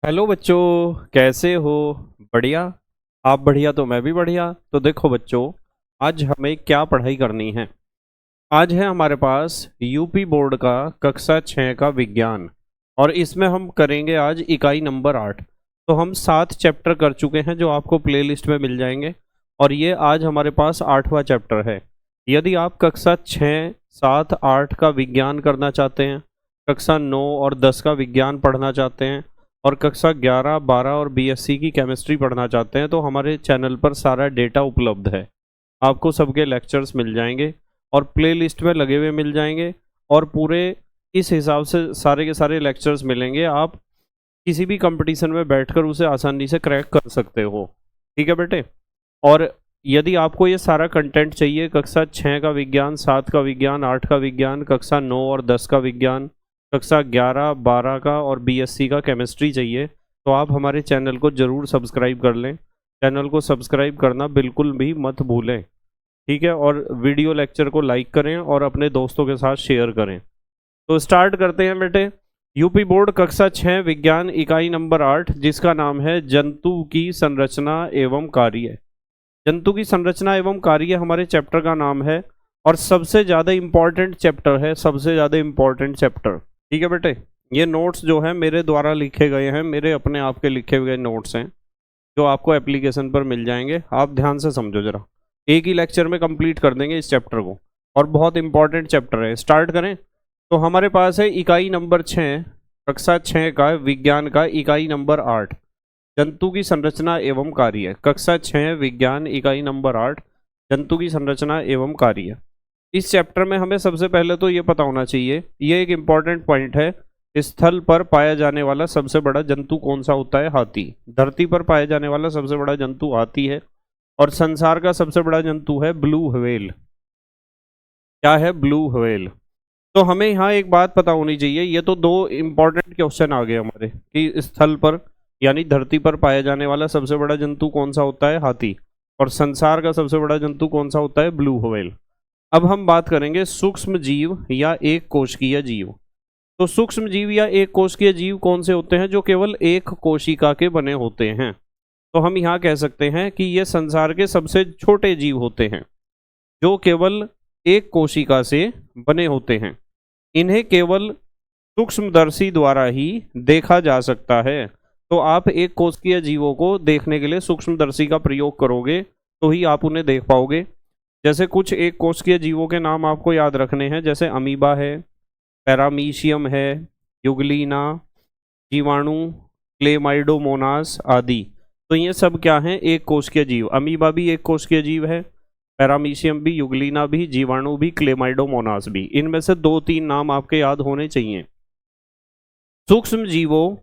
Hello बच्चों, कैसे हो? बढ़िया। आप बढ़िया तो मैं भी बढ़िया। तो देखो बच्चों, आज हमें क्या पढ़ाई करनी है। आज है हमारे पास यूपी बोर्ड का कक्षा 6 का विज्ञान। और इसमें हम करेंगे आज इकाई नंबर 8। तो हम 7 चैप्टर कर चुके हैं जो आपको प्लेलिस्ट में मिल जाएंगे। और ये आज हमारे पास 8वां चैप्टर है। यदि आप कक्षा 6, 7, 8 का विज्ञान करना चाहते हैं, कक्षा 9 और 10 का विज्ञान पढ़ना चाहते हैं, और कक्षा 11, 12 और बीएससी की केमिस्ट्री पढ़ना चाहते हैं, तो हमारे चैनल पर सारा डेटा उपलब्ध है। आपको सबके लेक्चर्स मिल जाएंगे और प्ले लिस्ट में लगे हुए मिल जाएंगे। और पूरे इस हिसाब से सारे के सारे लेक्चर्स मिलेंगे। आप किसी भी कंपटीशन में बैठकर उसे आसानी से क्रैक कर सकते हो। ठीक है बेटे। और यदि आपको ये सारा कंटेंट चाहिए, कक्षा 6 का विज्ञान, 7 का विज्ञान, 8 का विज्ञान, कक्षा 9 और 10 का विज्ञान, कक्षा 11, 12 का और बीएससी का केमिस्ट्री चाहिए, तो आप हमारे चैनल को ज़रूर सब्सक्राइब कर लें। चैनल को सब्सक्राइब करना बिल्कुल भी मत भूलें। ठीक है। और वीडियो लेक्चर को लाइक करें और अपने दोस्तों के साथ शेयर करें। तो स्टार्ट करते हैं बेटे। यूपी बोर्ड कक्षा 6 विज्ञान इकाई नंबर 8, जिसका नाम है जंतु की संरचना एवं कार्य। जंतु की संरचना एवं कार्य हमारे चैप्टर का नाम है और सबसे ज़्यादा इम्पॉर्टेंट चैप्टर है, सबसे ज़्यादा इम्पॉर्टेंट चैप्टर। ठीक है बेटे। ये नोट्स जो है मेरे द्वारा लिखे गए हैं, मेरे अपने आप के लिखे हुए नोट्स हैं जो आपको एप्लीकेशन पर मिल जाएंगे। आप ध्यान से समझो जरा, एक ही लेक्चर में कंप्लीट कर देंगे इस चैप्टर को, और बहुत इंपॉर्टेंट चैप्टर है। स्टार्ट करें। तो हमारे पास है इकाई नंबर 6, कक्षा 6 का विज्ञान का इकाई नंबर 8, जंतु की संरचना एवं कार्य। कक्षा 6 विज्ञान इकाई नंबर 8, जंतु की संरचना एवं कार्य। इस चैप्टर में हमें सबसे पहले तो ये पता होना चाहिए, ये एक इम्पॉर्टेंट पॉइंट है, स्थल पर पाया जाने वाला सबसे बड़ा जंतु कौन सा होता है? हाथी। धरती पर पाया जाने वाला सबसे बड़ा जंतु हाथी है। और संसार का सबसे बड़ा जंतु है ब्लू व्हेल। क्या है? Blue whale. तो हमें यहाँ एक बात पता होनी चाहिए, ये तो दो इम्पॉर्टेंट क्वेश्चन आ गए हमारे कि स्थल पर यानी धरती पर पाया जाने वाला सबसे बड़ा जंतु कौन सा होता है? हाथी। और संसार का सबसे बड़ा जंतु कौन सा होता है? Blue whale. अब हम बात करेंगे सूक्ष्म जीव या एक कोशिकीय जीव। तो सूक्ष्म जीव या एक कोशिकीय जीव कौन से होते हैं? जो केवल एक कोशिका के बने होते हैं। तो हम यहाँ कह सकते हैं कि ये संसार के सबसे छोटे जीव होते हैं, जो केवल एक कोशिका से बने होते हैं। इन्हें केवल सूक्ष्मदर्शी द्वारा ही देखा जा सकता है। तो आप एक कोशिकीय जीवों को देखने के लिए सूक्ष्मदर्शी का प्रयोग करोगे तो ही आप उन्हें देख पाओगे। जैसे कुछ एक कोशिकीय जीवों के नाम आपको याद रखने हैं, जैसे अमीबा है, पैरामीशियम है, युगलीना, जीवाणु, क्लेमाइडोमोनास आदि। तो ये सब क्या हैं? एक कोशिकीय जीव। अमीबा भी एक कोशिकीय जीव है, पैरामीशियम भी, युगलीना भी, जीवाणु भी, क्लेमाइडोमोनास भी। इनमें से 2-3 नाम आपके याद होने चाहिए। सूक्ष्म जीवों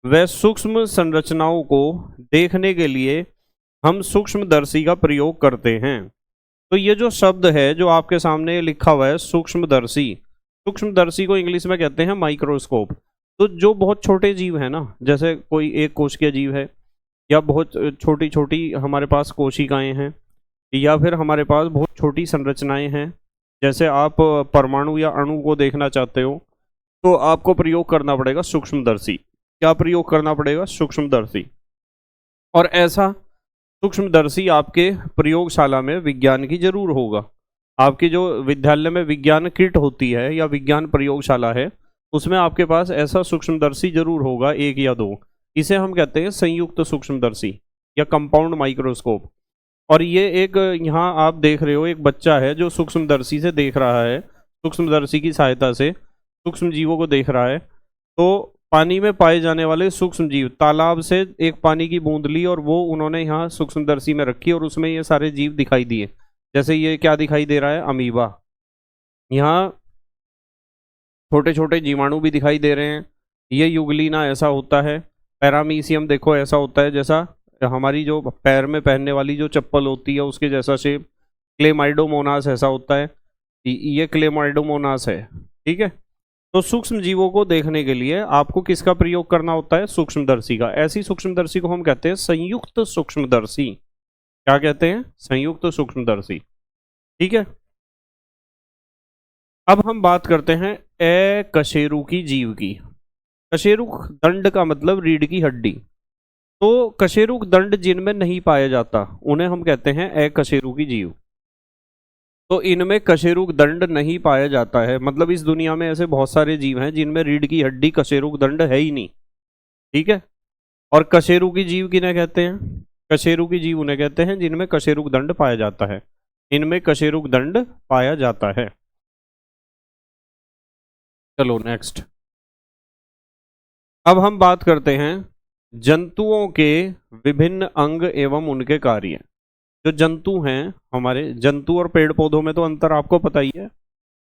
व सूक्ष्म संरचनाओं को देखने के लिए हम सूक्ष्मदर्शी का प्रयोग करते हैं। तो ये जो शब्द है जो आपके सामने लिखा हुआ है सूक्ष्मदर्शी, सूक्ष्मदर्शी को इंग्लिश में कहते हैं माइक्रोस्कोप। तो जो बहुत छोटे जीव है ना, जैसे कोई एक कोशिकीय जीव है, या बहुत छोटी छोटी हमारे पास कोशिकाएं हैं, या फिर हमारे पास बहुत छोटी संरचनाएं हैं, जैसे आप परमाणु या अणु को देखना चाहते हो, तो आपको प्रयोग करना पड़ेगा सूक्ष्मदर्शी। क्या प्रयोग करना पड़ेगा? सूक्ष्मदर्शी। और ऐसा सूक्ष्मदर्शी आपके प्रयोगशाला में विज्ञान की जरूर होगा। आपकी जो विद्यालय में विज्ञान किट होती है या विज्ञान प्रयोगशाला है, उसमें आपके पास ऐसा सूक्ष्मदर्शी जरूर होगा, एक या दो। इसे हम कहते हैं संयुक्त सूक्ष्मदर्शी या कंपाउंड माइक्रोस्कोप। और ये एक यहाँ आप देख रहे हो, एक बच्चा है जो सूक्ष्मदर्शी से देख रहा है, सूक्ष्मदर्शी की सहायता से सूक्ष्म जीवों को देख रहा है। तो पानी में पाए जाने वाले सूक्ष्म जीव, तालाब से एक पानी की बूंद ली और वो उन्होंने यहाँ सूक्ष्मदर्शी में रखी और उसमें ये सारे जीव दिखाई दिए। जैसे ये क्या दिखाई दे रहा है? अमीबा। यहाँ छोटे छोटे जीवाणु भी दिखाई दे रहे हैं। ये युगलीना ऐसा होता है। पैरामीशियम देखो ऐसा होता है, जैसा हमारी जो पैर में पहनने वाली जो चप्पल होती है उसके जैसा शेप। क्लेमाइडोमोनास ऐसा होता है, ये क्लेमाइडोमोनास है। ठीक है। तो सूक्ष्म जीवों को देखने के लिए आपको किसका प्रयोग करना होता है? सूक्ष्मदर्शी का। ऐसी सूक्ष्मदर्शी को हम कहते हैं संयुक्त सूक्ष्मदर्शी। क्या कहते हैं? संयुक्त सूक्ष्मदर्शी। ठीक है। अब हम बात करते हैं अकशेरुकी जीव की। कशेरुक दंड का मतलब रीढ़ की हड्डी। तो कशेरुक दंड जिनमें नहीं पाया जाता उन्हें हम कहते हैं अकशेरुकी जीव। तो इनमें कशेरुक दंड नहीं पाया जाता है, मतलब इस दुनिया में ऐसे बहुत सारे जीव हैं जिनमें रीढ़ की हड्डी कशेरुक दंड है ही नहीं। ठीक है। और कशेरुकी जीव किन्हें कहते हैं? कशेरुकी जीव उन्हें कहते हैं जिनमें कशेरुक दंड पाया जाता है। इनमें कशेरुक दंड पाया जाता है। चलो नेक्स्ट। अब हम बात करते हैं जंतुओं के विभिन्न अंग एवं उनके कार्य। जो जंतु हैं हमारे, जंतु और पेड़ पौधों में तो अंतर आपको पता ही है।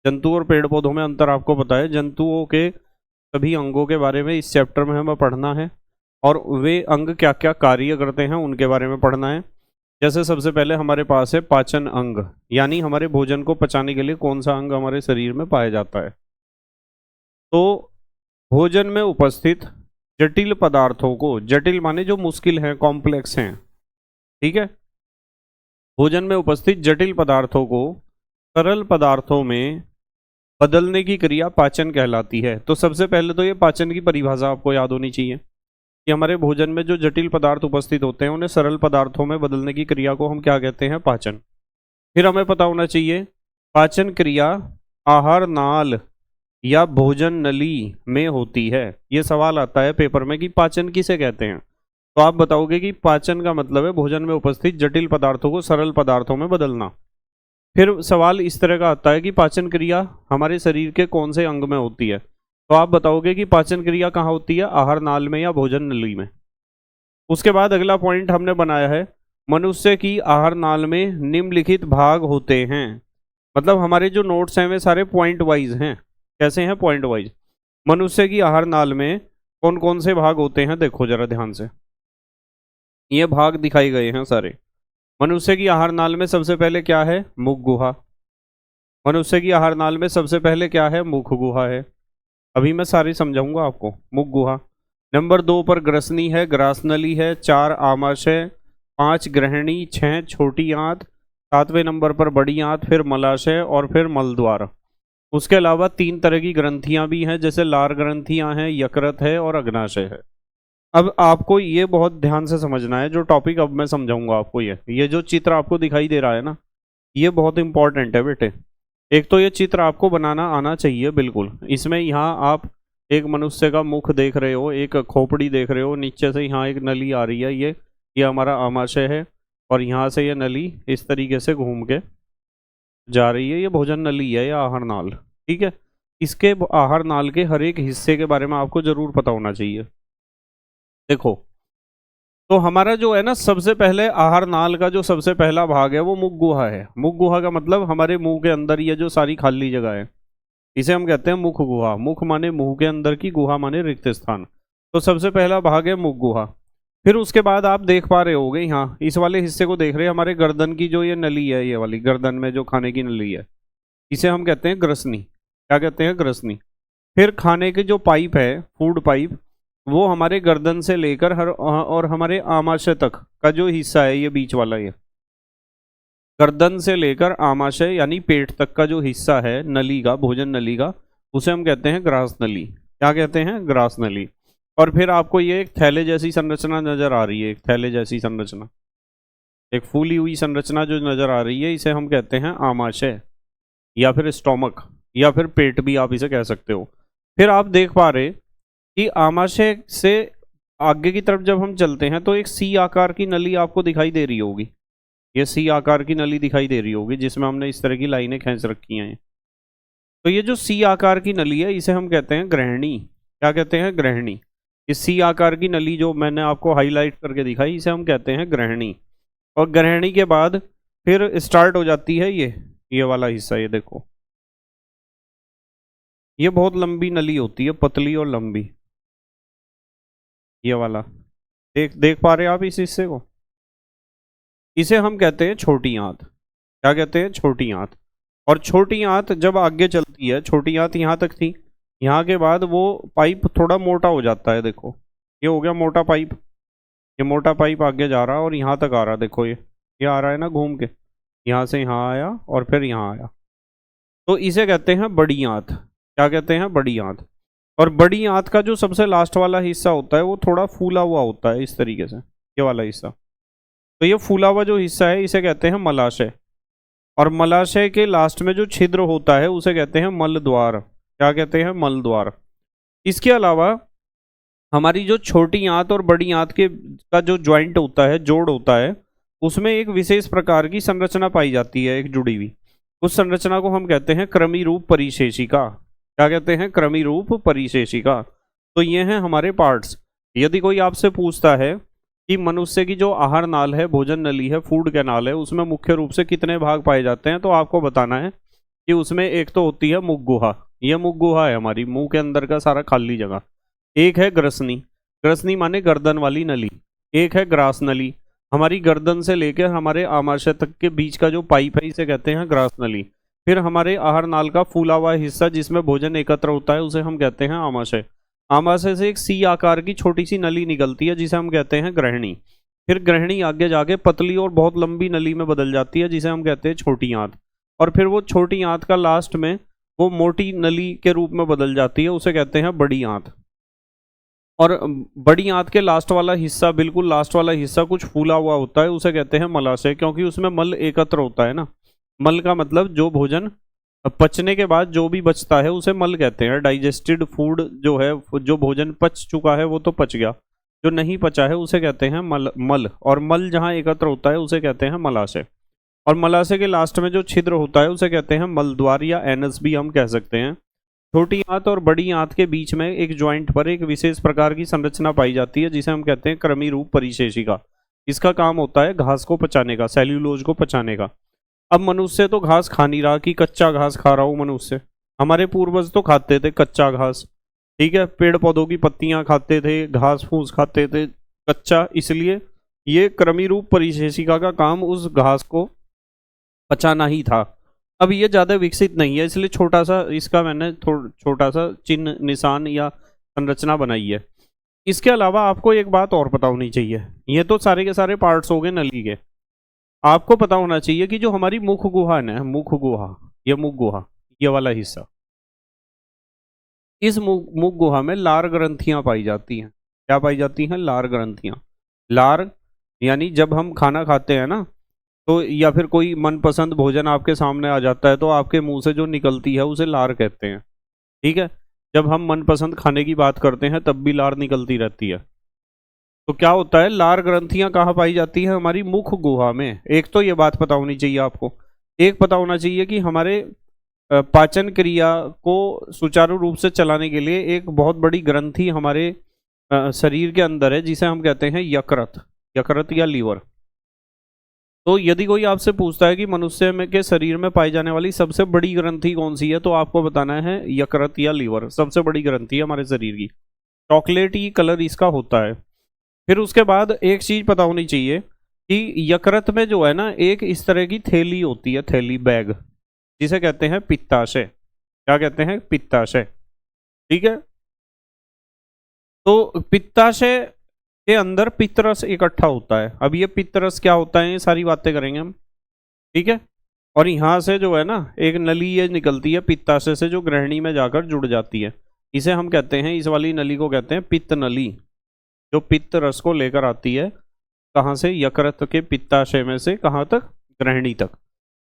जंतु और पेड़ पौधों में अंतर आपको पता है। जंतुओं के सभी अंगों के बारे में इस चैप्टर में हमें पढ़ना है, और वे अंग क्या क्या कार्य करते हैं उनके बारे में पढ़ना है। जैसे सबसे पहले हमारे पास है पाचन अंग, यानी हमारे भोजन को पचाने के लिए कौन सा अंग हमारे शरीर में पाया जाता है। तो भोजन में उपस्थित जटिल पदार्थों को, जटिल माने जो मुश्किल हैं, कॉम्प्लेक्स हैं, ठीक है, भोजन में उपस्थित जटिल पदार्थों को सरल पदार्थों में बदलने की क्रिया पाचन कहलाती है। तो सबसे पहले तो ये पाचन की परिभाषा आपको याद होनी चाहिए कि हमारे भोजन में जो जटिल पदार्थ उपस्थित होते हैं उन्हें सरल पदार्थों में बदलने की क्रिया को हम क्या कहते हैं? पाचन। फिर हमें पता होना चाहिए पाचन क्रिया आहार नाल या भोजन नली में होती है। ये सवाल आता है पेपर में कि पाचन किसे कहते हैं, तो आप बताओगे कि पाचन का मतलब है भोजन में उपस्थित जटिल पदार्थों को सरल पदार्थों में बदलना। फिर सवाल इस तरह का आता है कि पाचन क्रिया हमारे शरीर के कौन से अंग में होती है, तो आप बताओगे कि पाचन क्रिया कहाँ होती है? आहार नाल में या भोजन नली में। उसके बाद अगला पॉइंट हमने बनाया है मनुष्य की आहार नाल में निम्नलिखित भाग होते हैं। मतलब हमारे जो नोट्स हैं वे सारे पॉइंट वाइज हैं। कैसे हैं? Point wise. मनुष्य की आहार नाल में कौन कौन से भाग होते हैं देखो जरा ध्यान से, ये भाग दिखाए गए हैं सारे। मनुष्य की आहार नाल में सबसे पहले क्या है? मुख गुहा। मनुष्य की आहार नाल में सबसे पहले क्या है? मुख गुहा है। अभी मैं सारी समझाऊंगा आपको। मुख गुहा। नंबर 2 पर ग्रसनी है, ग्रासनली है। 4 आमाशय, 5 ग्रहणी, 6 छोटी आंत, 7वें नंबर पर बड़ी आंत, फिर मलाशय और फिर मलद्वार। उसके अलावा 3 तरह की ग्रंथियां भी हैं, जैसे लार ग्रंथियां हैं, यकृत है और अग्नाशय है। अब आपको ये बहुत ध्यान से समझना है जो टॉपिक अब मैं समझाऊंगा आपको। ये जो चित्र आपको दिखाई दे रहा है ना, ये बहुत इंपॉर्टेंट है बेटे। एक तो ये चित्र आपको बनाना आना चाहिए बिल्कुल। इसमें यहाँ आप एक मनुष्य का मुख देख रहे हो, एक खोपड़ी देख रहे हो, नीचे से यहाँ एक नली आ रही है, ये हमारा आमाशय है, और यहाँ से ये नली इस तरीके से घूम के जा रही है। ये भोजन नली है या आहार नाल, ठीक है। इसके आहार नाल के हर एक हिस्से के बारे में आपको जरूर पता होना चाहिए। देखो, तो हमारा जो है ना, सबसे पहले आहार नाल का जो सबसे पहला भाग है वो मुख गुहा है। मुख गुहा का मतलब हमारे मुंह के अंदर ये जो सारी खाली जगह है, इसे हम कहते हैं मुख गुहा। मुख माने मुंह के अंदर की, गुहा माने रिक्त स्थान। तो सबसे पहला भाग है मुख गुहा। फिर उसके बाद आप देख पा रहे होगे यहाँ इस वाले हिस्से को देख रहे हैं, हमारे गर्दन की जो ये नली है, ये वाली गर्दन में जो खाने की नली है, इसे हम कहते हैं ग्रसनी। क्या कहते हैं? ग्रसनी। फिर खाने के जो पाइप है, फूड पाइप, वो हमारे गर्दन से लेकर हर और हमारे आमाशय तक का जो हिस्सा है, ये बीच वाला, ये गर्दन से लेकर आमाशय यानी पेट तक का जो हिस्सा है नली का, भोजन नली का, उसे हम कहते हैं ग्रास नली। क्या कहते हैं? ग्रास नली। और फिर आपको ये एक थैले जैसी संरचना नजर आ रही है, एक थैले जैसी संरचना, एक फूली हुई संरचना जो नजर आ रही है, इसे हम कहते हैं आमाशय या फिर स्टोमक या फिर पेट भी आप इसे कह सकते हो। फिर आप देख पा रहे कि आमाशय से आगे की तरफ जब हम चलते हैं तो एक सी आकार की नली आपको दिखाई दे रही होगी। ये सी आकार की नली दिखाई दे रही होगी जिसमें हमने इस तरह की लाइनें खींच रखी हैं। तो ये जो सी आकार की नली है इसे हम कहते हैं ग्रहणी। क्या कहते हैं? ग्रहणी। इस सी आकार की नली जो मैंने आपको हाईलाइट करके दिखाई, इसे हम कहते हैं ग्रहणी। और ग्रहणी के बाद फिर स्टार्ट हो जाती है ये वाला हिस्सा। ये देखो, ये बहुत लंबी नली होती है, पतली और लंबी, ये वाला। देख पा रहे हैं आप इस हिस्से को? इसे हम कहते हैं छोटी आंत। क्या कहते हैं? छोटी आंत। और छोटी आंत जब आगे चलती है, छोटी आंत यहाँ तक थी, यहाँ के बाद वो पाइप थोड़ा मोटा हो जाता है। देखो, ये हो गया मोटा पाइप। ये मोटा पाइप आगे जा रहा और यहाँ तक आ रहा। देखो, ये आ रहा है ना घूम के, यहाँ से यहाँ आया और फिर यहाँ आया। तो इसे कहते हैं बड़ी आंत। क्या कहते हैं? बड़ी आंत। और बड़ी आंत का जो सबसे लास्ट वाला हिस्सा होता है वो थोड़ा फूला हुआ होता है, इस तरीके से, ये वाला हिस्सा। तो ये फूला हुआ जो हिस्सा है इसे कहते हैं मलाशय। और मलाशय के लास्ट में जो छिद्र होता है उसे कहते हैं मल द्वार। क्या कहते हैं? मल द्वार। इसके अलावा हमारी जो छोटी आंत और बड़ी आंत के का जो ज्वाइंट होता है, जोड़ होता है, उसमें एक विशेष प्रकार की संरचना पाई जाती है, एक जुड़ी हुई। उस संरचना को हम कहते हैं क्रमी रूप परिशेषिका। क्या कहते हैं? क्रमी रूप परिशेषिका। तो ये हैं हमारे पार्ट्स। यदि कोई आपसे पूछता है कि मनुष्य की जो आहार नाल है, भोजन नली है, फूड कैनाल है, उसमें मुख्य रूप से कितने भाग पाए जाते हैं, तो आपको बताना है कि उसमें एक तो होती है मुख गुहा। यह मुख गुहा है हमारी मुंह के अंदर का सारा खाली जगह। एक है ग्रसनी, ग्रसनी माने गर्दन वाली नली। एक है ग्रास नली, हमारी गर्दन से लेकर हमारे आमाशय तक के बीच का जो पाइप है इसे कहते हैं ग्रास नली। फिर हमारे आहार नाल का फूला हुआ हिस्सा जिसमें भोजन एकत्र होता है उसे हम कहते हैं आमाशय। आमाशय से एक सी आकार की छोटी सी नली निकलती है जिसे हम कहते हैं ग्रहणी। फिर ग्रहणी आगे जाके पतली और बहुत लंबी नली में बदल जाती है जिसे हम कहते हैं छोटी आंत। और फिर वो छोटी आंत का लास्ट में वो मोटी नली के रूप में बदल जाती है, उसे कहते हैं बड़ी आंत। और बड़ी आंत के लास्ट वाला हिस्सा, बिल्कुल लास्ट वाला हिस्सा कुछ फूला हुआ होता है, उसे कहते हैं मलाशय, क्योंकि उसमें मल एकत्र होता है ना। मल का मतलब जो भोजन पचने के बाद जो भी बचता है उसे मल कहते हैं। डाइजेस्टेड फूड जो है, जो भोजन पच चुका है वो तो पच गया, जो नहीं पचा है उसे कहते हैं मल। और मल जहाँ एकत्र होता है उसे कहते हैं मलाशय। और मलाशय के लास्ट में जो छिद्र होता है उसे कहते हैं मलद्वार या एनस भी हम कह सकते हैं। छोटी आंत और बड़ी आंत के बीच में एक ज्वाइंट पर एक विशेष प्रकार की संरचना पाई जाती है जिसे हम कहते हैं क्रमी रूप परिशेषिका। इसका काम होता है घास को पचाने का, सेल्यूलोज को पचाने का। अब मनुष्य तो घास खा नहीं रहा कि कच्चा घास खा रहा हूं मनुष्य। हमारे पूर्वज तो खाते थे कच्चा घास, ठीक है, पेड़ पौधों की पत्तियां खाते थे, घास फूस खाते थे कच्चा। इसलिए ये क्रमी रूप परिशेषिका का काम उस घास को पचाना ही था। अब ये ज़्यादा विकसित नहीं है, इसलिए छोटा सा इसका मैंने छोटा सा चिन्ह, निशान या संरचना बनाई है। इसके अलावा आपको एक बात और पता होनी चाहिए। ये तो सारे के सारे पार्ट्स हो गए नली के। आपको पता होना चाहिए कि जो हमारी मुख गुहा है ना, मुख गुहा, ये मुख गुहा, ये वाला हिस्सा, इस मुख गुहा में लार ग्रंथियां पाई जाती हैं। क्या पाई जाती हैं? लार ग्रंथियां। लार यानी जब हम खाना खाते हैं ना, तो या फिर कोई मनपसंद भोजन आपके सामने आ जाता है तो आपके मुंह से जो निकलती है उसे लार कहते हैं, ठीक है। जब हम मनपसंद खाने की बात करते हैं तब भी लार निकलती रहती है। तो क्या होता है, लार ग्रंथियां कहाँ पाई जाती है? हमारी मुख गुहा में। एक तो ये बात पता होनी चाहिए आपको। एक पता होना चाहिए कि हमारे पाचन क्रिया को सुचारू रूप से चलाने के लिए एक बहुत बड़ी ग्रंथि हमारे शरीर के अंदर है जिसे हम कहते हैं यकृत, यकृत या लीवर। तो यदि कोई आपसे पूछता है कि मनुष्य में के शरीर में पाई जाने वाली सबसे बड़ी ग्रंथि कौन सी है, तो आपको बताना है यकृत या लीवर सबसे बड़ी ग्रंथि है हमारे शरीर की। चॉकलेटी कलर इसका होता है। फिर उसके बाद एक चीज पता होनी चाहिए कि यकृत में जो है ना, एक इस तरह की थैली होती है, थैली, बैग, जिसे कहते हैं पित्ताशय। क्या कहते हैं? पित्ताशय, ठीक है। तो पित्ताशय के अंदर पित्तरस इकट्ठा होता है। अब ये पित्तरस क्या होता है, ये सारी बातें करेंगे हम, ठीक है। और यहाँ से जो है ना एक नली ये निकलती है पित्ताशय से, जो ग्रहणी में जाकर जुड़ जाती है। इसे हम कहते हैं, इस वाली नली को कहते हैं पित्त नली, जो पित्त रस को लेकर आती है। कहाँ से? यकृत के पित्ताशय में से कहाँ तक? ग्रहणी तक।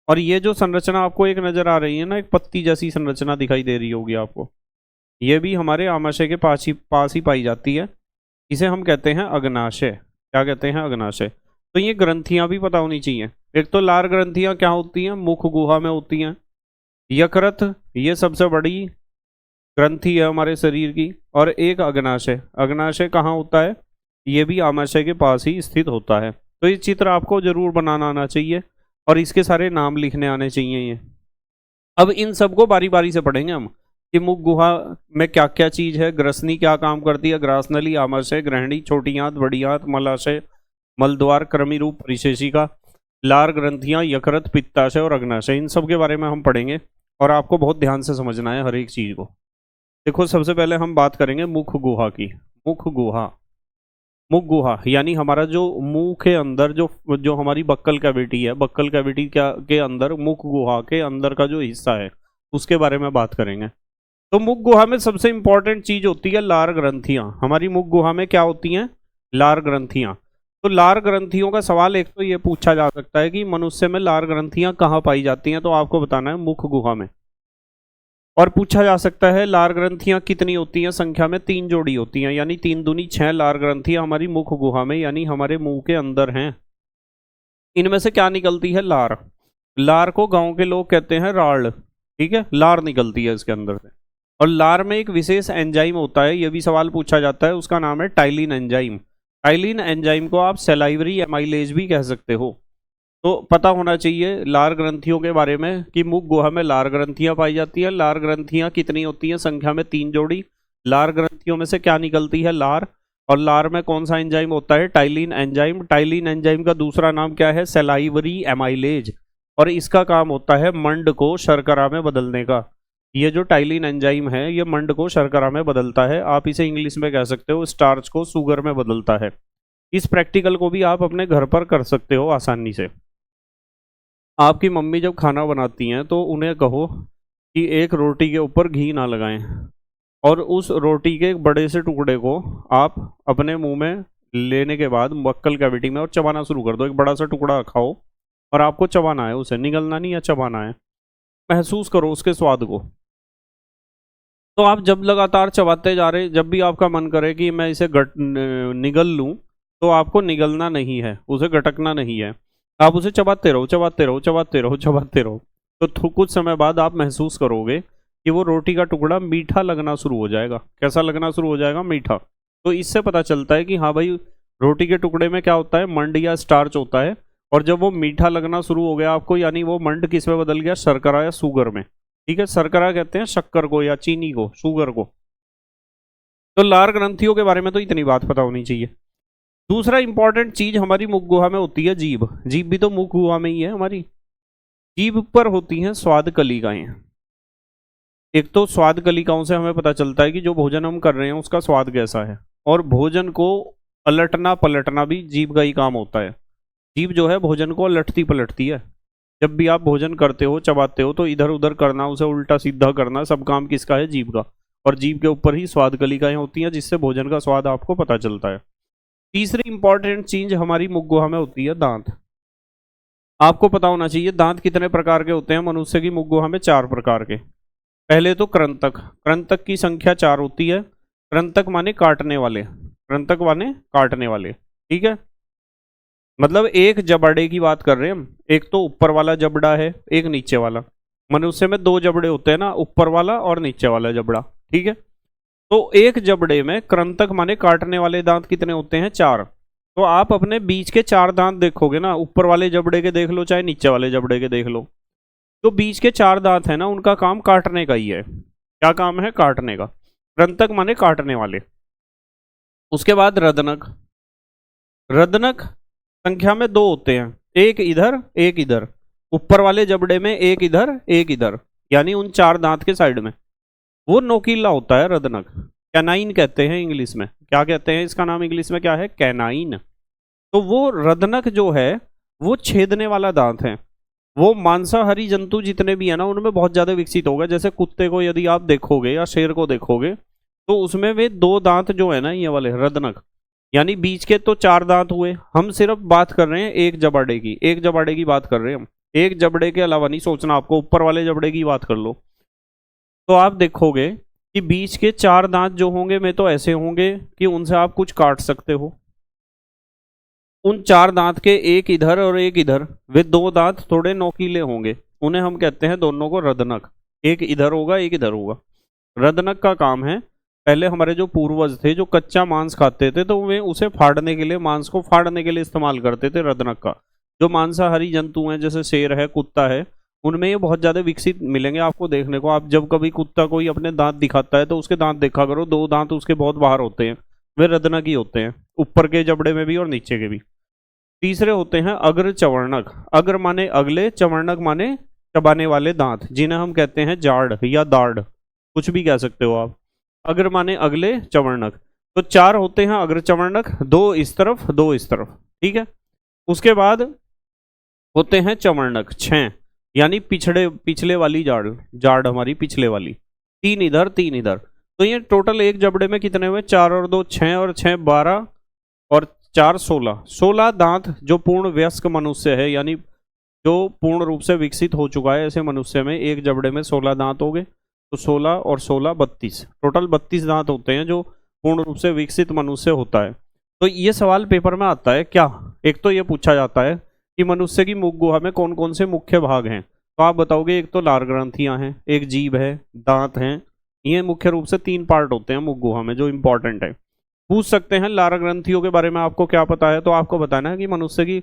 और ये जो संरचना आपको एक नजर आ रही है ना, एक पत्ती जैसी संरचना दिखाई दे रही होगी आपको, ये भी हमारे आमाशय के पास ही पाई जाती है। इसे हम कहते हैं अग्नाशय। क्या कहते हैं? अग्नाशय। तो ये ग्रंथियां भी पता होनी चाहिए। एक तो लार ग्रंथियां क्या होती हैं? मुख गुहा में होती हैं। यकृत, ये सबसे बड़ी ग्रंथि है हमारे शरीर की। और एक अग्नाशय। अग्नाशय कहाँ होता है? ये भी आमाशय के पास ही स्थित होता है। तो ये चित्र आपको जरूर बनाना आना चाहिए और इसके सारे नाम लिखने आने चाहिए ये। अब इन सबको बारी बारी से पढ़ेंगे हम कि मुख गुहा में क्या क्या चीज है, ग्रसनी क्या काम करती है, ग्रासनली, आमाशय, ग्रहणी, छोटी आंत, बड़ी आंत, मलाशय, मलद्वार, क्रमी रूप परिशेषिका, लार ग्रंथियां, यकृत, पित्ताशय और अग्नाशय, इन सब के बारे में हम पढ़ेंगे। और आपको बहुत ध्यान से समझना है हर एक चीज को। देखो, सबसे पहले हम बात करेंगे मुख गुहा की। मुख गुहा, मुख गुहा यानी हमारा जो मुंह के अंदर जो जो हमारी बक्कल कैविटी है, बक्कल कैविटी क्या के अंदर, मुख गुहा के अंदर का जो हिस्सा है उसके बारे में बात करेंगे। तो मुख गुहा में सबसे इंपॉर्टेंट चीज होती है लार ग्रंथियां। हमारी मुख गुहा में क्या होती हैं? लार ग्रंथियां। तो लार ग्रंथियों का सवाल एक तो ये पूछा जा सकता है कि मनुष्य में लार ग्रंथियां कहाँ पाई जाती हैं, तो आपको बताना है मुख गुहा में। और पूछा जा सकता है लार ग्रंथियां कितनी होती हैं? संख्या में 3 जोड़ी होती हैं, यानी 3 दूनी 6 लार ग्रंथियां हमारी मुख गुहा में यानी हमारे मुंह के अंदर हैं। इनमें से क्या निकलती है? लार। लार को गांव के लोग कहते हैं राड़, ठीक है, लार निकलती है इसके अंदर से। और लार में एक विशेष एंजाइम होता है, यह भी सवाल पूछा जाता है, उसका नाम है टाइलिन एंजाइम। टाइलिन एंजाइम को आप सलाइवरी एमाइलेज भी कह सकते हो। तो पता होना चाहिए लार ग्रंथियों के बारे में कि मुख गुहा में लार ग्रंथियां पाई जाती है। लार ग्रंथियां कितनी होती हैं? संख्या में 3 जोड़ी। लार ग्रंथियों में से क्या निकलती है? लार। और लार में कौन सा एंजाइम होता है? Ptyalin enzyme. टाइलिन एंजाइम का दूसरा नाम क्या है? Salivary amylase. और इसका काम होता है मंड को शर्करा में बदलने का। ये जो टाइलिन एंजाइम है ये मंड को शर्करा में बदलता है। आप इसे इंग्लिश में कह सकते हो स्टार्च को शुगर में बदलता है। इस प्रैक्टिकल को भी आप अपने घर पर कर सकते हो आसानी से। आपकी मम्मी जब खाना बनाती हैं तो उन्हें कहो कि एक रोटी के ऊपर घी ना लगाएं, और उस रोटी के एक बड़े से टुकड़े को आप अपने मुंह में लेने के बाद मक्कल कैविटी में और चबाना शुरू कर दो। एक बड़ा सा टुकड़ा खाओ और आपको चबाना है, उसे निगलना नहीं है, चबाना है। महसूस करो उसके स्वाद को। तो आप जब लगातार चबाते जा रहे, जब भी आपका मन करे कि मैं इसे निगल लूं, तो आपको निगलना नहीं है, उसे गटकना नहीं है। आप उसे चबाते रहो, चबाते रहो, चबाते रहो, चबाते रहो। तो कुछ समय बाद आप महसूस करोगे कि वो रोटी का टुकड़ा मीठा लगना शुरू हो जाएगा। कैसा लगना शुरू हो जाएगा? मीठा। तो इससे पता चलता है कि हाँ भाई, रोटी के टुकड़े में क्या होता है? मंड या स्टार्च होता है। और जब वो मीठा लगना शुरू हो गया आपको, यानी वो मंड किस में बदल गया? शर्करा या शुगर में। ठीक है, शर्करा कहते हैं शक्कर को या चीनी को, शुगर को। तो लार ग्रंथियों के बारे में तो इतनी बात पता होनी चाहिए। दूसरा इंपॉर्टेंट चीज हमारी मुख गुहा में होती है जीभ। जीभ भी तो मुख गुहा में ही है हमारी। जीभ पर होती हैं स्वाद कलिकाएं। एक तो स्वाद कलिकाओं से हमें पता चलता है कि जो भोजन हम कर रहे हैं उसका स्वाद कैसा है। और भोजन को पलटना पलटना भी जीभ का ही काम होता है। जीभ जो है भोजन को लटती पलटती है। जब भी आप भोजन करते हो, चबाते हो, तो इधर उधर करना, उसे उल्टा सीधा करना, सब काम किसका है? जीभ का। और जीभ के ऊपर ही स्वाद कलिकाएं होती हैं जिससे भोजन का स्वाद आपको पता चलता है। तीसरी इंपॉर्टेंट चीज हमारी मुख गुहा में होती है दांत। आपको पता होना चाहिए दांत कितने प्रकार के होते हैं? मनुष्य की मुख गुहा में 4 प्रकार के। पहले तो कृंतक। कृंतक की संख्या 4 होती है। कृंतक माने काटने वाले। कृंतक माने काटने वाले, ठीक है। मतलब एक जबड़े की बात कर रहे हैं हम। एक तो ऊपर वाला जबड़ा है, एक नीचे वाला। मनुष्य में 2 जबड़े होते हैं ना, ऊपर वाला और नीचे वाला जबड़ा, ठीक है। तो एक जबड़े में कृंतक माने काटने वाले दांत कितने होते हैं? 4। तो आप अपने बीच के 4 दांत देखोगे ना, ऊपर वाले जबड़े के देख लो चाहे नीचे वाले जबड़े के देख लो, तो बीच के 4 दांत है ना, उनका काम काटने का ही है। क्या काम है? काटने का। कृंतक माने काटने वाले। उसके बाद रदनक। रदनक संख्या में 2 होते हैं, एक इधर एक इधर। ऊपर वाले जबड़े में एक इधर एक इधर, यानी उन 4 दांत के साइड में। वो नोकीला होता है रदनक। कैनाइन कहते हैं इंग्लिश में। क्या कहते हैं इसका नाम इंग्लिश में? क्या है? कैनाइन। तो वो रदनक जो है वो छेदने वाला दांत है। वो मांसाहारी जंतु जितने भी है ना उनमें बहुत ज्यादा विकसित होगा। जैसे कुत्ते को यदि आप देखोगे या शेर को देखोगे तो उसमें वे 2 दांत जो है ना, ये वाले रदनक, यानी बीच के तो 4 दांत हुए। हम सिर्फ बात कर रहे हैं एक जबड़े की, एक जबड़े की बात कर रहे हैं हम। एक जबड़े के अलावा नहीं सोचना आपको, ऊपर वाले जबड़े की बात कर लो। तो आप देखोगे कि बीच के 4 दांत जो होंगे वे तो ऐसे होंगे कि उनसे आप कुछ काट सकते हो। उन 4 दांत के एक इधर और एक इधर, वे 2 दांत थोड़े नोकीले होंगे, उन्हें हम कहते हैं दोनों को रदनक। एक इधर होगा एक इधर होगा। रदनक का काम है, पहले हमारे जो पूर्वज थे जो कच्चा मांस खाते थे तो वे उसे फाड़ने के लिए, मांस को फाड़ने के लिए इस्तेमाल करते थे रदनक का। जो मांसाहारी जंतु हैं जैसे शेर है, कुत्ता है, उनमें ये बहुत ज्यादा विकसित मिलेंगे आपको देखने को। आप जब कभी कुत्ता कोई अपने दांत दिखाता है तो उसके दांत देखा करो, 2 दांत उसके बहुत बाहर होते हैं, वे रदनक ही होते हैं, ऊपर के जबड़े में भी और नीचे के भी। तीसरे होते हैं अग्र चवर्णक। अग्र माने अगले, चवर्णक माने चबाने वाले दांत, जिन्हें हम कहते हैं जाड़ या दाढ़, कुछ भी कह सकते हो आप। अग्र माने अगले, चवर्णक। तो 4 होते हैं अग्र चवर्णक, 2 इस तरफ 2 इस तरफ, ठीक है। उसके बाद होते हैं चवर्णक 6, यानी पिछले वाली जाड़, जाड़ हमारी पिछले वाली, तीन इधर तीन इधर, तो ये टोटल एक जबड़े में कितने हुए, 4 और 2 6 और 6 12 और 4 16, 16 दांत जो पूर्ण वयस्क मनुष्य है, यानी जो पूर्ण रूप से विकसित हो चुका है ऐसे मनुष्य में एक जबड़े में 16 दांत हो गए, तो 16 और 16 32, टोटल 32 दांत होते हैं जो पूर्ण रूप से विकसित मनुष्य होता है। तो ये सवाल पेपर में आता है क्या, एक तो ये पूछा जाता है कि मनुष्य की मुख गुहा में कौन कौन से मुख्य भाग हैं, तो आप बताओगे एक तो लार ग्रंथियां हैं, एक जीभ है, दांत हैं, ये मुख्य रूप से 3 पार्ट होते हैं मुख गुहा में जो इंपॉर्टेंट है। पूछ सकते हैं लार ग्रंथियों के बारे में आपको क्या पता है, तो आपको बताना है कि मनुष्य की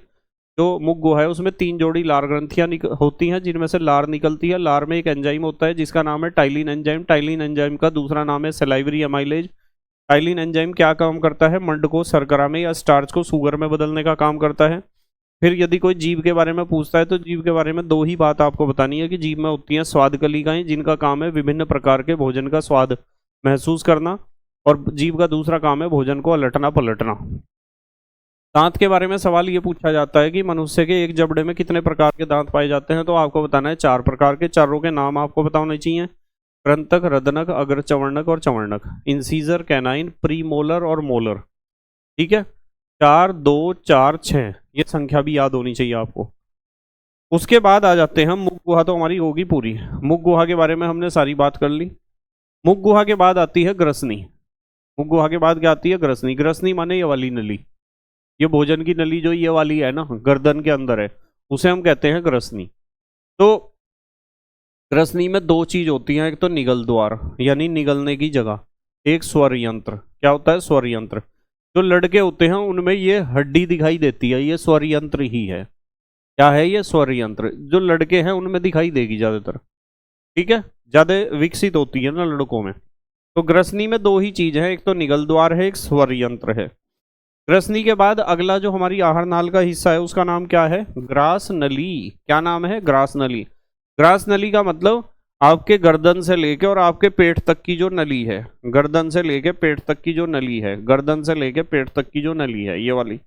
जो मुख गुहा है उसमें 3 जोड़ी लार ग्रंथियां होती हैं जिनमें से लार निकलती है। लार में एक एंजाइम होता है जिसका नाम है टाइलिन एंजाइम, टाइलिन एंजाइम का दूसरा नाम है सलाइवरी एमाइलेज। टाइलिन एंजाइम क्या काम करता है, मंड को शर्करा में या स्टार्च को शुगर में बदलने का काम करता है। फिर यदि कोई जीभ के बारे में पूछता है तो जीभ के बारे में 2 ही बात आपको बतानी है कि जीभ में होती हैं स्वाद कलिकाएं जिनका काम है विभिन्न प्रकार के भोजन का स्वाद महसूस करना, और जीभ का दूसरा काम है भोजन को अलटना पलटना। दांत के बारे में सवाल ये पूछा जाता है कि मनुष्य के एक जबड़े में कितने प्रकार के दांत पाए जाते हैं, तो आपको बताना है 4 प्रकार के, चारों के नाम आपको पता होने चाहिए, कृंतक, रदनक, अग्र चवर्णक और चवर्णक, इंसीजर, कैनाइन, प्रीमोलर और मोलर। ठीक है, 4 2 4 6 ये संख्या भी याद होनी चाहिए आपको। उसके बाद आ जाते हैं मुख गुहा, तो हमारी होगी पूरी, मुख गुहा के बारे में हमने सारी बात कर ली। मुख गुहा के बाद आती है ग्रसनी, मुख गुहा के बाद क्या आती है, ग्रसनी। ग्रसनी माने ये वाली नली, ये भोजन की नली जो ये वाली है ना गर्दन के अंदर है, उसे हम कहते हैं ग्रसनी। तो ग्रसनी में 2 चीज होती हैं, एक तो निगल द्वार यानी निगलने की जगह, एक स्वर यंत्र। क्या होता है, स्वर यंत्र। जो लड़के होते हैं उनमें ये हड्डी दिखाई देती है, ये स्वर यंत्र ही है। क्या है ये, स्वर यंत्र। जो लड़के हैं उनमें दिखाई देगी ज्यादातर, ठीक है, ज्यादा विकसित होती है ना लड़कों में। तो ग्रसनी में 2 ही चीज है, एक तो निगल द्वार है, एक स्वर यंत्र है। ग्रसनी के बाद अगला जो हमारी आहार नाल का हिस्सा है उसका नाम क्या है, ग्रास नली। क्या नाम है, ग्रास नली। ग्रास नली का मतलब आपके गर्दन से लेके और आपके पेट तक की जो नली है, गर्दन से लेके पेट तक की जो नली है, गर्दन से लेके पेट तक की जो नली है ये वाली,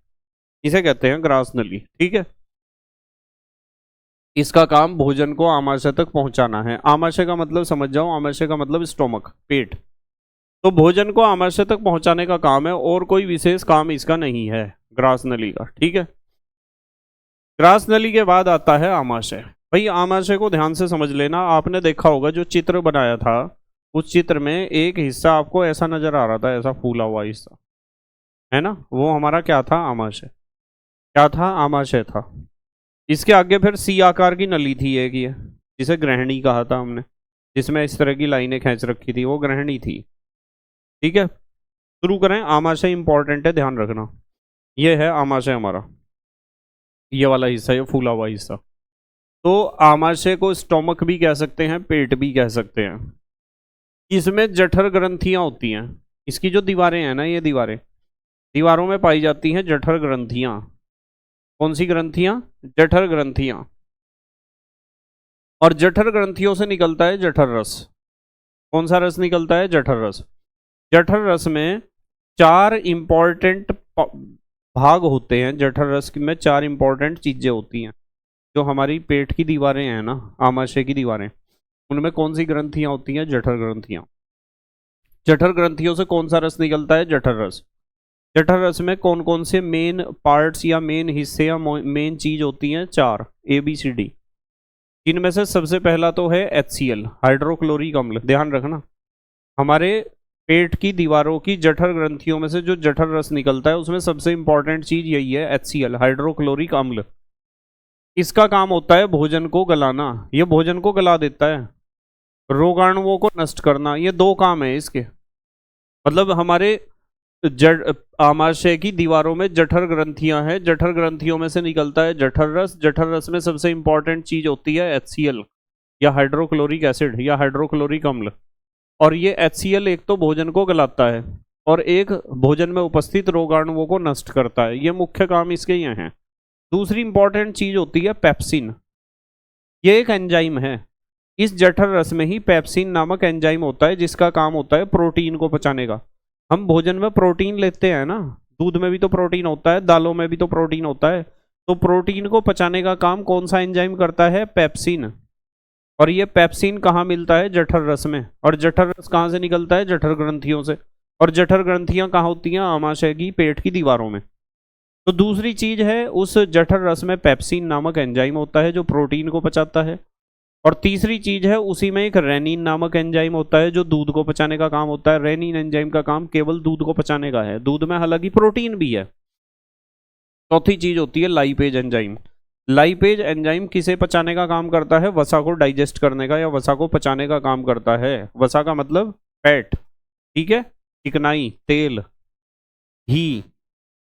इसे कहते हैं ग्रास नली। ठीक है, इसका काम भोजन को आमाशय तक पहुंचाना है। आमाशय का मतलब समझ जाओ, आमाशय का मतलब स्टोमक, पेट। तो भोजन को आमाशय तक पहुंचाने का काम है और कोई विशेष काम इसका नहीं है ग्रास नली का। ठीक है, ग्रास नली के बाद आता है आमाशय। भाई आमाशय को ध्यान से समझ लेना, आपने देखा होगा जो चित्र बनाया था उस चित्र में एक हिस्सा आपको ऐसा नजर आ रहा था, ऐसा फूला हुआ हिस्सा है ना, वो हमारा क्या था, आमाशय। क्या था, आमाशय था। इसके आगे फिर सी आकार की नली थी एक, ये जिसे ग्रहणी कहा था हमने, जिसमें इस तरह की लाइनें खींच रखी थी, वो ग्रहणी थी। ठीक है, शुरू करें। आमाशय इंपॉर्टेंट है, ध्यान रखना। ये है आमाशय हमारा, ये वाला हिस्सा, ये फूला हुआ हिस्सा। तो आमाशय को स्टोमक भी कह सकते हैं, पेट भी कह सकते हैं। इसमें जठर ग्रंथियां होती हैं, इसकी जो दीवारें हैं ना, ये दीवारें, दीवारों में पाई जाती हैं जठर ग्रंथियां। कौन सी ग्रंथियां, जठर ग्रंथियां। और जठर ग्रंथियों से निकलता है जठर रस। कौन सा रस निकलता है, जठर रस। जठर रस में 4 इंपॉर्टेंट भाग होते हैं, जठर रस में 4 इंपॉर्टेंट चीजें होती हैं। जो हमारी पेट की दीवारें हैं ना, आमाशय की दीवारें, उनमें कौन सी ग्रंथियां होती हैं, जठर ग्रंथियां। जठर ग्रंथियों से कौन सा रस निकलता है, जठर रस। जठर रस में कौन कौन से मेन पार्ट्स या मेन हिस्से या मेन चीज होती हैं, 4 ABCD। इनमें से सबसे पहला तो है HCl, हाइड्रोक्लोरिक अम्ल। ध्यान रखना, हमारे पेट की दीवारों की जठर ग्रंथियों में से जो जठर रस निकलता है उसमें सबसे इंपॉर्टेंट चीज यही है, HCl, हाइड्रोक्लोरिक अम्ल। इसका काम होता है भोजन को गलाना, ये भोजन को गला देता है, रोगाणुओं को नष्ट करना, ये 2 काम है इसके। मतलब हमारे जड़ आमाशय की दीवारों में जठर ग्रंथियां हैं, जठर ग्रंथियों में से निकलता है जठर रस। जठर रस में सबसे इंपॉर्टेंट चीज होती है HCl या हाइड्रोक्लोरिक एसिड या हाइड्रोक्लोरिक अम्ल। और ये HCl एक तो भोजन को गलाता है और एक भोजन में उपस्थित रोगाणुओं को नष्ट करता है, ये मुख्य काम इसके ये हैं। दूसरी इंपॉर्टेंट चीज होती है पेप्सिन, ये एक एंजाइम है। इस जठर रस में ही पेप्सिन नामक एंजाइम होता है जिसका काम होता है प्रोटीन को पचाने का। हम भोजन में प्रोटीन लेते हैं ना, दूध में भी तो प्रोटीन होता है, दालों में भी तो प्रोटीन होता है, तो प्रोटीन को पचाने का काम कौन सा एंजाइम करता है, पेप्सिन। और ये पेप्सिन कहाँ मिलता है? जठर रस में। और जठर रस कहाँ से निकलता है? जठर ग्रंथियों से। और जठर ग्रंथियां कहाँ होती हैं? आमाशय की पेट की दीवारों में। तो दूसरी चीज है, उस जठर रस में पेप्सिन नामक एंजाइम होता है जो प्रोटीन को पचाता है। और तीसरी चीज है, उसी में एक रेनिन नामक एंजाइम होता है जो दूध को पचाने का काम होता है। रेनिन एंजाइम का काम केवल दूध को पचाने का है, दूध में हालांकि प्रोटीन भी है। चौथी चीज होती है लाइपेज एंजाइम। लाइपेज एंजाइम किसे पचाने का काम करता है? वसा को डाइजेस्ट करने का या वसा को पचाने का काम करता है। वसा का मतलब फैट, ठीक है, चिकनाई, तेल, घी,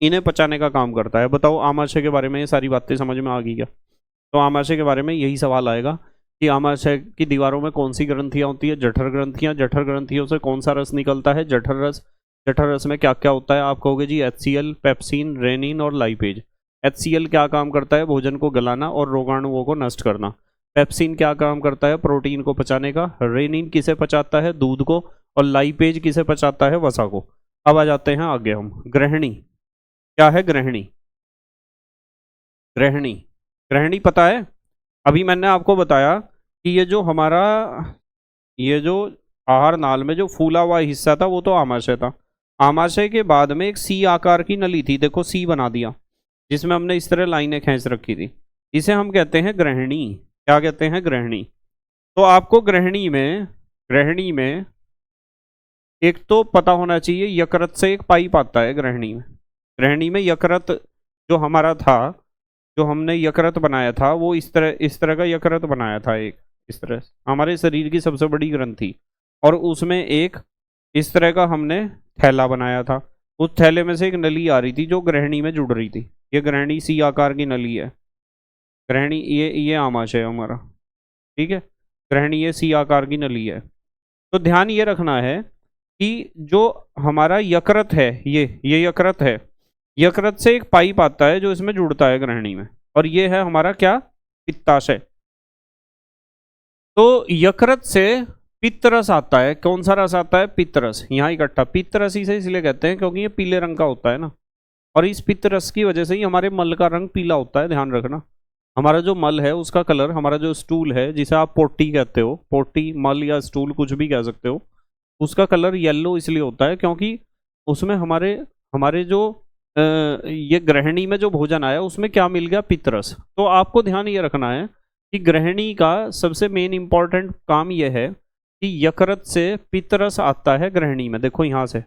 इन्हें पचाने का काम करता है। बताओ आमाशय के बारे में ये सारी बातें समझ में आ गई क्या? तो आमाशय के बारे में यही सवाल आएगा कि आमाशय की दीवारों में कौन सी ग्रंथियां होती है? जठर ग्रंथियां। जठर ग्रंथियों से कौन सा रस निकलता है? जठर रस। जठर रस में क्या क्या होता है? आप कहोगे जी HCl, पेप्सिन, रेनिन और लाइपेज। HCl क्या काम करता है? भोजन को गलाना और रोगाणुओं को नष्ट करना। पेप्सिन क्या काम करता है? प्रोटीन को पचाने का। रेनिन किसे पचाता है? दूध को। और लाइपेज किसे पचाता है? वसा को। अब आ जाते हैं आगे हम। ग्रहणी क्या है? ग्रहणी, ग्रहणी, ग्रहणी पता है? अभी मैंने आपको बताया कि ये जो हमारा, ये जो आहार नाल में जो फूला हुआ हिस्सा था वो तो आमाशय था। आमाशय के बाद में एक सी आकार की नली थी, देखो सी बना दिया, जिसमें हमने इस तरह लाइनें खींच रखी थी। इसे हम कहते हैं ग्रहणी। क्या कहते हैं? ग्रहणी। तो आपको ग्रहणी में एक तो पता होना चाहिए, यकृत से एक पाइप आता है ग्रहणी में। ग्रहणी में यकृत जो हमारा था, जो हमने यकृत बनाया था, वो इस तरह का यकृत बनाया था एक, इस तरह हमारे शरीर की सबसे बड़ी ग्रंथि। और उसमें एक इस तरह का हमने थैला बनाया था। उस थैले में से एक नली आ रही थी जो ग्रहणी में जुड़ रही थी। ये ग्रहणी सी आकार की नली है। ग्रहणी ये आमाशय है हमारा, ठीक है। ग्रहणी ये सी आकार की नली है। तो ध्यान ये रखना है कि जो हमारा यकृत है, ये यकृत है। यकृत से एक पाइप आता है जो इसमें जुड़ता है ग्रहणी में, और ये है हमारा क्या? पित्ताशय। तो यकृत से पित्तरस आता है। कौन सा रस आता है? पित्तरस। यहाँ इकट्ठा पित्तरस इसे इसलिए कहते हैं क्योंकि ये पीले रंग का होता है ना, और इस पित्तरस की वजह से ही हमारे मल का रंग पीला होता है। ध्यान रखना, हमारा जो मल है उसका कलर, हमारा जो स्टूल है जिसे आप पोटी कहते हो, पोटी, मल या स्टूल कुछ भी कह सकते हो, उसका कलर येलो इसलिए होता है क्योंकि उसमें हमारे हमारे जो ये ग्रहणी में जो भोजन आया उसमें क्या मिल गया? पित्तरस। तो आपको ध्यान ये रखना है कि ग्रहणी का सबसे मेन इंपॉर्टेंट काम यह है कि यकृत से पित्तरस आता है ग्रहणी में। देखो यहाँ से,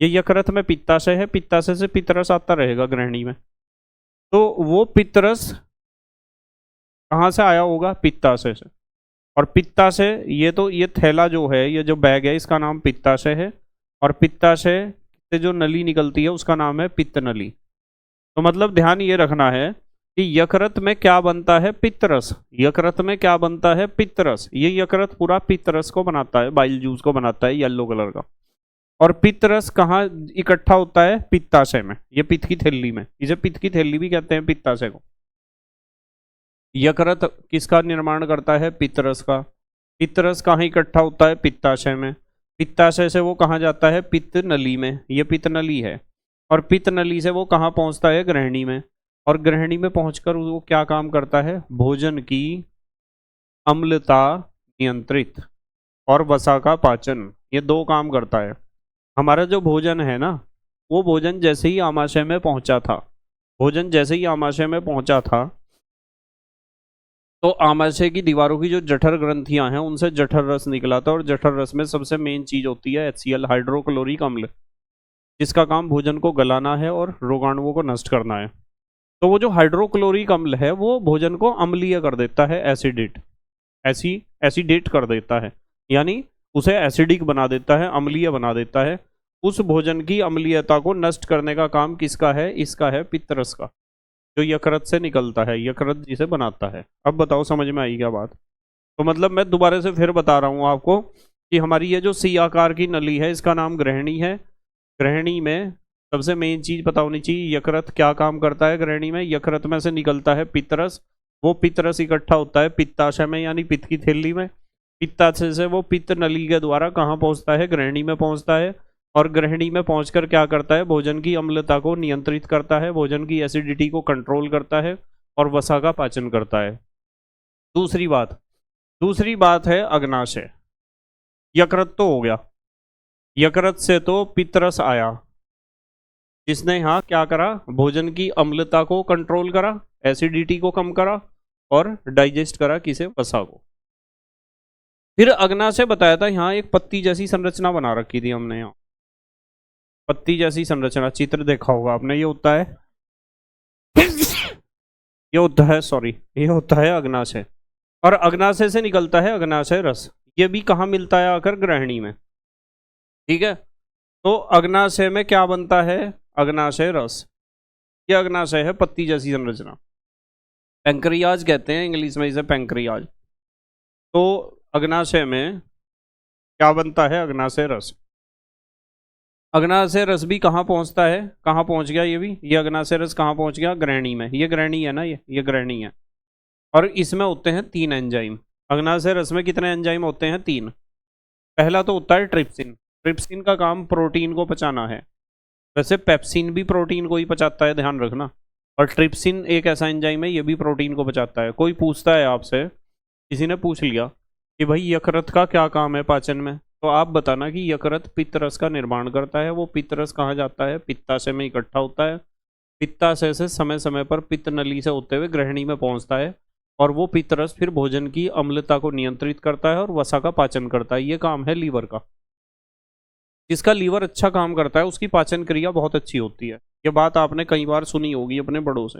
ये यकृत में पित्ताशय है, पित्ताशय से पित्तरस आता रहेगा ग्रहणी में। तो वो पित्तरस कहाँ से आया होगा? पित्ताशय से। और पित्ताशय, ये थैला जो है, ये जो बैग है, इसका नाम पित्ताशय है। और पित्ताशय से जो नली निकलती है उसका नाम है पित्त नली। तो मतलब ध्यान ये रखना है कि यकृत में क्या बनता है? पित्तरस। यकृत में क्या बनता है? पित्तरस। ये यकृत पूरा पित्तरस को बनाता है, बाइल जूस को बनाता है येलो कलर का। और पित्तरस कहाँ इकट्ठा होता है? पित्ताशय में, ये पित्त की थैली में। इसे पित्त की थैली भी कहते हैं, पित्ताशय को। यकृत किसका निर्माण करता है? पित्तरस का। पित्तरस कहाँ इकट्ठा होता है? पित्ताशय में। पित्ताशय से वो कहाँ जाता है? पित्त नली में, ये पित्त नली है। और पित्त नली से वो कहाँ पहुंचता है? ग्रहणी में। और ग्रहणी में पहुंचकर वो क्या काम करता है? भोजन की अम्लता नियंत्रित और वसा का पाचन, ये दो काम करता है। हमारा जो भोजन है ना, वो भोजन जैसे ही आमाशय में पहुंचा था, भोजन जैसे ही आमाशय में पहुंचा था, तो आमाशय की दीवारों की जो जठर ग्रंथियां हैं उनसे जठर रस निकला था। और जठर रस में सबसे मेन चीज होती है HCl, हाइड्रोक्लोरिक अम्ल, जिसका काम भोजन को गलाना है और रोगाणुओं को नष्ट करना है। तो वो जो हाइड्रोक्लोरिक अम्ल है वो भोजन को अम्लीय कर देता है, एसिडेट कर देता है, यानी उसे एसिडिक बना देता है, अम्लीय बना देता है। उस भोजन की अम्लीयता को नष्ट करने का काम किसका है? इसका है, पित्तरस का, जो यकृत से निकलता है, यकृत जिसे बनाता है। अब बताओ समझ में आई क्या बात? तो मतलब मैं दोबारा से फिर बता रहा हूँ आपको कि हमारी ये जो सी आकार की नली है इसका नाम ग्रहणी है। ग्रहणी में सबसे मेन चीज पता होनी चाहिए, यकृत क्या काम करता है ग्रहणी में? यकृत में से निकलता है पित्तरस। वो पित्तरस इकट्ठा होता है पित्ताशय में, यानी पित्त की थैली में। पित्ताशय से वो पित्त नली के द्वारा कहाँ पहुंचता है? ग्रहणी में पहुंचता है। और ग्रहणी में पहुंचकर क्या करता है? भोजन की अम्लता को नियंत्रित करता है, भोजन की एसिडिटी को कंट्रोल करता है और वसा का पाचन करता है। दूसरी बात, दूसरी बात है अग्नाशय। यकृत तो हो गया, यकृत से तो पित्तरस आया, जिसने यहाँ क्या करा, भोजन की अम्लता को कंट्रोल करा, एसिडिटी को कम करा और डाइजेस्ट करा किसे, वसा को। फिर अग्नाशय बताया था, यहाँ एक पत्ती जैसी संरचना बना रखी थी हमने, यहाँ पत्ती जैसी संरचना, चित्र देखा होगा आपने, ये होता है ये होता है, सॉरी, ये होता है अग्नाशय। और अग्नाशय से निकलता है अग्नाशय रस। ये भी कहाँ मिलता है, आकर ग्रहणी में। ठीक है, तो अग्नाशय में क्या बनता है, अग्नाशय रस। ये अग्नाशय है, पत्ती जैसी संरचना, पैंक्रियाज कहते हैं इंग्लिश में इसे, पैंक्रियाज। तो अग्नाशय में क्या बनता है, अग्नाशय रस। अग्नाशय रस भी कहाँ पहुंचता है, कहाँ पहुंच गया ये भी, ये अग्नाशय रस कहाँ पहुंच गया, ग्रहणी में। ये ग्रहणी है ना, ये ग्रहणी है। और इसमें होते हैं 3 एंजाइम। अग्नाशय रस में कितने एंजाइम होते हैं, 3। पहला तो होता है ट्रिप्सिन। ट्रिप्सिन का काम प्रोटीन को पचाना है। वैसे पेप्सिन भी प्रोटीन को ही पचाता है, ध्यान रखना। और ट्रिप्सिन एक ऐसा एंजाइम है, ये भी प्रोटीन को पचाता है। कोई पूछता है आपसे, किसी ने पूछ लिया कि भाई यकृत का क्या काम है पाचन में, तो आप बताना कि यकृत पित्तरस का निर्माण करता है। वो पित्तरस कहाँ जाता है, पित्ताशय में इकट्ठा होता है। पित्ताशय से समय समय पर पित्त नली से होते हुए ग्रहणी में पहुंचता है, और वो पित्तरस फिर भोजन की अम्लता को नियंत्रित करता है और वसा का पाचन करता है। ये काम है लीवर का। जिसका लीवर अच्छा काम करता है उसकी पाचन क्रिया बहुत अच्छी होती है। ये बात आपने कई बार सुनी होगी अपने बड़ों से।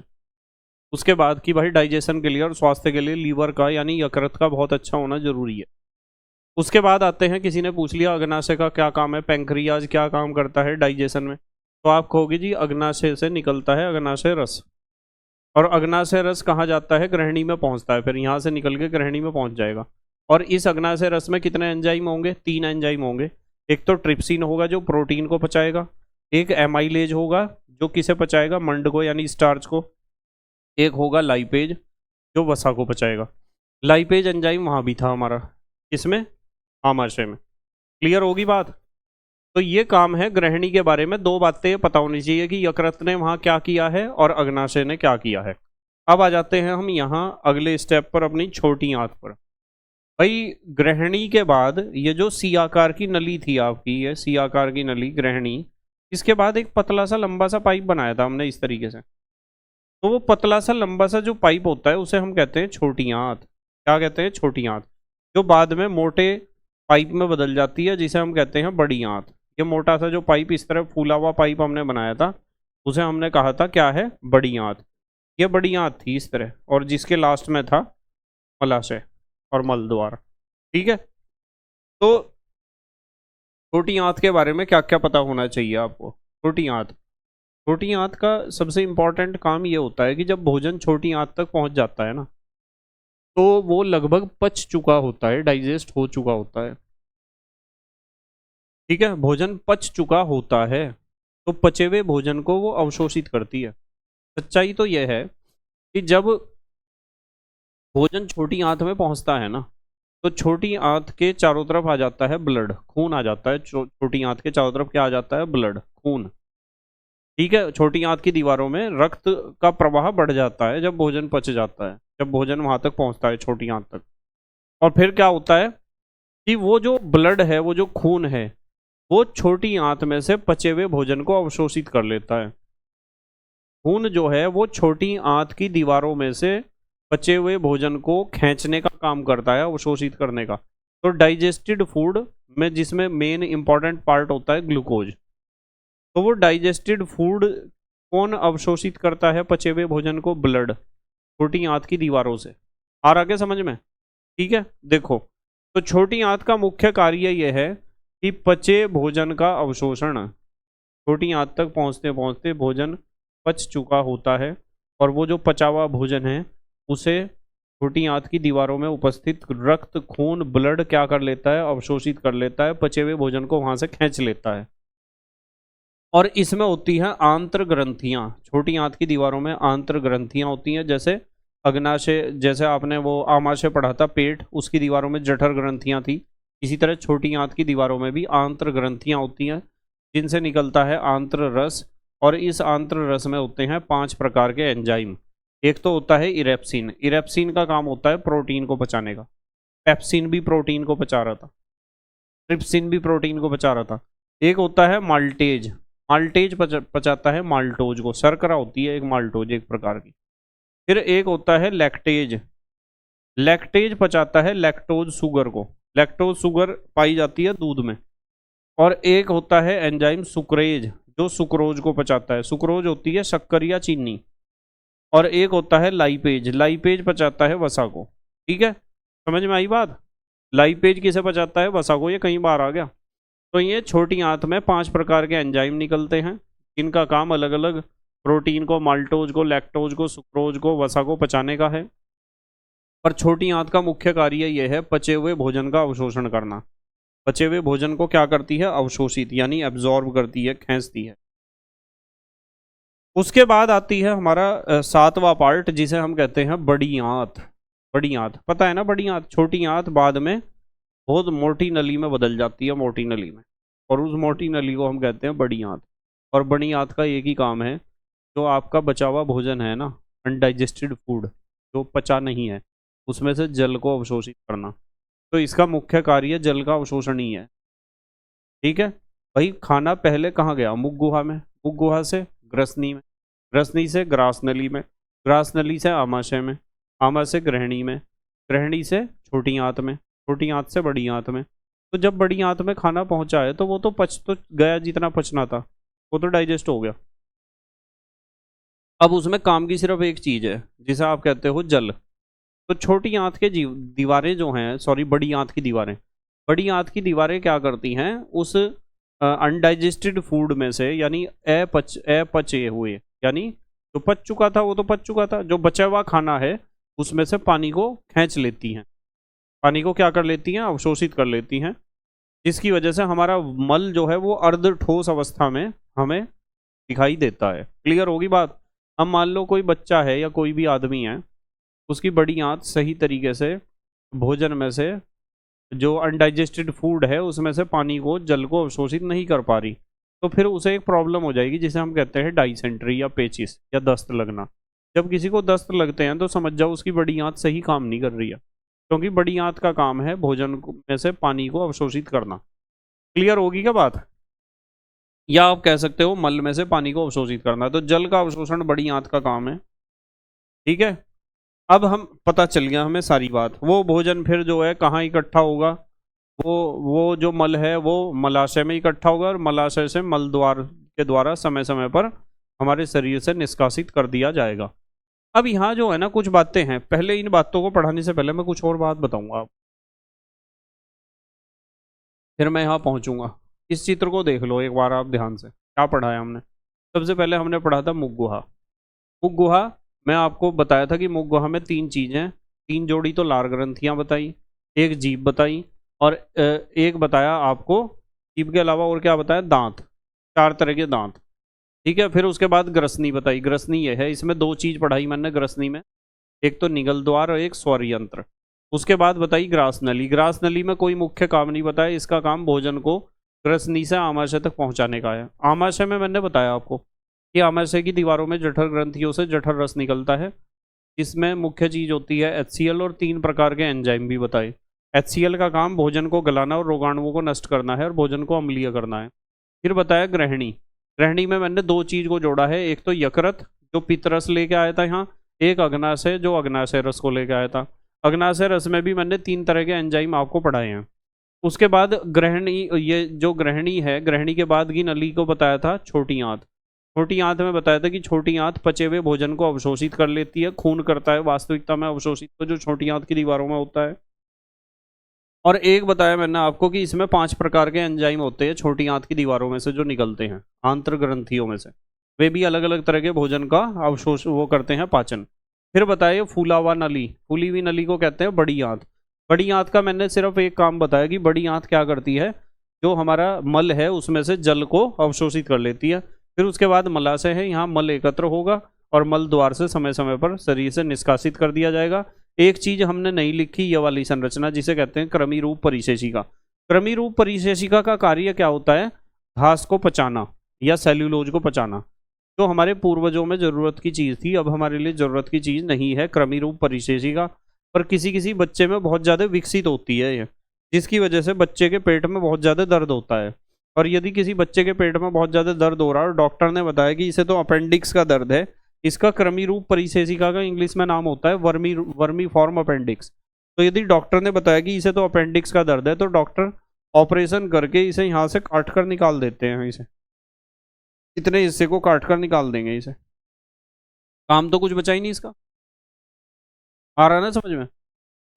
उसके बाद कि भाई डाइजेशन के लिए और स्वास्थ्य के लिए लीवर का यानी यकृत का बहुत अच्छा होना जरूरी है। उसके बाद आते हैं, किसी ने पूछ लिया अग्नाशय का क्या काम है, पैंक्रियाज क्या काम करता है डाइजेशन में, तो आप कहोगे जी अग्नाशय से निकलता है अग्नाशय रस। और अग्नाशय रस कहाँ जाता है, ग्रहणी में पहुंचता है, फिर यहाँ से निकल के ग्रहणी में पहुंच जाएगा। और इस अग्नाशय रस में कितने एंजाइम होंगे, 3 एंजाइम होंगे। एक तो ट्रिप्सिन होगा जो प्रोटीन को पचाएगा, एक एमाइलेज होगा जो किसे पचाएगा, मंड को यानी स्टार्च को, एक होगा लाइपेज जो वसा को पचाएगा। लाइपेज एंजाइम वहाँ भी था हमारा, किसमें, आमाशय में। क्लियर होगी बात। तो ये काम है ग्रहणी के बारे में। 2 बातें पता होनी चाहिए कि यकृत ने वहाँ क्या किया है और अग्नाशय ने क्या किया है। अब आ जाते हैं हम यहाँ अगले स्टेप पर, अपनी छोटी आंत पर। भाई ग्रहणी के बाद ये जो सी आकार की नली थी आपकी, ये सी आकार की नली ग्रहणी, इसके बाद एक पतला सा लंबा सा पाइप बनाया था हमने इस तरीके से। तो वो पतला सा लंबा सा जो पाइप होता है उसे हम कहते हैं छोटी आंत। क्या कहते हैं, छोटी आंत, जो बाद में मोटे पाइप में बदल जाती है, जिसे हम कहते हैं बड़ी आंत। ये मोटा सा जो पाइप, इस तरह फूला हुआ पाइप हमने बनाया था, उसे हमने कहा था क्या है, बड़ी आंत। ये बड़ी आंत थी इस तरह, और जिसके लास्ट में था मलाशय और मल द्वार। ठीक है, तो छोटी आंत के बारे में क्या क्या पता होना चाहिए आपको। छोटी आंत, छोटी आंत का सबसे इंपॉर्टेंट काम ये होता है कि जब भोजन छोटी आंत तक पहुंच जाता है ना, तो वो लगभग पच चुका होता है, डाइजेस्ट हो चुका होता है। ठीक है, भोजन पच चुका होता है, तो पचे हुए भोजन को वो अवशोषित करती है। सच्चाई तो यह है कि जब भोजन छोटी आंत में पहुंचता है ना, तो छोटी आंत के चारों तरफ आ जाता है ब्लड, खून आ जाता है। छोटी आंत के चारों तरफ क्या आ जाता है, ब्लड, खून। ठीक है, छोटी आंत की दीवारों में रक्त का प्रवाह बढ़ जाता है जब भोजन पच जाता है, जब भोजन वहां तक पहुंचता है, छोटी आंत तक। और फिर क्या होता है कि वो जो ब्लड है, वो जो खून है, वो छोटी आंत में से पचे हुए भोजन को अवशोषित कर लेता है। खून जो है वो छोटी आंत की दीवारों में से पचे हुए भोजन को खींचने का काम करता है, अवशोषित करने का। तो डाइजेस्टेड फूड में जिसमें मेन इंपॉर्टेंट पार्ट होता है ग्लूकोज, तो वो डाइजेस्टेड फूड कौन अवशोषित करता है पचे हुए भोजन को, ब्लड, छोटी आंत की दीवारों से। आ रहा क्या समझ में। ठीक है, देखो, तो छोटी आंत का मुख्य कार्य यह है कि पचे भोजन का अवशोषण। छोटी आंत तक पहुंचते पहुंचते भोजन पच चुका होता है, और वो जो पचा हुआ भोजन है उसे छोटी आंत की दीवारों में उपस्थित रक्त, खून, ब्लड क्या कर लेता है, अवशोषित कर लेता है, पचे हुए भोजन को वहां से खींच लेता है। और इसमें होती हैं आंत्र ग्रंथियां। छोटी आंत की दीवारों में आंत्र ग्रंथियां होती हैं, जैसे अग्नाशय, जैसे आपने वो आमाशय पढ़ा था, पेट, उसकी दीवारों में जठर ग्रंथियां थी। इसी तरह छोटी आंत की दीवारों में भी आंत्र ग्रंथियां होती हैं, जिनसे निकलता है आंत्र रस। और इस आंत्र रस में होते हैं 5 प्रकार के एंजाइम। एक तो होता है इरेप्सिन। इरेप्सिन का काम होता है प्रोटीन को पचाने का। पेप्सिन भी प्रोटीन को पचा रहा था, ट्रिप्सिन भी प्रोटीन को पचा रहा था। एक होता है माल्टेज, माल्टेज पचाता है माल्टोज को, शर्करा होती है एक माल्टोज एक प्रकार की। फिर एक होता है लैक्टेज, लैक्टेज पचाता है लैक्टोज शुगर को, लैक्टोज शुगर पाई जाती है दूध में। और एक होता है एंजाइम सुक्रेज, जो सुक्रोज को पचाता है, सुक्रोज होती है शक्कर या चीनी। और एक होता है लाइपेज, लाइपेज पचाता है वसा को। ठीक है, समझ में आई बात? लाइपेज किसे पचाता है? वसा को। ये कई बार आ गया। तो ये छोटी आंत में 5 प्रकार के एंजाइम निकलते हैं, इनका काम अलग अलग प्रोटीन को, माल्टोज को, लैक्टोज को, सुक्रोज को, वसा को पचाने का है। पर छोटी आंत का मुख्य कार्य यह है पचे हुए भोजन का अवशोषण करना। बचे हुए भोजन को क्या करती है? अवशोषित, यानी एब्जॉर्ब करती है, खींचती है। उसके बाद आती है हमारा 7वां पार्ट, जिसे हम कहते हैं बड़ी आंत। बड़ी आंत पता है ना, बड़ी आंत। छोटी आंत बाद में बहुत मोटी नली में बदल जाती है, मोटी नली में, और उस मोटी नली को हम कहते हैं बड़ी आंत। और बड़ी आंत का एक ही काम है, जो आपका बचा हुआ भोजन है ना, अनडाइजेस्टेड फूड जो पचा नहीं है, उसमें से जल को अवशोषित करना। तो इसका मुख्य कार्य जल का अवशोषण ही है। ठीक है भाई, खाना पहले कहाँ गया? मुख गुहा में, मुख गुहा से ग्रसनी में, ग्रसनी से ग्रास नली में, ग्रास नली से आमाशय में, आमाशय से ग्रहणी में, ग्रहणी से छोटी आंत में, छोटी आंत से बड़ी आंत में। तो जब बड़ी आंत में खाना पहुंचा है तो वो तो पच तो गया, जितना पचना था वो तो डाइजेस्ट हो गया। अब उसमें काम की सिर्फ एक चीज है, जिसे आप कहते हो जल। तो छोटी आंत के दीवारें जो हैं, सॉरी बड़ी आंत की दीवारें, बड़ी आंत की दीवारें क्या करती हैं? उस अनडाइजेस्टेड फूड में से, यानी अपचे हुए, यानी जो पच चुका था वो तो पच चुका था, जो बचा हुआ खाना है उसमें से पानी को खींच लेती हैं। पानी को क्या कर लेती हैं? अवशोषित कर लेती हैं, जिसकी वजह से हमारा मल जो है वो अर्ध ठोस अवस्था में हमें दिखाई देता है। क्लियर होगी बात? अब मान लो कोई बच्चा है या कोई भी आदमी है, उसकी बड़ी आंत सही तरीके से भोजन में से जो अनडाइजेस्टेड फूड है उसमें से पानी को, जल को अवशोषित नहीं कर पा रही, तो फिर उसे एक प्रॉब्लम हो जाएगी, जिसे हम कहते हैं डाइसेंट्री या पेचिस या दस्त लगना। जब किसी को दस्त लगते हैं तो समझ जाओ उसकी बड़ी आंत सही काम नहीं कर रही है, क्योंकि बड़ी आंत का काम है भोजन में से पानी को अवशोषित करना। क्लियर होगी क्या बात? या आप कह सकते हो मल में से पानी को अवशोषित करना। तो जल का अवशोषण बड़ी आंत का काम है। ठीक है, अब हम पता चल गया हमें सारी बात। वो भोजन फिर जो है कहाँ इकट्ठा होगा? वो जो मल है वो मलाशय में इकट्ठा होगा, और मलाशय से मल द्वार के द्वारा समय समय पर हमारे शरीर से निष्कासित कर दिया जाएगा। अब यहाँ जो है ना कुछ बातें हैं, पहले इन बातों को पढ़ाने से पहले मैं कुछ और बात बताऊंगा, फिर मैं यहाँ पहुँचूंगा। इस चित्र को देख लो एक बार आप ध्यान से, क्या पढ़ा है हमने। सबसे पहले हमने पढ़ा था मुख गुहा। मुख गुहा मैं आपको बताया था कि मुख गुहा में 3 चीजें, 3 जोड़ी तो लार ग्रंथियां बताई, एक जीभ बताई, और एक बताया आपको जीभ के अलावा और क्या बताया? दांत, 4 तरह के दांत। ठीक है, फिर उसके बाद ग्रसनी बताई। ग्रसनी ये है, इसमें 2 चीज पढ़ाई मैंने ग्रसनी में, एक तो निगल द्वार और एक स्वर यंत्र। उसके बाद बताई ग्रास नली। ग्रास नली में कोई मुख्य काम नहीं बताया, इसका काम भोजन को ग्रसनी से आमाशय तक पहुंचाने का है। आमाशय में मैंने बताया आपको कि आमाशय की दीवारों में जठर ग्रंथियों से जठर रस निकलता है, इसमें मुख्य चीज होती है HCl, और 3 प्रकार के एंजाइम भी बताए। HCl का काम भोजन को गलाना और रोगाणुओं को नष्ट करना है और भोजन को अम्लीय करना है। फिर बताया ग्रहणी। ग्रहणी में मैंने 2 चीज को जोड़ा है, एक तो यकृत जो पित्तरस लेके आया था यहाँ, एक अग्नाशय जो अग्नाशय रस को लेके आया था। अग्नाशय रस में भी मैंने 3 तरह के एंजाइम आपको पढ़ाए हैं। उसके बाद ग्रहणी, ये जो ग्रहणी है, ग्रहणी के बाद की नली को बताया था छोटी आंत। छोटी आंत में बताया था कि छोटी आंत पचे हुए भोजन को अवशोषित कर लेती है, खून करता है वास्तविकता में अवशोषित, तो जो छोटी आंत की दीवारों में होता है। और एक बताया मैंने आपको कि इसमें 5 प्रकार के एंजाइम होते हैं छोटी आंत की दीवारों में से जो निकलते हैं आंतर ग्रंथियों में से, वे भी अलग अलग तरह के भोजन का अवशोष वो करते हैं, पाचन। फिर बताया फूला हुआ नली, फूली हुई नली को कहते हैं बड़ी आंत। बड़ी आंत का मैंने सिर्फ एक काम बताया कि बड़ी आंत क्या करती है, जो हमारा मल है उसमें से जल को अवशोषित कर लेती है। फिर उसके बाद मलाशय है, यहाँ मल एकत्र होगा और मल द्वार से समय समय पर शरीर से निष्कासित कर दिया जाएगा। एक चीज हमने नहीं लिखी, ये वाली संरचना जिसे कहते हैं क्रमी रूप परिशेषिका। क्रमी रूप परिशेषिका का कार्य क्या होता है? घास को पचाना या सेल्यूलोज को पचाना। जो हमारे पूर्वजों में जरूरत की चीज थी, अब हमारे लिए जरूरत की चीज नहीं है क्रमी रूप परिशेषिका। पर किसी किसी बच्चे में बहुत ज़्यादा विकसित होती है ये, जिसकी वजह से बच्चे के पेट में बहुत ज़्यादा दर्द होता है। और यदि किसी बच्चे के पेट में बहुत ज़्यादा दर्द हो रहा है और डॉक्टर ने बताया कि इसे तो अपेंडिक्स का दर्द है, इसका कृमि रूप परिसेचिका का इंग्लिश में नाम होता है वर्मी फॉर्म अपेंडिक्स। तो यदि डॉक्टर ने बताया कि इसे तो अपेंडिक्स का दर्द है, तो डॉक्टर ऑपरेशन करके इसे यहाँ से काट कर निकाल देते हैं। इसे इतने हिस्से को काट कर निकाल देंगे, इसे काम तो कुछ बचा ही नहीं इसका। आ रहा है ना समझ में?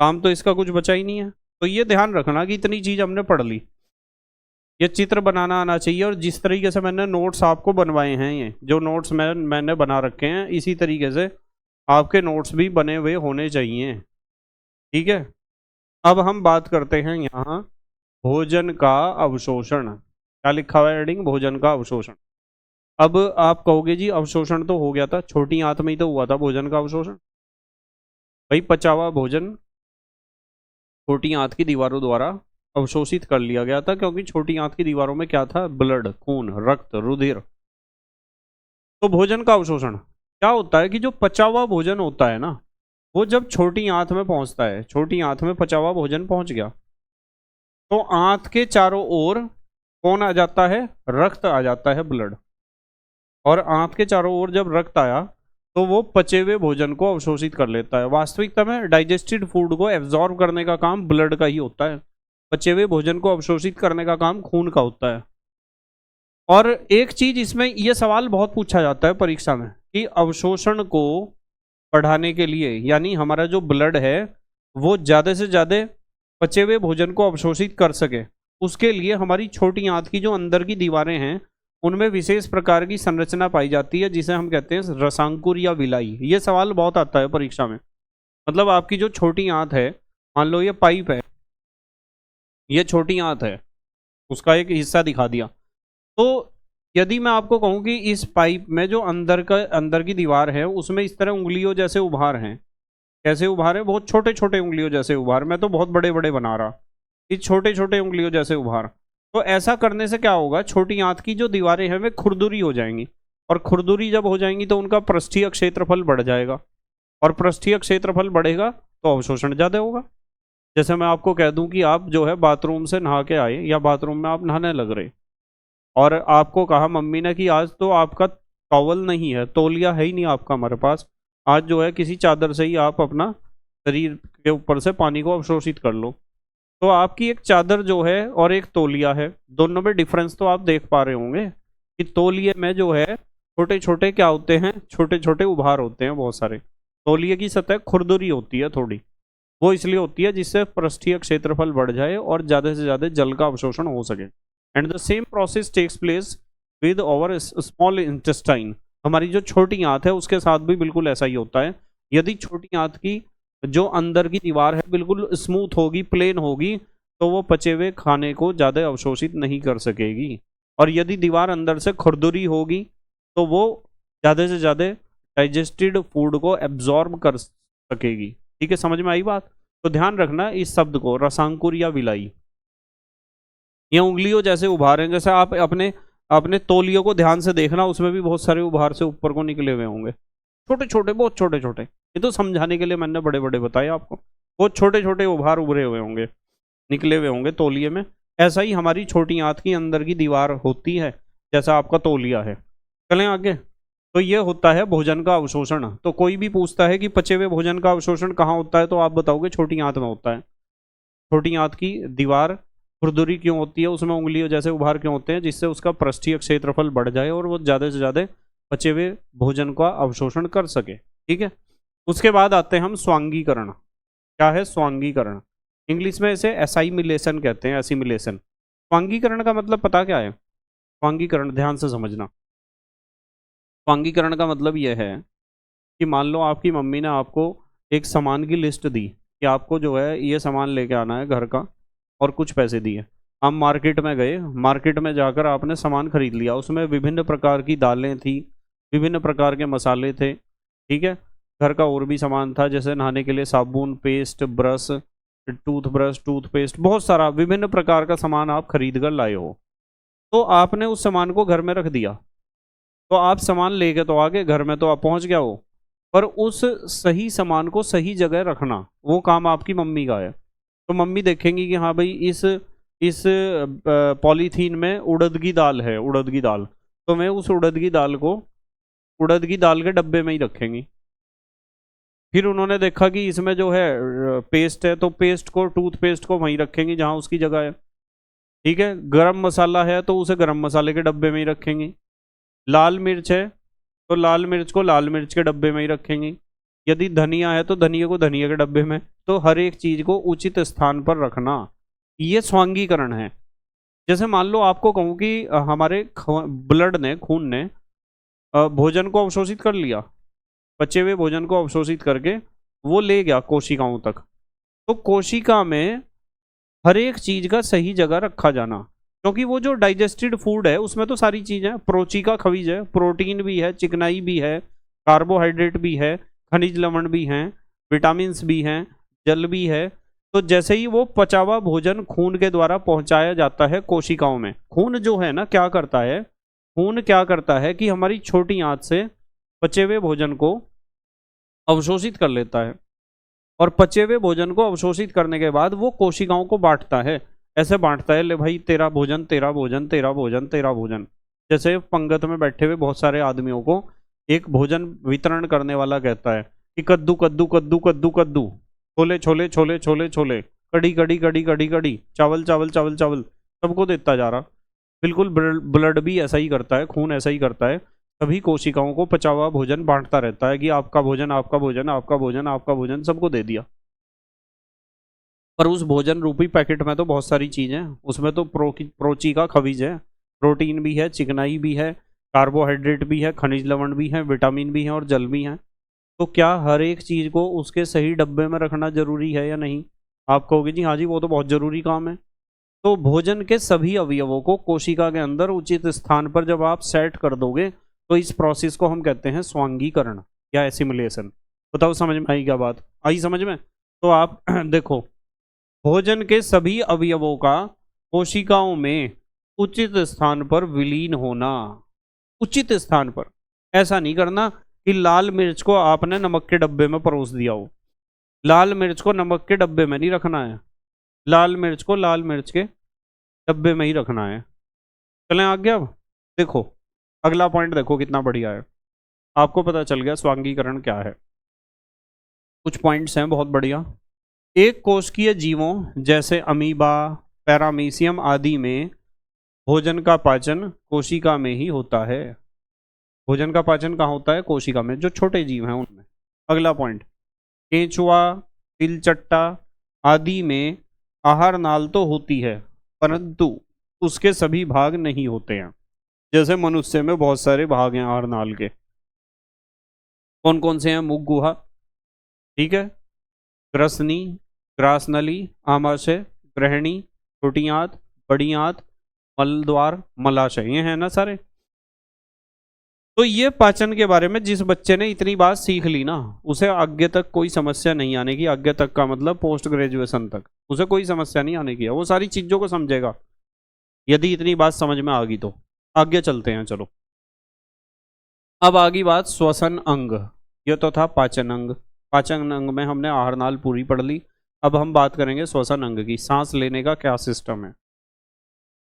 काम तो इसका कुछ बचा ही नहीं है। तो ये ध्यान रखना कि इतनी चीज हमने पढ़ ली। ये चित्र बनाना आना चाहिए, और जिस तरीके से मैंने नोट्स आपको बनवाए हैं, ये जो नोट्स मैंने बना रखे हैं, इसी तरीके से आपके नोट्स भी बने हुए होने चाहिए। ठीक है, अब हम बात करते हैं यहाँ भोजन का अवशोषण। क्या लिखा हुआ है हेडिंग? भोजन का अवशोषण। अब आप कहोगे जी अवशोषण तो हो गया था, छोटी आंत में ही तो हुआ था भोजन का अवशोषण। भाई पचा हुआ भोजन छोटी आंत की दीवारों द्वारा अवशोषित कर लिया गया था, क्योंकि छोटी आंत की दीवारों में क्या था? ब्लड, खून, रक्त, रुधिर। तो भोजन का अवशोषण क्या होता है कि जो पचा हुआ भोजन होता है ना, वो जब छोटी आंत में पहुंचता है, छोटी आंत में पचा हुआ भोजन पहुंच गया, तो आंत के चारों ओर कौन आ जाता है? रक्त आ जाता है, ब्लड। और आंत के चारों ओर जब रक्त आया, तो वो पचे हुए भोजन को अवशोषित कर लेता है। वास्तविकता में डाइजेस्टेड फूड को एब्जॉर्ब करने का काम ब्लड का ही होता है, पचे हुए भोजन को अवशोषित करने का काम खून का होता है। और एक चीज इसमें यह सवाल बहुत पूछा जाता है परीक्षा में कि अवशोषण को बढ़ाने के लिए, यानी हमारा जो ब्लड है वो ज्यादा से ज्यादा पचे हुए भोजन को अवशोषित कर सके, उसके लिए हमारी छोटी आंत की जो अंदर की दीवारें हैं उनमें विशेष प्रकार की संरचना पाई जाती है, जिसे हम कहते हैं रसांकुर या विलाई। ये सवाल बहुत आता है परीक्षा में। मतलब आपकी जो छोटी आंत है, मान लो ये पाइप है, ये छोटी आंत है, उसका एक हिस्सा दिखा दिया। तो यदि मैं आपको कहूं कि इस पाइप में जो अंदर की दीवार है उसमें इस तरह उंगलियों जैसे उभार हैं, कैसे उभार है? बहुत छोटे छोटे उंगलियों जैसे उभार। मैं तो बहुत बड़े बड़े बना रहा, इस छोटे छोटे उंगलियों जैसे उभार। तो ऐसा करने से क्या होगा? छोटी आंत की जो दीवारें हैं वे खुरदुरी हो जाएंगी, और खुरदुरी जब हो जाएंगी तो उनका पृष्ठीय क्षेत्रफल बढ़ जाएगा, और पृष्ठीय क्षेत्रफल बढ़ेगा तो अवशोषण ज्यादा होगा। जैसे मैं आपको कह दूं कि आप जो है बाथरूम से नहा के आए, या बाथरूम में आप नहाने लग रहे, और आपको कहा मम्मी ने कि आज तो आपका टॉवल नहीं है, तौलिया है ही नहीं आपका हमारे पास, आज जो है किसी चादर से ही आप अपना शरीर के ऊपर से पानी को अवशोषित कर लो। तो आपकी एक चादर जो है और एक तौलिया है, दोनों में डिफरेंस तो आप देख पा रहे होंगे कि तौलिए में जो है छोटे छोटे क्या होते हैं? छोटे छोटे उभार होते हैं बहुत सारे। तौलिए की सतह खुरदुरी होती है थोड़ी, वो इसलिए होती है जिससे पृष्ठीय क्षेत्रफल बढ़ जाए और ज्यादा से ज्यादा जल का अवशोषण हो सके। And the same process takes place with over small intestine. हमारी जो छोटी आंत है उसके साथ भी बिल्कुल ऐसा ही होता है। यदि छोटी आंत की जो अंदर की दीवार है बिल्कुल स्मूथ होगी, प्लेन होगी, तो वो पचे हुए खाने को ज्यादा अवशोषित नहीं कर सकेगी। और यदि दीवार अंदर से खुरदुरी होगी तो वो ज्यादा से ज्यादा डाइजेस्टेड फूड को एब्जॉर्ब कर सकेगी। ठीक है, समझ में आई बात? तो ध्यान रखना इस शब्द को, रसांकुर या विलाई। ये उंगलियों जैसे उभार हैं, जैसे आप अपने अपने तौलियों को ध्यान से देखना, उसमें भी बहुत सारे उभार से ऊपर को निकले हुए होंगे, छोटे छोटे, बहुत छोटे छोटे। ये तो समझाने के लिए मैंने बड़े बड़े बताए आपको। बहुत छोटे छोटे उभार उभरे हुए होंगे, निकले हुए होंगे तौलिए में। ऐसा ही हमारी छोटी आंत की अंदर की दीवार होती है, जैसा आपका तौलिया है। चलें आगे। तो ये होता है भोजन का अवशोषण। तो कोई भी पूछता है कि पचे हुए भोजन का अवशोषण कहाँ होता है, तो आप बताओगे छोटी आंत में होता है। छोटी आंत की दीवार खुरदुरी क्यों होती है, उसमें उंगलियों जैसे उभार क्यों होते हैं? जिससे उसका पृष्ठीय क्षेत्रफल बढ़ जाए और वो ज्यादा से ज्यादा पचे हुए भोजन का अवशोषण कर सके। ठीक है, उसके बाद आते हैं हम स्वांगीकरण। क्या है स्वांगीकरण? इंग्लिश में इसे एसाइमिलेशन कहते हैं, एसिमिलेशन। स्वांगीकरण का मतलब पता क्या है? स्वांगीकरण ध्यान से समझना। स्वांगीकरण का मतलब यह है कि मान लो आपकी मम्मी ने आपको एक सामान की लिस्ट दी कि आपको जो है ये सामान लेके आना है घर का, और कुछ पैसे दिए। हम मार्केट में गए, मार्केट में जाकर आपने सामान खरीद लिया। उसमें विभिन्न प्रकार की दालें थी, विभिन्न प्रकार के मसाले थे। ठीक है, घर का और भी सामान था, जैसे नहाने के लिए साबुन, पेस्ट, ब्रश, टूथब्रश, टूथपेस्ट, बहुत सारा विभिन्न प्रकार का सामान आप खरीद कर लाए हो। तो आपने उस सामान को घर में रख दिया। तो आप सामान लेके तो आ गए, घर में तो आप पहुंच गया हो, पर उस सही सामान को सही जगह रखना वो काम आपकी मम्मी का है। तो मम्मी देखेंगी कि हाँ भाई इस पॉलीथीन में उड़द की दाल है, उड़द की दाल, तो मैं उस उड़द की दाल को उड़द की दाल के डब्बे में ही रखेंगी। फिर उन्होंने देखा कि इसमें जो है पेस्ट है, तो पेस्ट को, टूथपेस्ट को वहीं रखेंगी जहां उसकी जगह है। ठीक है, गरम मसाला है तो उसे गरम मसाले के डब्बे में ही रखेंगी। लाल मिर्च है तो लाल मिर्च को लाल मिर्च के डब्बे में ही रखेंगी। यदि धनिया है तो धनिया को धनिया के डब्बे में। तो हर एक चीज को उचित स्थान पर रखना, ये स्वांगीकरण है। जैसे मान लो आपको कहूं कि हमारे ब्लड ने, खून ने भोजन को अवशोषित कर लिया, बचे हुए भोजन को अवशोषित करके वो ले गया कोशिकाओं तक। तो कोशिका में हर एक चीज का सही जगह रखा जाना, क्योंकि वो जो डाइजेस्टेड फूड है उसमें तो सारी चीजें, प्रोचिका खनिज है, प्रोटीन भी है, चिकनाई भी है, कार्बोहाइड्रेट भी है, खनिज लवण भी हैं, विटामिन भी हैं, जल भी है। तो जैसे ही वो पचा हुआ भोजन खून के द्वारा पहुंचाया जाता है कोशिकाओं में, खून जो है ना क्या करता है, खून क्या करता है कि हमारी छोटी आंत से पचे हुए भोजन को अवशोषित कर लेता है, और पचे हुए भोजन को अवशोषित करने के बाद वो कोशिकाओं को बांटता है। ऐसे बांटता है, ले भाई तेरा भोजन, तेरा भोजन, तेरा भोजन, तेरा भोजन। जैसे पंगत में बैठे हुए बहुत सारे आदमियों को एक भोजन वितरण करने वाला कहता है कि कद्दू कद्दू कद्दू कद्दू कद्दू, छोले छोले छोले छोले छोले, कड़ी कड़ी कड़ी कड़ी कड़ी, चावल चावल चावल चावल, सबको देता जा रहा। बिल्कुल ब्लड भी ऐसा ही करता है, खून ऐसा ही करता है, सभी कोशिकाओं को पचा हुआ भोजन बांटता रहता है कि आपका भोजन, आपका भोजन, आपका भोजन, आपका भोजन, सबको दे दिया। पर उस भोजन रूपी पैकेट में तो बहुत सारी चीजें, उसमें तो प्रोची का खनिज है, प्रोटीन भी है, चिकनाई भी है, कार्बोहाइड्रेट भी है, खनिज लवण भी है, विटामिन भी है और जल भी है। तो क्या हर एक चीज को उसके सही डब्बे में रखना जरूरी है या नहीं? आप कहोगे जी हाँ जी वो तो बहुत जरूरी काम है। तो भोजन के सभी अवयवों को कोशिका के अंदर उचित स्थान पर जब आप सेट कर दोगे, तो इस प्रोसेस को हम कहते हैं स्वांगीकरण या एसिमुलेशन। बताओ समझ में आई क्या बात? आई समझ में? तो आप देखो, भोजन के सभी अवयवों का कोशिकाओं में उचित स्थान पर विलीन होना, उचित स्थान पर। ऐसा नहीं करना कि लाल मिर्च को आपने नमक के डब्बे में परोस दिया हो, लाल मिर्च को नमक के डब्बे में नहीं रखना है, लाल मिर्च को लाल मिर्च के डब्बे में ही रखना है। चलें आगे। अब देखो अगला पॉइंट, देखो कितना बढ़िया है, आपको पता चल गया स्वांगीकरण क्या है। कुछ पॉइंट्स हैं बहुत बढ़िया। एक कोशिकीय जीवों जैसे अमीबा, पैरामीशियम आदि में भोजन का पाचन कोशिका में ही होता है। भोजन का पाचन कहाँ होता है? कोशिका में, जो छोटे जीव हैं उनमें। अगला पॉइंट, केंचुआ, तिलचट्टा आदि में आहार नाल तो होती है, परंतु उसके सभी भाग नहीं होते हैं। जैसे मनुष्य में बहुत सारे भाग हैं आहार नाल के। कौन कौन से हैं? मुख गुहा, ठीक है, ग्रसनी, ग्रासनली, आमाशय, ग्रहणी, छोटी आंत, बड़ी आंत, मलद्वार, मलाशय, ये हैं ना सारे। तो ये पाचन के बारे में जिस बच्चे ने इतनी बात सीख ली ना, उसे आगे तक कोई समस्या नहीं आने की। आगे तक का मतलब पोस्ट ग्रेजुएशन तक उसे कोई समस्या नहीं आने की है, वो सारी चीजों को समझेगा यदि इतनी बात समझ में आ गई तो। आगे चलते हैं चलो। अब आगे बात श्वसन अंग। ये तो था पाचन अंग। पाचन अंग में हमने आहार नाल पूरी पढ़ ली। अब हम बात करेंगे श्वसन अंग की। सांस लेने का क्या सिस्टम है?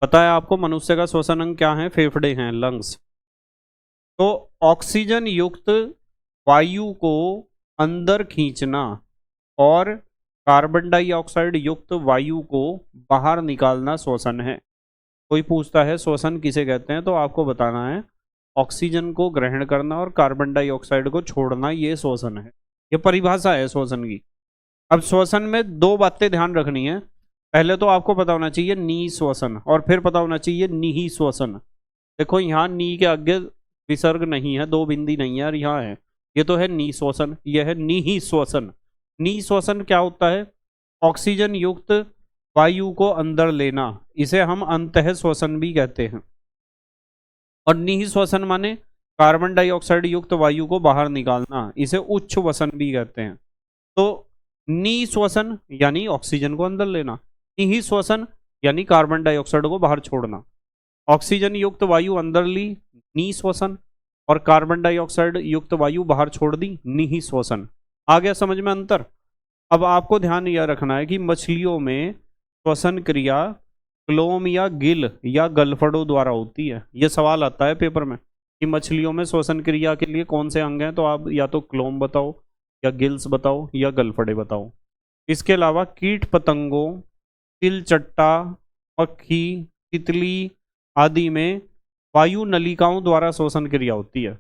पता है आपको मनुष्य का श्वसन अंग क्या है? फेफड़े हैं, लंग्स। तो ऑक्सीजन युक्त वायु को अंदर खींचना और कार्बन डाइऑक्साइड युक्त वायु को बाहर निकालना श्वसन है। कोई पूछता है श्वसन किसे कहते हैं, तो आपको बताना है ऑक्सीजन को ग्रहण करना और कार्बन डाइऑक्साइड को छोड़ना, ये श्वसन है। ये परिभाषा है श्वसन की। अब श्वसन में दो बातें ध्यान रखनी है। पहले तो आपको पता होना चाहिए नी श्वसन, और फिर पता होना चाहिए निही श्वसन। देखो यहाँ नी के आगे विसर्ग नहीं है, दो बिंदी नहीं है, और यहाँ है, ये तो है नी श्वसन, यह है निही श्वसन। नी श्वसन क्या होता है? ऑक्सीजन युक्त वायु को अंदर लेना, इसे हम अंतः श्वसन भी कहते हैं। और निही श्वसन माने कार्बन डाइऑक्साइड युक्त वायु को बाहर निकालना, इसे उच्च वसन भी कहते हैं। तो नी श्वसन यानी ऑक्सीजन को अंदर लेना, निही श्वसन यानी कार्बन डाइऑक्साइड को बाहर छोड़ना। ऑक्सीजन युक्त वायु अंदर ली, नी श्वसन, और कार्बन डाइऑक्साइड युक्त वायु बाहर छोड़ दी, निःश्वसन। आ गया समझ में अंतर? अब आपको ध्यान यह रखना है कि मछलियों में श्वसन क्रिया क्लोम या गिल या गलफड़ों द्वारा होती है। यह सवाल आता है पेपर में कि मछलियों में श्वसन क्रिया के लिए कौन से अंग हैं, तो आप या तो क्लोम बताओ या गिल्स बताओ या गलफड़े बताओ। इसके अलावा कीट पतंगों, तिलचट्टा, पक्षी, तितली आदि में वायु नलिकाओं द्वारा श्वसन क्रिया होती है।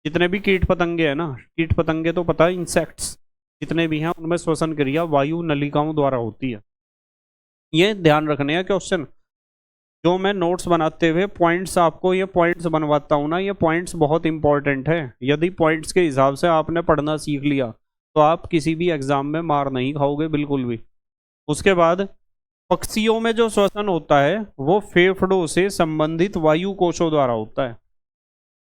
जितने भी कीट पतंगे हैं ना, कीट पतंगे तो पता है, इंसेक्ट्स जितने भी हैं उनमें श्वसन क्रिया वायु नलिकाओं द्वारा होती है। ये ध्यान रखने हैं क्वेश्चन। जो मैं नोट्स बनाते हुए पॉइंट्स आपको ये पॉइंट्स बनवाता हूँ ना, ये पॉइंट्स बहुत इंपॉर्टेंट है। यदि पॉइंट्स के हिसाब से आपने पढ़ना सीख लिया तो आप किसी भी एग्जाम में मार नहीं खाओगे बिल्कुल भी। उसके बाद पक्षियों में जो श्वसन होता है वो फेफड़ों से संबंधित वायु कोशों द्वारा होता है।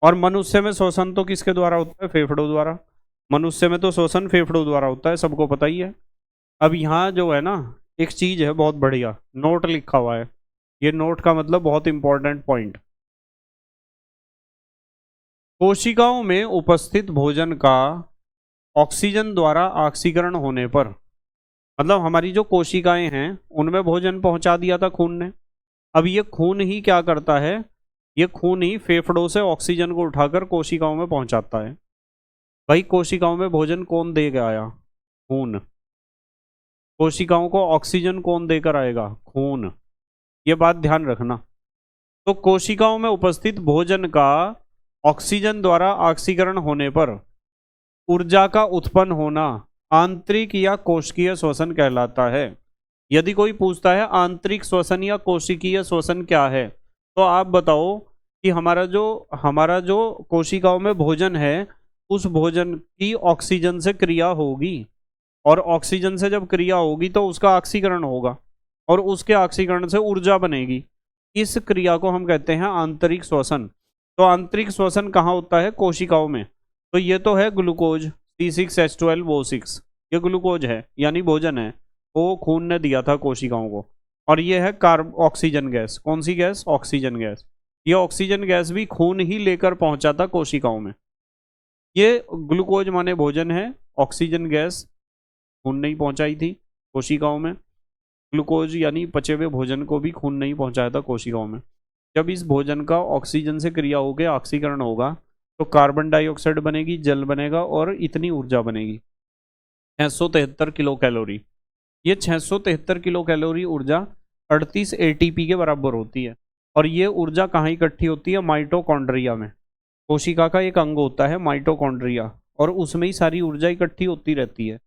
और मनुष्य में श्वसन तो किसके द्वारा होता है? फेफड़ों द्वारा। मनुष्य में तो श्वसन फेफड़ों द्वारा होता है, सबको पता ही है। अब यहाँ जो है ना, एक चीज है बहुत बढ़िया, नोट लिखा हुआ है। ये नोट का मतलब बहुत इंपॉर्टेंट पॉइंट। कोशिकाओं में उपस्थित भोजन का ऑक्सीजन द्वारा ऑक्सीकरण होने पर, मतलब हमारी जो कोशिकाएं हैं उनमें भोजन पहुंचा दिया था खून ने। अब ये खून ही क्या करता है? ये खून ही फेफड़ों से ऑक्सीजन को उठाकर कोशिकाओं में पहुंचाता है। भाई कोशिकाओं में भोजन कौन दे के आया? खून। कोशिकाओं को ऑक्सीजन कौन देकर आएगा? खून। ये बात ध्यान रखना। तो कोशिकाओं में उपस्थित भोजन का ऑक्सीजन द्वारा ऑक्सीकरण होने पर ऊर्जा का उत्पन्न होना आंतरिक या कोशिकीय श्वसन कहलाता है। यदि कोई पूछता है आंतरिक श्वसन या कोशिकीय श्वसन क्या है, तो आप बताओ कि हमारा जो कोशिकाओं में भोजन है उस भोजन की ऑक्सीजन से क्रिया होगी, और ऑक्सीजन से जब क्रिया होगी तो उसका ऑक्सीकरण होगा, और उसके ऑक्सीकरण से ऊर्जा बनेगी। इस क्रिया को हम कहते हैं आंतरिक श्वसन। तो आंतरिक श्वसन कहाँ होता है? कोशिकाओं में। तो ये तो है ग्लूकोज C6H12O6, ये ग्लूकोज है यानी भोजन है, वो खून ने दिया था कोशिकाओं को। और ये है ऑक्सीजन गैस। कौन सी गैस? Oxygen gas. ये ऑक्सीजन गैस भी खून ही लेकर पहुंचा था कोशिकाओं में। ये ग्लूकोज माने भोजन है, ऑक्सीजन गैस खून नहीं पहुंचाई थी कोशिकाओं में। ग्लूकोज यानी पचे हुए भोजन को भी खून नहीं पहुंचाया था कोशिकाओं में। जब इस भोजन का ऑक्सीजन से क्रिया होकर ऑक्सीकरण होगा तो कार्बन डाइऑक्साइड बनेगी, जल बनेगा और इतनी ऊर्जा बनेगी 673 किलो कैलोरी। ये 673 किलो कैलोरी ऊर्जा 38 ATP के बराबर होती है। और ये ऊर्जा कहाँ इकट्ठी होती है? माइटोकॉन्ड्रिया में। कोशिका का एक अंग होता है माइटोकॉन्ड्रिया, और उसमें ही सारी ऊर्जा इकट्ठी होती रहती है।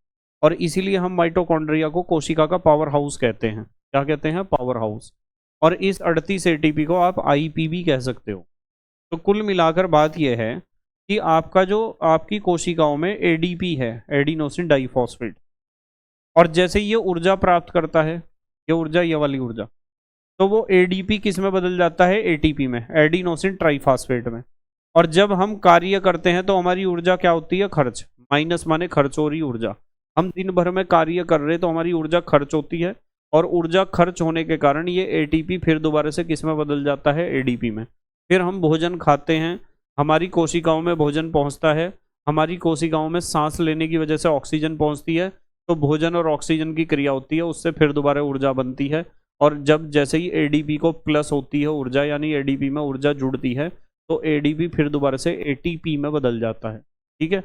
और इसीलिए हम माइटोकॉन्ड्रिया को कोशिका का पावर हाउस कहते हैं। क्या कहते हैं? Power house. और इस 38 ATP को आप IP भी कह सकते हो। तो कुल मिलाकर बात यह है कि आपकी कोशिकाओं में ADP है, एडिनोसिन डाइफॉस्फेट। और जैसे ये ऊर्जा प्राप्त करता है, ये ऊर्जा, ये वाली ऊर्जा, तो वो ADP किस में बदल जाता है? ATP में, एडिनोसिन ट्राइफॉस्फेट में। और जब हम कार्य करते हैं तो हमारी ऊर्जा क्या होती है? खर्च। माइनस माने खर्च हो रही ऊर्जा। हम दिन भर में कार्य कर रहे तो हमारी ऊर्जा खर्च होती है, और ऊर्जा खर्च होने के कारण ये ATP फिर दोबारा से किस में बदल जाता है? ADP में। फिर हम भोजन खाते हैं, हमारी कोशिकाओं में भोजन पहुंचता है, हमारी कोशिकाओं में सांस लेने की वजह से ऑक्सीजन पहुंचती है, तो भोजन और ऑक्सीजन की क्रिया होती है, उससे फिर दोबारा ऊर्जा बनती है। और जब जैसे ही ADP को प्लस होती है ऊर्जा, यानी ADP में ऊर्जा जुड़ती है, तो ADP फिर दोबारा से ATP में बदल जाता है। ठीक है,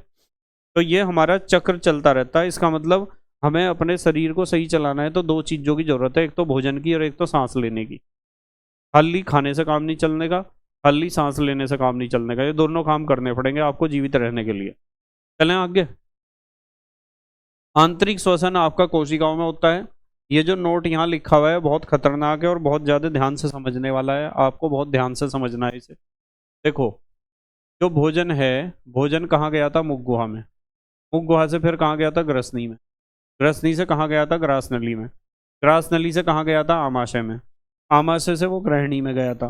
तो ये हमारा चक्र चलता रहता है। इसका मतलब हमें अपने शरीर को सही चलाना है तो दो चीज़ों की जरूरत है, एक तो भोजन की और एक तो सांस लेने की। खाली खाने से काम नहीं चलने का, खाली सांस लेने से काम नहीं चलने का, ये दोनों काम करने पड़ेंगे आपको जीवित रहने के लिए। चलें आगे। आंतरिक श्वसन आपका कोशिकाओं में होता है। ये जो नोट यहाँ लिखा हुआ है बहुत खतरनाक है और बहुत ज़्यादा ध्यान से समझने वाला है, आपको बहुत ध्यान से समझना है इसे। देखो, जो भोजन है, भोजन कहाँ गया था? मुख गुहा में। मुख गुहा से फिर कहाँ गया था? ग्रसनी में। ग्रसनी से कहाँ गया था? ग्रास नली में। ग्रास नली से कहाँ गया था? आमाशय में। आमाशय से वो ग्रहणी में गया था।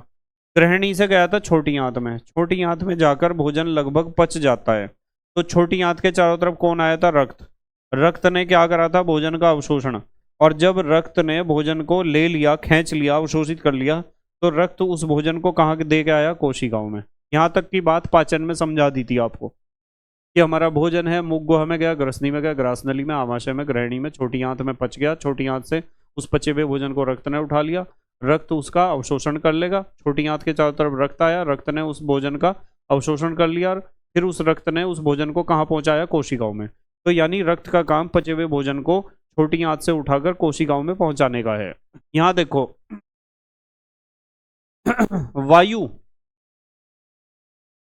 ग्रहणी से गया था छोटी आंत में। छोटी आंत में जाकर भोजन लगभग पच जाता है। तो छोटी आंत के चारों तरफ कौन आया था? रक्त। रक्त ने क्या करा था? भोजन का अवशोषण। और जब रक्त ने भोजन को ले लिया, खींच लिया, अवशोषित कर लिया, तो रक्त उस भोजन को कहाँ दे के आया? कोशिकाओं में। यहाँ तक की बात पाचन में समझा दी थी आपको कि हमारा भोजन है मुख गुहा में गया, ग्रसनी में गया, ग्रास नली में, आमाशय में, ग्रहणी में, छोटी आंत में पच गया, छोटी आंत से उस पचे हुए भोजन को रक्त ने उठा लिया, रक्त उसका अवशोषण कर लेगा, छोटी आंत के चारों तरफ रक्त आया, रक्त ने उस भोजन का अवशोषण कर लिया, फिर उस रक्त ने उस भोजन को कहाँ पहुंचाया, कोशिकाओं में। तो यानी रक्त का काम पचे हुए भोजन को छोटी आंत से उठाकर कोशिकाओं में पहुंचाने का है। यहाँ देखो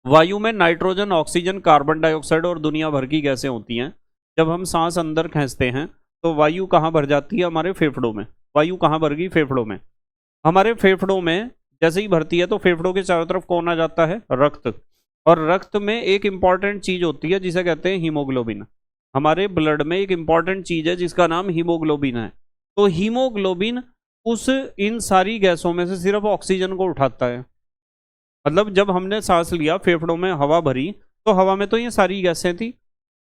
वायु में नाइट्रोजन, ऑक्सीजन, कार्बन डाइऑक्साइड और दुनिया भर की गैसें होती हैं। जब हम सांस अंदर खींचते हैं तो वायु कहाँ भर जाती है, हमारे फेफड़ों में। वायु कहाँ भर गई, फेफड़ों में। हमारे फेफड़ों में जैसे ही भरती है तो फेफड़ों के चारों तरफ कौन आ जाता है, रक्त। और रक्त में एक इंपॉर्टेंट चीज होती है जिसे कहते हैं हीमोग्लोबिन। हमारे ब्लड में एक इंपॉर्टेंट चीज है जिसका नाम हीमोग्लोबिन है। तो हीमोग्लोबिन उस इन सारी गैसों में से सिर्फ ऑक्सीजन को उठाता है। मतलब जब हमने सांस लिया, फेफड़ों में हवा भरी, तो हवा में तो ये सारी गैसें थी,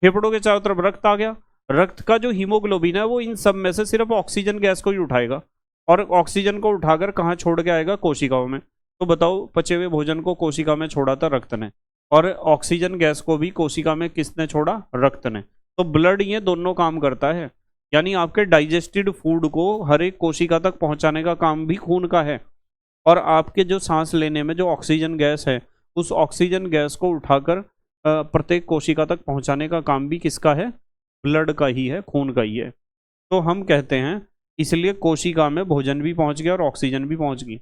फेफड़ों के चारों तरफ रक्त आ गया, रक्त का जो हीमोग्लोबिन है वो इन सब में से सिर्फ ऑक्सीजन गैस को ही उठाएगा, और ऑक्सीजन को उठाकर कहाँ छोड़ के आएगा, कोशिकाओं में। तो बताओ, पचे हुए भोजन को कोशिका में छोड़ा था रक्त ने, और ऑक्सीजन गैस को भी कोशिका में किसने छोड़ा, रक्त ने। तो ब्लड ये दोनों काम करता है, यानी आपके डाइजेस्टेड फूड को हर एक कोशिका तक पहुंचाने का काम भी खून का है। और आपके जो सांस लेने में जो ऑक्सीजन गैस है, उस ऑक्सीजन गैस को उठाकर प्रत्येक कोशिका तक पहुंचाने का काम भी किसका है, ब्लड का ही है, खून का ही है। तो हम कहते हैं इसलिए कोशिका में भोजन भी पहुंच गया और ऑक्सीजन भी पहुंच गई।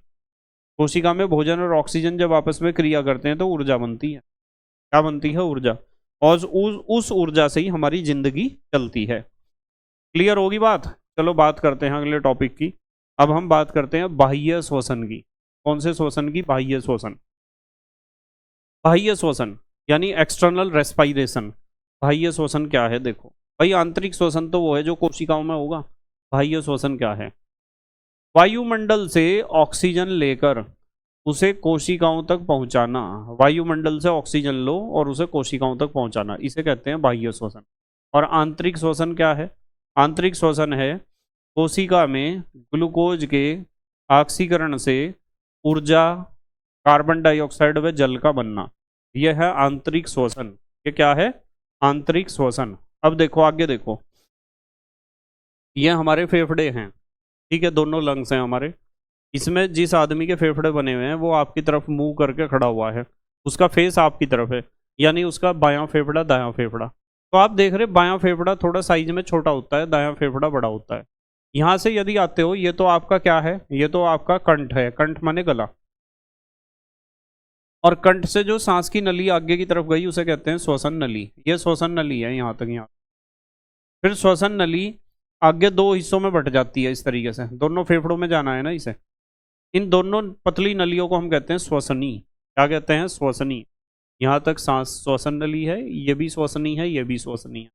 कोशिका में भोजन और ऑक्सीजन जब आपस में क्रिया करते हैं तो ऊर्जा बनती है। क्या बनती है, ऊर्जा। और उस ऊर्जा से ही हमारी जिंदगी चलती है। क्लियर होगी बात। चलो बात करते हैं अगले टॉपिक की। अब हम बात करते हैं बाह्य श्वसन की। कौन से श्वसन की, बाह्य श्वसन। बाह्य श्वसन यानी एक्सटर्नल रेस्पायरेशन। बाह्य श्वसन क्या है, देखो भाई, आंतरिक श्वसन तो वो है जो कोशिकाओं में होगा। बाह्य श्वसन क्या है, वायुमंडल से ऑक्सीजन लेकर उसे कोशिकाओं तक पहुंचाना। वायुमंडल से ऑक्सीजन लो और उसे कोशिकाओं तक पहुंचाना, इसे कहते हैं बाह्य श्वसन। और आंतरिक श्वसन क्या है, आंतरिक श्वसन है कोशिका में ग्लूकोज के ऑक्सीकरण से ऊर्जा, कार्बन डाइऑक्साइड व जल का बनना। यह है आंतरिक श्वसन। ये क्या है, आंतरिक श्वसन। अब देखो आगे देखो, ये हमारे फेफड़े हैं, ठीक है, दोनों लंग्स हैं हमारे। इसमें जिस आदमी के फेफड़े बने हुए हैं वो आपकी तरफ मुंह करके खड़ा हुआ है, उसका फेस आपकी तरफ है, यानी उसका बायां फेफड़ा दायां फेफड़ा। तो आप देख रहे बायां फेफड़ा थोड़ा साइज में छोटा होता है, दायां फेफड़ा बड़ा होता है। यहां से यदि आते हो, ये तो आपका क्या है, ये तो आपका कंठ है, कंठ माने गला। और कंठ से जो सांस की नली आगे की तरफ गई उसे कहते हैं श्वसन नली। ये श्वसन नली है यहाँ तक, यहाँ। फिर श्वसन नली आगे दो हिस्सों में बट जाती है इस तरीके से, दोनों फेफड़ों में जाना है ना इसे। इन दोनों पतली नलियों को हम कहते हैं श्वसनी। क्या कहते हैं, श्वसनी। यहाँ तक सांस श्वसन नली है, ये भी श्वसनी है, ये भी श्वसनी है,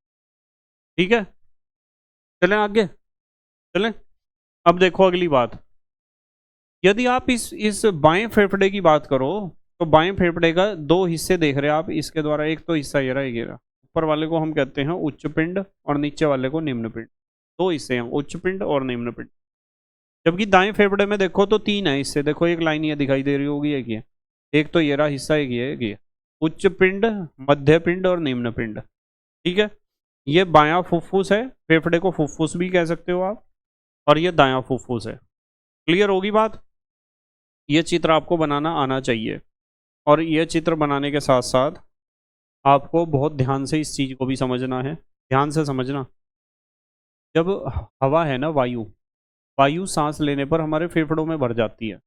ठीक है। चलें आगे, चलें। अब देखो अगली बात, यदि आप इस बाएं फेफड़े की बात करो तो बाएं फेफड़े का दो हिस्से देख रहे हैं आप इसके द्वारा। एक तो हिस्सा ये रहा, ये रहा। ऊपर वाले को हम कहते हैं उच्च पिंड और नीचे वाले को निम्न पिंड। दो हिस्से हैं, उच्च पिंड और निम्न पिंड। जबकि दाएं फेफड़े में देखो तो तीन है हिस्से। देखो एक लाइन ये दिखाई दे रही होगी, एक ये, एक तो ये रहा हिस्सा, एक ये उच्च पिंड, मध्य पिंड और निम्न पिंड, ठीक है। ये बायां फुफ्फुस है, फेफड़े को फुफ्फुस भी कह सकते हो आप, और ये दायां फुफ्फुस है। क्लियर होगी बात। ये चित्र आपको बनाना आना चाहिए, और ये चित्र बनाने के साथ साथ आपको बहुत ध्यान से इस चीज को भी समझना है। ध्यान से समझना, जब हवा है ना, वायु सांस लेने पर हमारे फेफड़ों में भर जाती है,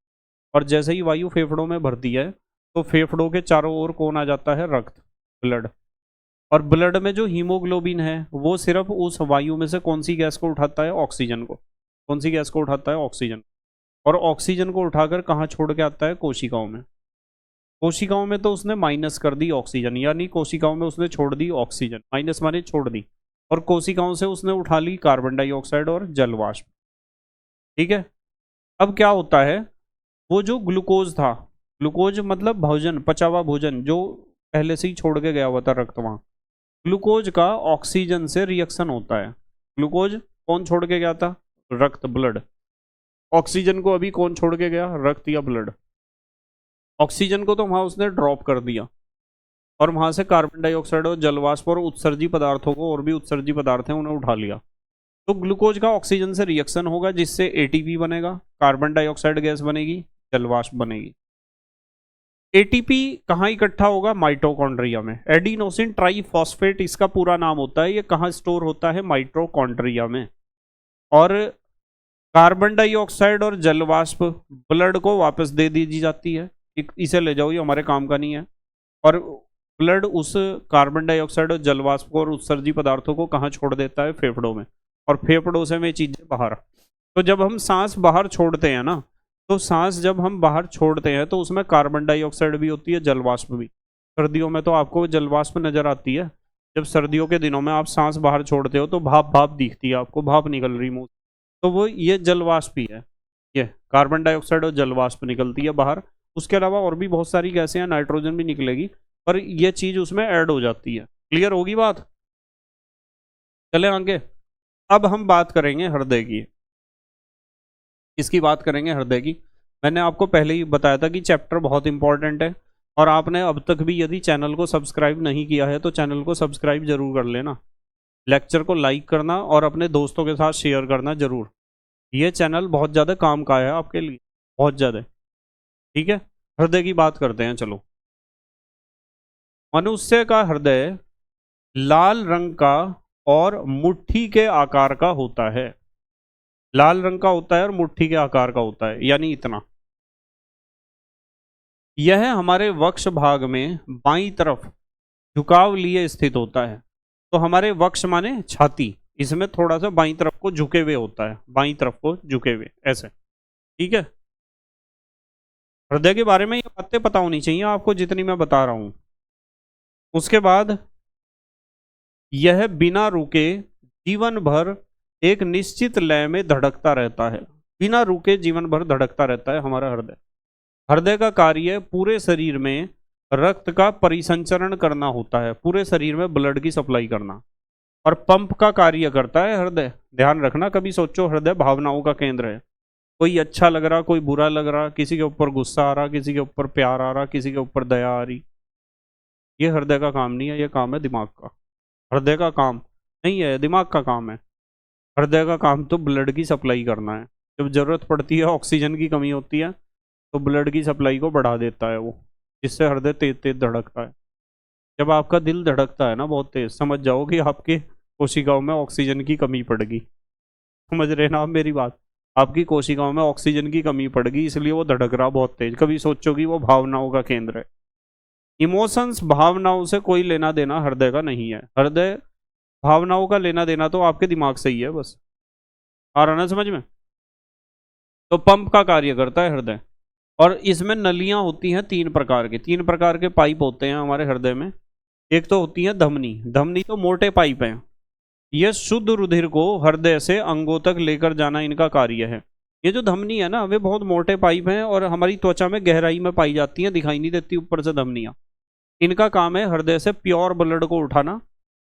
और जैसे ही वायु फेफड़ों में भरती है तो फेफड़ों के चारों ओर कौन आ जाता है, रक्त, ब्लड। और ब्लड में जो हीमोग्लोबिन है वो सिर्फ उस वायु में से कौन सी गैस को उठाता है, ऑक्सीजन को। कौन सी गैस को उठाता है, ऑक्सीजन। और ऑक्सीजन को उठाकर कहाँ छोड़ के आता है, कोशिकाओं में। कोशिकाओं में तो उसने माइनस कर दी ऑक्सीजन, यानी कोशिकाओं में उसने छोड़ दी ऑक्सीजन, माइनस माने छोड़ दी। और कोशिकाओं से उसने उठा ली कार्बन डाइऑक्साइड और जल वाष्प, ठीक है। अब क्या होता है, वो जो ग्लूकोज था, ग्लूकोज मतलब भोजन, पचा हुआ भोजन जो पहले से ही छोड़ के गया हुआ था रक्त, वहाँ ग्लूकोज का ऑक्सीजन से रिएक्शन होता है। ग्लूकोज कौन छोड़ के गया था, रक्त, ब्लड। ऑक्सीजन को अभी कौन छोड़ के गया, रक्त या ब्लड। ऑक्सीजन को तो वहां उसने ड्रॉप कर दिया और वहां से कार्बन डाइऑक्साइड और जलवाष्प और उत्सर्जी पदार्थों को, और भी उत्सर्जी पदार्थ हैं, उन्हें उठा लिया। तो ग्लूकोज का ऑक्सीजन से रिएक्शन होगा जिससे एटीपी बनेगा, कार्बन डाइऑक्साइड गैस बनेगी, जलवाष्प बनेगी। एटीपी कहाँ इकट्ठा होगा? माइटोकॉन्ड्रिया में। एडिनोसिन ट्राइफॉस्फेट इसका पूरा नाम होता है। ये कहाँ स्टोर होता है? माइटोकॉन्ड्रिया में। और कार्बन डाइऑक्साइड और जलवाष्प ब्लड को वापस दे दी जाती है, इसे ले जाओ, ये हमारे काम का नहीं है। और ब्लड उस कार्बन डाइऑक्साइड और जलवाष्प को और उत्सर्जी पदार्थों को कहाँ छोड़ देता है? फेफड़ों में। और फेफड़ों से में चीजें बाहर। तो जब हम सांस बाहर छोड़ते हैं ना, तो सांस जब हम बाहर छोड़ते हैं तो उसमें कार्बन डाइऑक्साइड भी होती है, जलवाष्प भी। सर्दियों में तो आपको जलवाष्प नजर आती है। जब सर्दियों के दिनों में आप सांस बाहर छोड़ते हो तो भाप भाप दिखती है आपको, भाप निकल रही मुंह, तो वो ये जलवाष्प ही है। ये कार्बन डाइऑक्साइड और जलवाष्प निकलती है बाहर। उसके अलावा और भी बहुत सारी गैसें हैं, नाइट्रोजन भी निकलेगी, पर ये चीज उसमें ऐड हो जाती है। क्लियर होगी बात? चले आगे। अब हम बात करेंगे हृदय की। इसकी बात करेंगे हृदय की। मैंने आपको पहले ही बताया था कि चैप्टर बहुत इंपॉर्टेंट है, और आपने अब तक भी यदि चैनल को सब्सक्राइब नहीं किया है तो चैनल को सब्सक्राइब जरूर कर लेना। लेक्चर को लाइक करना और अपने दोस्तों के साथ शेयर करना जरूर। ये चैनल बहुत ज़्यादा काम का है आपके लिए, बहुत ज़्यादा। ठीक है, हृदय की बात करते हैं। चलो, मनुष्य का हृदय लाल रंग का और मुट्ठी के आकार का होता है। लाल रंग का होता है और मुट्ठी के आकार का होता है, यानी इतना। यह हमारे वक्ष भाग में बाईं तरफ झुकाव लिए स्थित होता है। तो हमारे वक्ष माने छाती, इसमें थोड़ा सा बाईं तरफ को झुके हुए होता है, बाईं तरफ को झुके हुए ऐसे। ठीक है, हृदय के बारे में ये बातें पता होनी चाहिए आपको जितनी मैं बता रहा हूं। उसके बाद यह बिना रुके जीवन भर एक निश्चित लय में धड़कता रहता है। बिना रुके जीवन भर धड़कता रहता है हमारा हृदय। हृदय का कार्य पूरे शरीर में रक्त का परिसंचरण करना होता है, पूरे शरीर में ब्लड की सप्लाई करना। और पंप का कार्य करता है हृदय। ध्यान रखना, कभी सोचो हृदय भावनाओं का केंद्र है। कोई अच्छा लग रहा, कोई बुरा लग रहा, किसी के ऊपर गुस्सा आ रहा, किसी के ऊपर प्यार आ रहा, किसी के ऊपर दया आ रही, ये हृदय का काम नहीं है, ये काम है दिमाग का। हृदय का काम नहीं है, दिमाग का काम है। हृदय का काम तो ब्लड की सप्लाई करना है। जब जरूरत पड़ती है, ऑक्सीजन की कमी होती है, तो ब्लड की सप्लाई को बढ़ा देता है वो, जिससे हृदय तेज तेज धड़कता है। जब आपका दिल धड़कता है ना बहुत तेज, समझ जाओ कि आपके कोशिकाओं में ऑक्सीजन की कमी पड़ेगी। समझ रहे ना आप मेरी बात? आपकी कोशिकाओं में ऑक्सीजन की कमी पड़ेगी, इसलिए वो धड़क रहा बहुत तेज। कभी सोचोगी वो भावनाओं का केंद्र है। इमोशंस, भावनाओं से कोई लेना देना हृदय का नहीं है। हृदय भावनाओं का लेना देना तो आपके दिमाग से ही है बस। आ रहा ना समझ में? तो पंप का कार्य करता है हृदय। और इसमें नलियां होती हैं तीन प्रकार की, तीन प्रकार के पाइप होते हैं हमारे हृदय में। एक तो होती है धमनी। धमनी तो मोटे पाइप हैं, यह शुद्ध रुधिर को हृदय से अंगों तक लेकर जाना इनका कार्य है। ये जो धमनी है ना, वे बहुत मोटे पाइप हैं और हमारी त्वचा में गहराई में पाई जाती हैं, दिखाई नहीं देती ऊपर से धमनियां। इनका काम है हृदय से प्योर ब्लड को उठाना,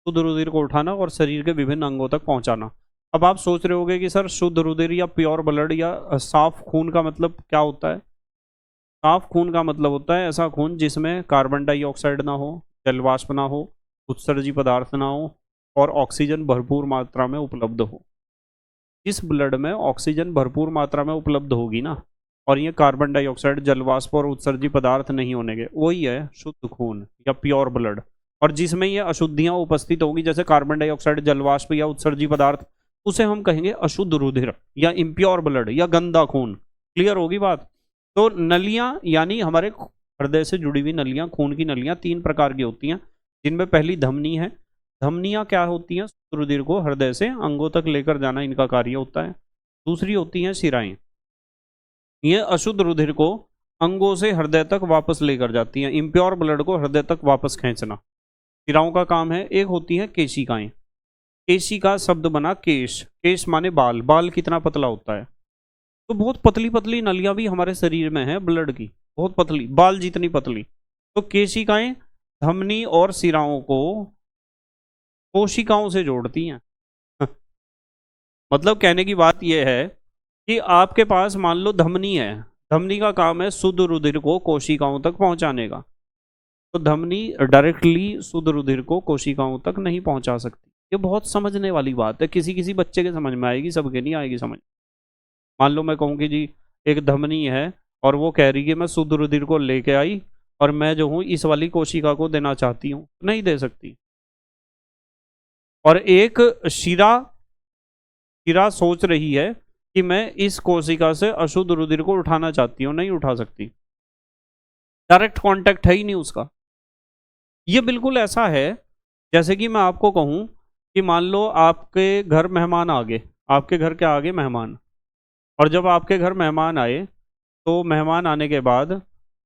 शुद्ध रुधिर को उठाना और शरीर के विभिन्न अंगों तक पहुंचाना। अब आप सोच रहे होंगे कि सर शुद्ध रुधिर या प्योर ब्लड या साफ खून का मतलब क्या होता है? साफ खून का मतलब होता है ऐसा खून जिसमें कार्बन डाइऑक्साइड ना हो, जलवाष्प ना हो, उत्सर्जी पदार्थ ना हो और ऑक्सीजन भरपूर मात्रा में उपलब्ध हो। इस ब्लड में ऑक्सीजन भरपूर मात्रा में उपलब्ध होगी ना, और ये कार्बन डाइऑक्साइड, जलवाष्प और उत्सर्जी पदार्थ नहीं होने के, वही है शुद्ध खून या प्योर ब्लड। और जिसमें ये अशुद्धियां उपस्थित होगी, जैसे कार्बन डाइऑक्साइड, जलवाष्प या उत्सर्जी पदार्थ, उसे हम कहेंगे अशुद्ध रुधिर या इम्प्योर ब्लड या गंदा खून। क्लियर होगी बात? तो नलियां यानी हमारे हृदय से जुड़ी हुई नलियां, खून की नलियां तीन प्रकार की होती हैं, जिनमें पहली धमनी है। धमनियां क्या होती हैं? रुधिर को हृदय से अंगों तक लेकर जाना इनका कार्य होता है। दूसरी होती हैं शिराएं। ये अशुद्ध रुधिर को अंगों से हृदय तक वापस लेकर जाती हैं, इम्प्योर ब्लड को हृदय तक वापस खींचना शिराओं का काम है। एक होती हैं केशिकाएं। केशिका शब्द बना केश, केश माने बाल। बाल कितना पतला होता है? तो बहुत पतली पतली नलियां भी हमारे शरीर में है ब्लड की, बहुत पतली, बाल जितनी पतली। तो केशिकाएं धमनी और शिराओं को कोशिकाओं से जोड़ती हैं। मतलब कहने की बात यह है कि आपके पास मान लो धमनी है, धमनी का काम है शुद्ध रुधिर को कोशिकाओं तक पहुंचाने का। तो धमनी डायरेक्टली शुद्ध रुधिर को कोशिकाओं तक नहीं पहुंचा सकती। ये बहुत समझने वाली बात है, किसी किसी बच्चे के समझ में आएगी, सबके नहीं आएगी समझ। मान लो मैं कहूँ कि जी एक धमनी है और वो कह रही है कि मैं शुद्ध रुधिर को लेके आई और मैं जो हूँ इस वाली कोशिका को देना चाहती हूँ, नहीं दे सकती। और एक शिरा शिरा सोच रही है कि मैं इस कोशिका से अशुद्ध रुधिर को उठाना चाहती हूँ, नहीं उठा सकती, डायरेक्ट कांटेक्ट है ही नहीं उसका। ये बिल्कुल ऐसा है जैसे कि मैं आपको कहूँ कि मान लो आपके घर मेहमान आ गए, आपके घर के आगे मेहमान, और जब आपके घर मेहमान आए तो मेहमान आने के बाद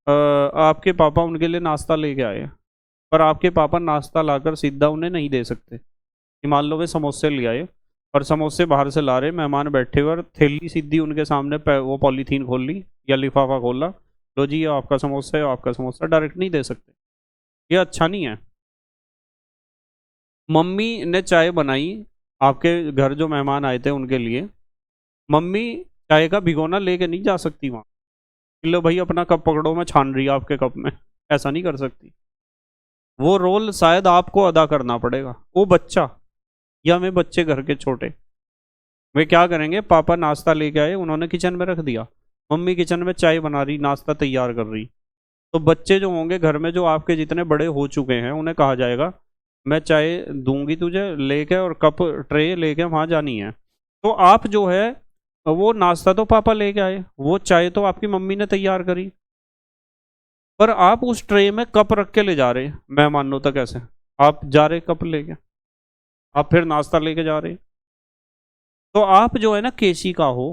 आपके पापा उनके लिए नाश्ता लेके आए, पर आपके पापा नाश्ता लाकर सीधा उन्हें नहीं दे सकते। कि मान लो वे समोसे ले आए और समोसे बाहर से ला रहे, मेहमान बैठे हुए और थैली सीधी उनके सामने वो पॉलीथीन खोल ली या लिफाफा खोला, लो जी ये आपका समोसा है, आपका समोसा, डायरेक्ट नहीं दे सकते, ये अच्छा नहीं है। मम्मी ने चाय बनाई आपके घर जो मेहमान आए थे उनके लिए, मम्मी चाय का भिगोना लेके नहीं जा सकती वहाँ, लो भाई अपना कप पकड़ो मैं छान रही आपके कप में, ऐसा नहीं कर सकती। वो रोल शायद आपको अदा करना पड़ेगा। वो बच्चा या मैं बच्चे घर के छोटे, वे क्या करेंगे, पापा नाश्ता लेके आए, उन्होंने किचन में रख दिया, मम्मी किचन में चाय बना रही, नाश्ता तैयार कर रही, तो बच्चे जो होंगे घर में जो आपके जितने बड़े हो चुके हैं उन्हें कहा जाएगा मैं चाय दूंगी तुझे लेके और कप ट्रे लेके वहां जानी है। तो आप जो है वो नाश्ता तो पापा लेके आए, वो चाय तो आपकी मम्मी ने तैयार करी, पर आप उस ट्रे में कप रख के ले जा रहे हैं मेहमानों तक, ऐसे आप जा रहे कप लेके, आप फिर नाश्ता लेके जा रहे। तो आप जो है ना केशिका हो,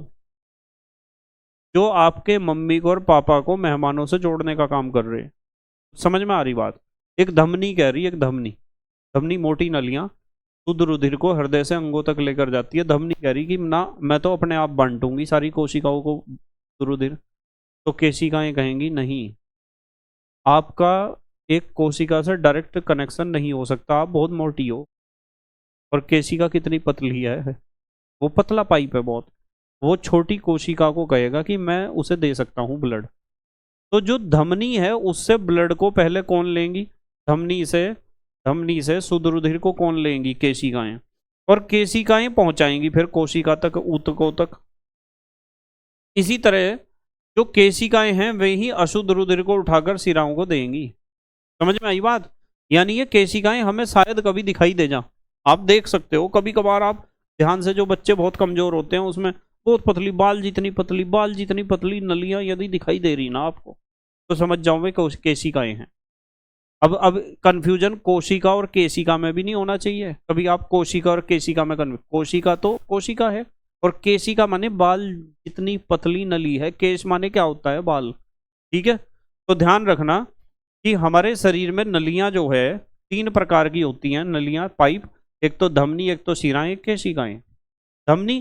जो आपके मम्मी को और पापा को मेहमानों से जोड़ने का काम कर रहे हैं। समझ में आ रही बात? एक धमनी कह रही है, एक धमनी, धमनी मोटी नलियां शुद्ध रुधिर को हृदय से अंगों तक लेकर जाती है। धमनी कह रही कि ना मैं तो अपने आप बांटूंगी सारी कोशिकाओं को रुधिर, तो केशिकाएं कहेंगी नहीं, आपका एक कोशिका से डायरेक्ट कनेक्शन नहीं हो सकता, आप बहुत मोटी हो। और केशिका कितनी पतली है, वो पतला पाइप है बहुत, वो छोटी कोशिका को कहेगा कि मैं उसे दे सकता हूँ ब्लड। तो जो धमनी है उससे ब्लड को पहले कौन लेंगी, धमनी से शुद्ध रुधिर को कौन लेंगी, केशिकाएं, और केशिकाएं पहुंचाएंगी फिर कोशिका तक, ऊतकों तक। इसी तरह जो केशिकाएं हैं वे ही अशुद्ध रुधिर को उठाकर सिराओं को देंगी। समझ में आई बात? यानी ये केशिकाएं हमें शायद कभी दिखाई दे जा, आप देख सकते हो कभी कभार, आप ध्यान से, जो बच्चे बहुत कमजोर होते हैं उसमें बहुत पतली बाल जितनी पतली नलियां यदि दिखाई दे रही ना आपको, तो समझ जाओ वे केशिकाएं हैं। अब कंफ्यूजन कोशिका और केशिका में भी नहीं होना चाहिए कभी, आप कोशिका और केशिका में कोशिका तो कोशिका है और केशिका माने बाल जितनी पतली नली है, केश माने क्या होता है, बाल। ठीक है, तो ध्यान रखना कि हमारे शरीर में नलियां जो है 3 प्रकार की होती हैं, नलियां पाइप, एक तो धमनी, एक तो शिराएं, एक केशिकाएं। धमनी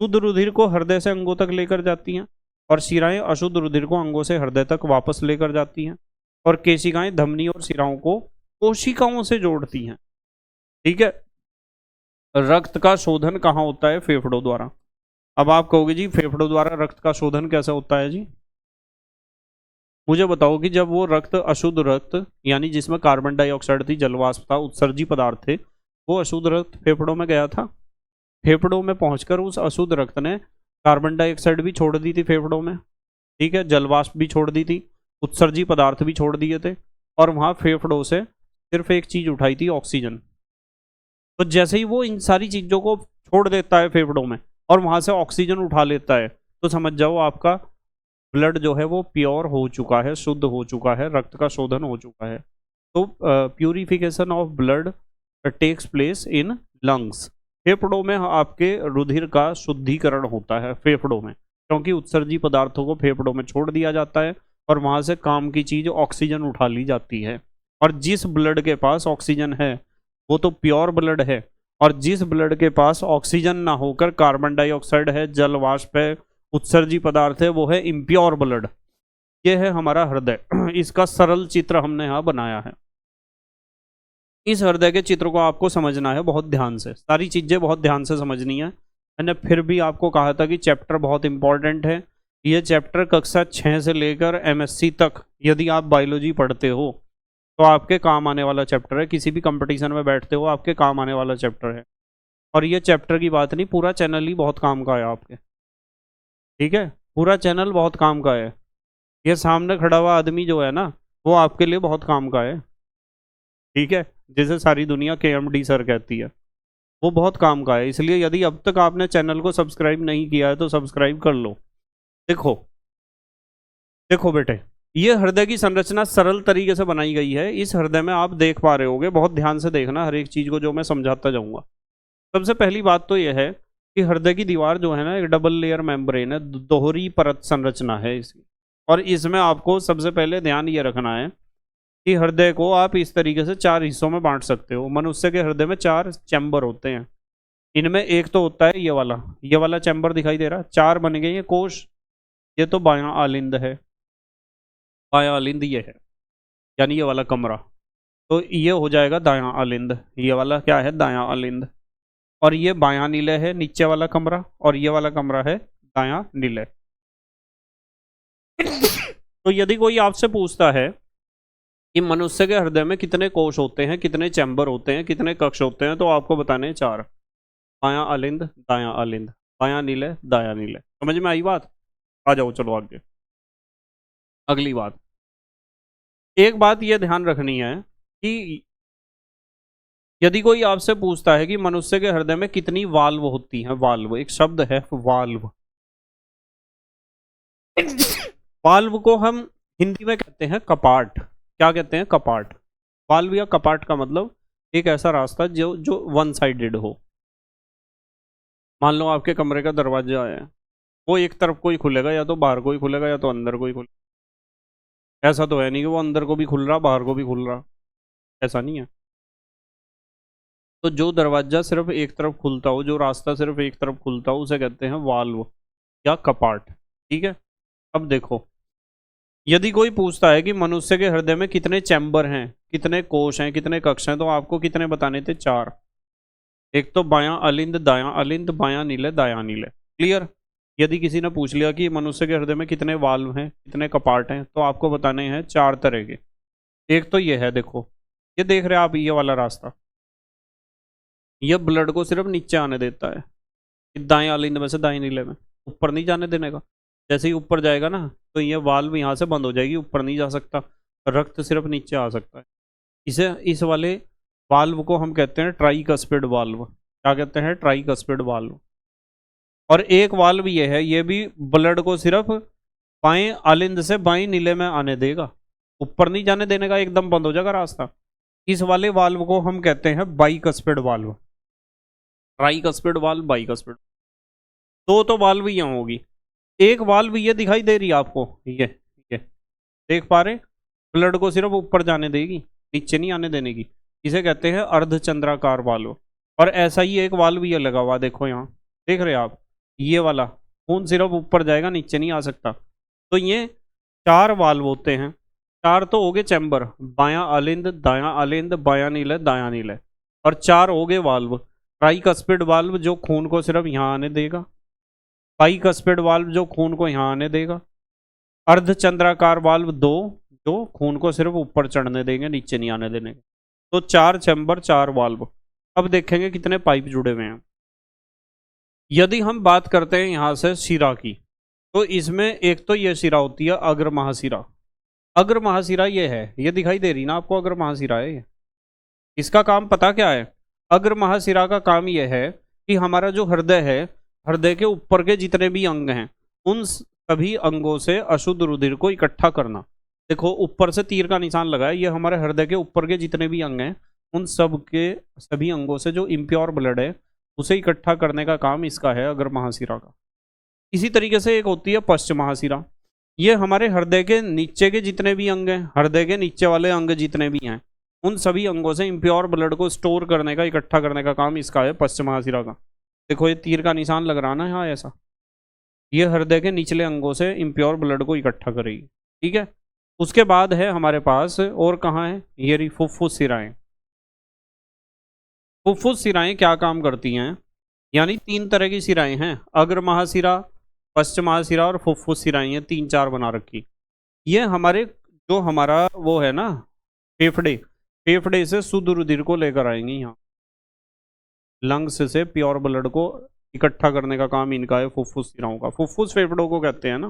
शुद्ध रुधिर को हृदय से अंगों तक लेकर जाती हैं और शिराएं अशुद्ध रुधिर को अंगों से हृदय तक वापस लेकर जाती हैं, और केशिकाएं धमनी और शिराओं को कोशिकाओं से जोड़ती हैं। ठीक है, रक्त का शोधन कहाँ होता है, फेफड़ों द्वारा। अब आप कहोगे जी फेफड़ों द्वारा रक्त का शोधन कैसे होता है जी, मुझे बताओ कि जब वो रक्त अशुद्ध रक्त यानी जिसमें कार्बन डाइऑक्साइड थी, जलवाष्प था, उत्सर्जी पदार्थ थे, वो अशुद्ध रक्त फेफड़ों में गया था, फेफड़ों में पहुंचकर उस अशुद्ध रक्त ने कार्बन डाइऑक्साइड भी छोड़ दी थी फेफड़ों में, ठीक है, जलवाष्प भी छोड़ दी थी, उत्सर्जी पदार्थ भी छोड़ दिए थे, और वहां फेफड़ों से सिर्फ एक चीज उठाई थी, ऑक्सीजन। तो जैसे ही वो इन सारी चीजों को छोड़ देता है फेफड़ों में और वहां से ऑक्सीजन उठा लेता है, तो समझ जाओ आपका ब्लड जो है वो प्योर हो चुका है, शुद्ध हो चुका है, रक्त का शोधन हो चुका है। तो purification of blood takes place in lungs, फेफड़ों में आपके रुधिर का शुद्धिकरण होता है फेफड़ों में, क्योंकि उत्सर्जी पदार्थों को फेफड़ों में छोड़ दिया जाता है और वहां से काम की चीज ऑक्सीजन उठा ली जाती है। और जिस ब्लड के पास ऑक्सीजन है वो तो प्योर ब्लड है, और जिस ब्लड के पास ऑक्सीजन ना होकर कार्बन डाइऑक्साइड है, जल वाष्प है, उत्सर्जी पदार्थ है, वो है इम्प्योर ब्लड। ये है हमारा हृदय। इसका सरल चित्र हमने यहाँ बनाया है। इस हृदय के चित्र को आपको समझना है बहुत ध्यान से, सारी चीजें बहुत ध्यान से समझनी है। मैंने फिर भी आपको कहा था कि चैप्टर बहुत इंपॉर्टेंट है, ये चैप्टर कक्षा 6 से लेकर एमएससी तक यदि आप बायोलॉजी पढ़ते हो तो आपके काम आने वाला चैप्टर है। किसी भी कंपटीशन में बैठते हो आपके काम आने वाला चैप्टर है। और ये चैप्टर की बात नहीं, पूरा चैनल ही बहुत काम का है आपके। ठीक है, पूरा चैनल बहुत काम का है। ये सामने खड़ा हुआ आदमी जो है ना, वो आपके लिए बहुत काम का है। ठीक है, जिसे सारी दुनिया KMD सर कहती है, वो बहुत काम का है। इसलिए यदि अब तक आपने चैनल को सब्सक्राइब नहीं किया है तो सब्सक्राइब कर लो। देखो देखो बेटे, ये हृदय की संरचना सरल तरीके से बनाई गई है। इस हृदय में आप देख पा रहे होगे, बहुत ध्यान से देखना हर एक चीज को जो मैं समझाता जाऊंगा। सबसे पहली बात तो यह है कि हृदय की दीवार जो है ना, एक डबल लेयर मेम्ब्रेन है, दोहरी परत संरचना है इसकी। और इसमें आपको सबसे पहले ध्यान ये रखना है कि हृदय को आप इस तरीके से 4 हिस्सों में बांट सकते हो। मनुष्य के हृदय में 4 चैम्बर होते हैं। इनमें एक तो होता है ये वाला चैम्बर दिखाई दे रहा है, 4 बन गए ये कोश। ये तो बायां आलिंद है, बायां आलिंद ये है, यानी ये वाला कमरा। तो ये हो जाएगा दायां आलिंद। ये वाला क्या है, दायां आलिंद। और ये बायां निलय है, नीचे वाला कमरा। और ये वाला कमरा है दायां निलय। तो यदि कोई आपसे पूछता है कि मनुष्य के हृदय में कितने कोश होते हैं, कितने चैम्बर होते हैं, कितने कक्ष होते हैं, तो आपको बताने हैं 4। बायां आलिंद, दायां आलिंद, बायां निलय, दायां निलय। समझ में आई बात? आ जाओ चलो आगे। अगली बात, एक बात यह ध्यान रखनी है कि यदि कोई आपसे पूछता है कि मनुष्य के हृदय में कितनी वाल्व होती हैं, वाल्व एक शब्द है, वाल्व। वाल्व को हम हिंदी में कहते हैं कपाट। क्या कहते हैं? कपाट। वाल्व या कपाट का मतलब एक ऐसा रास्ता जो जो वन साइडेड हो। मान लो आपके कमरे का दरवाजा है, वो एक तरफ को ही खुलेगा, या तो बाहर को ही खुलेगा या तो अंदर को ही खुलेगा। ऐसा तो है नहीं कि वो अंदर को भी खुल रहा बाहर को भी खुल रहा, ऐसा नहीं है। तो जो दरवाजा सिर्फ एक तरफ खुलता हो, जो रास्ता सिर्फ एक तरफ खुलता हो, उसे कहते हैं वाल्व या कपाट। ठीक है, अब देखो, यदि कोई पूछता है कि मनुष्य के हृदय में कितने चैम्बर हैं, कितने कोश हैं, कितने कक्ष हैं, तो आपको कितने बताने थे? 4। एक तो बायां अलिंद, दायां अलिंद, बायां नीले, दायां नीले। क्लियर? यदि किसी ने पूछ लिया कि मनुष्य के हृदय में कितने वाल्व हैं, कितने कपाट हैं, तो आपको बताने हैं 4 तरह के। एक तो ये है, देखो, ये देख रहे हैं आप, ये वाला रास्ता, ये ब्लड को सिर्फ नीचे आने देता है, दाएं अलिंद में से दाएं नीले में, ऊपर नहीं जाने देने का। जैसे ही ऊपर जाएगा ना, तो ये वाल्व यहाँ से बंद हो जाएगी, ऊपर नहीं जा सकता, रक्त सिर्फ नीचे आ सकता है। इस वाले वाल्व को हम कहते हैं ट्राइकस्पिड वाल्व। क्या कहते हैं? Tricuspid valve. और एक वाल्व ये है, ये भी ब्लड को सिर्फ बाएं आलिंद से बाएं नीले में आने देगा, ऊपर नहीं जाने देने का, एकदम बंद हो जाएगा रास्ता। इस वाले वाल्व को हम कहते हैं bicuspid valve. Tricuspid valve, bicuspid. दो तो वाल्व यहाँ होगी। एक वाल्व ये दिखाई दे रही है आपको, ये देख पा रहे? ब्लड को सिर्फ ऊपर जाने देगी, नीचे नहीं आने देने की। इसे कहते हैं अर्धचंद्राकार वाल्व। और ऐसा ही एक वाल्व ये लगा हुआ, देखो यहाँ, देख रहे आप? ये वाला खून सिर्फ ऊपर जाएगा, नीचे नहीं आ सकता। तो ये 4 वाल्व होते हैं। 4 तो हो गए चैम्बर, बायां अलिंद, दायां अलिंद, बायां नीले, दायां नीले। और 4 हो गए वाल्व। ट्राइकस्पिड वाल्व जो खून को सिर्फ यहाँ आने देगा, बाइकस्पिड वाल्व जो खून को यहाँ आने देगा, अर्धचंद्राकार वाल्व 2 जो खून को सिर्फ ऊपर चढ़ने देंगे, नीचे नहीं आने देने। तो 4 चैम्बर, 4 वाल्व। अब देखेंगे कितने पाइप जुड़े हुए हैं। यदि हम बात करते हैं यहाँ से शिरा की, तो इसमें एक तो ये शिरा होती है अग्र महाशिरा। अग्र महाशिरा ये है, ये दिखाई दे रही ना आपको, अग्र महाशिरा है ये। इसका काम पता क्या है? अग्र महाशिरा का काम यह है कि हमारा जो हृदय है, हृदय के ऊपर के जितने भी अंग हैं, उन सभी अंगों से अशुद्ध रुधिर को इकट्ठा करना। देखो ऊपर से तीर का निशान लगा है, ये हमारे हृदय के ऊपर के जितने भी अंग हैं, उन सब के सभी अंगों से जो इम्प्योर ब्लड है उसे इकट्ठा करने का काम इसका है, अग्र महाशिरा का। इसी तरीके से एक होती है पश्च महाशिरा। ये हमारे हृदय के नीचे के जितने भी अंग हैं, हृदय के नीचे वाले अंग जितने भी हैं, उन सभी अंगों से इम्प्योर ब्लड को स्टोर करने का, इकट्ठा करने का काम इसका है, पश्च महाशिरा का। देखो ये तीर का निशान लग रहा ना यहाँ ऐसा, ये हृदय के निचले अंगों से इम्प्योर ब्लड को इकट्ठा करेगी। ठीक है, उसके बाद है हमारे पास, और कहाँ है ये रही, फुफ्फुस शिराएं। फुफ्फुस शिराएं क्या काम करती हैं? यानी 3 तरह की शिराएं हैं, अग्र महाशिरा, पश्च महाशिरा और फुफ्फुस शिराएं, ये 3-4 बना रखी। ये हमारे जो हमारा वो है ना फेफड़े, फेफड़े से शुद्ध रुधिर को लेकर आएंगे यहाँ, लंग्स से प्योर ब्लड को इकट्ठा करने का काम इनका है, फुफ्फुस शिराओं का। फुफ्फुस फेफड़ों को कहते हैं ना।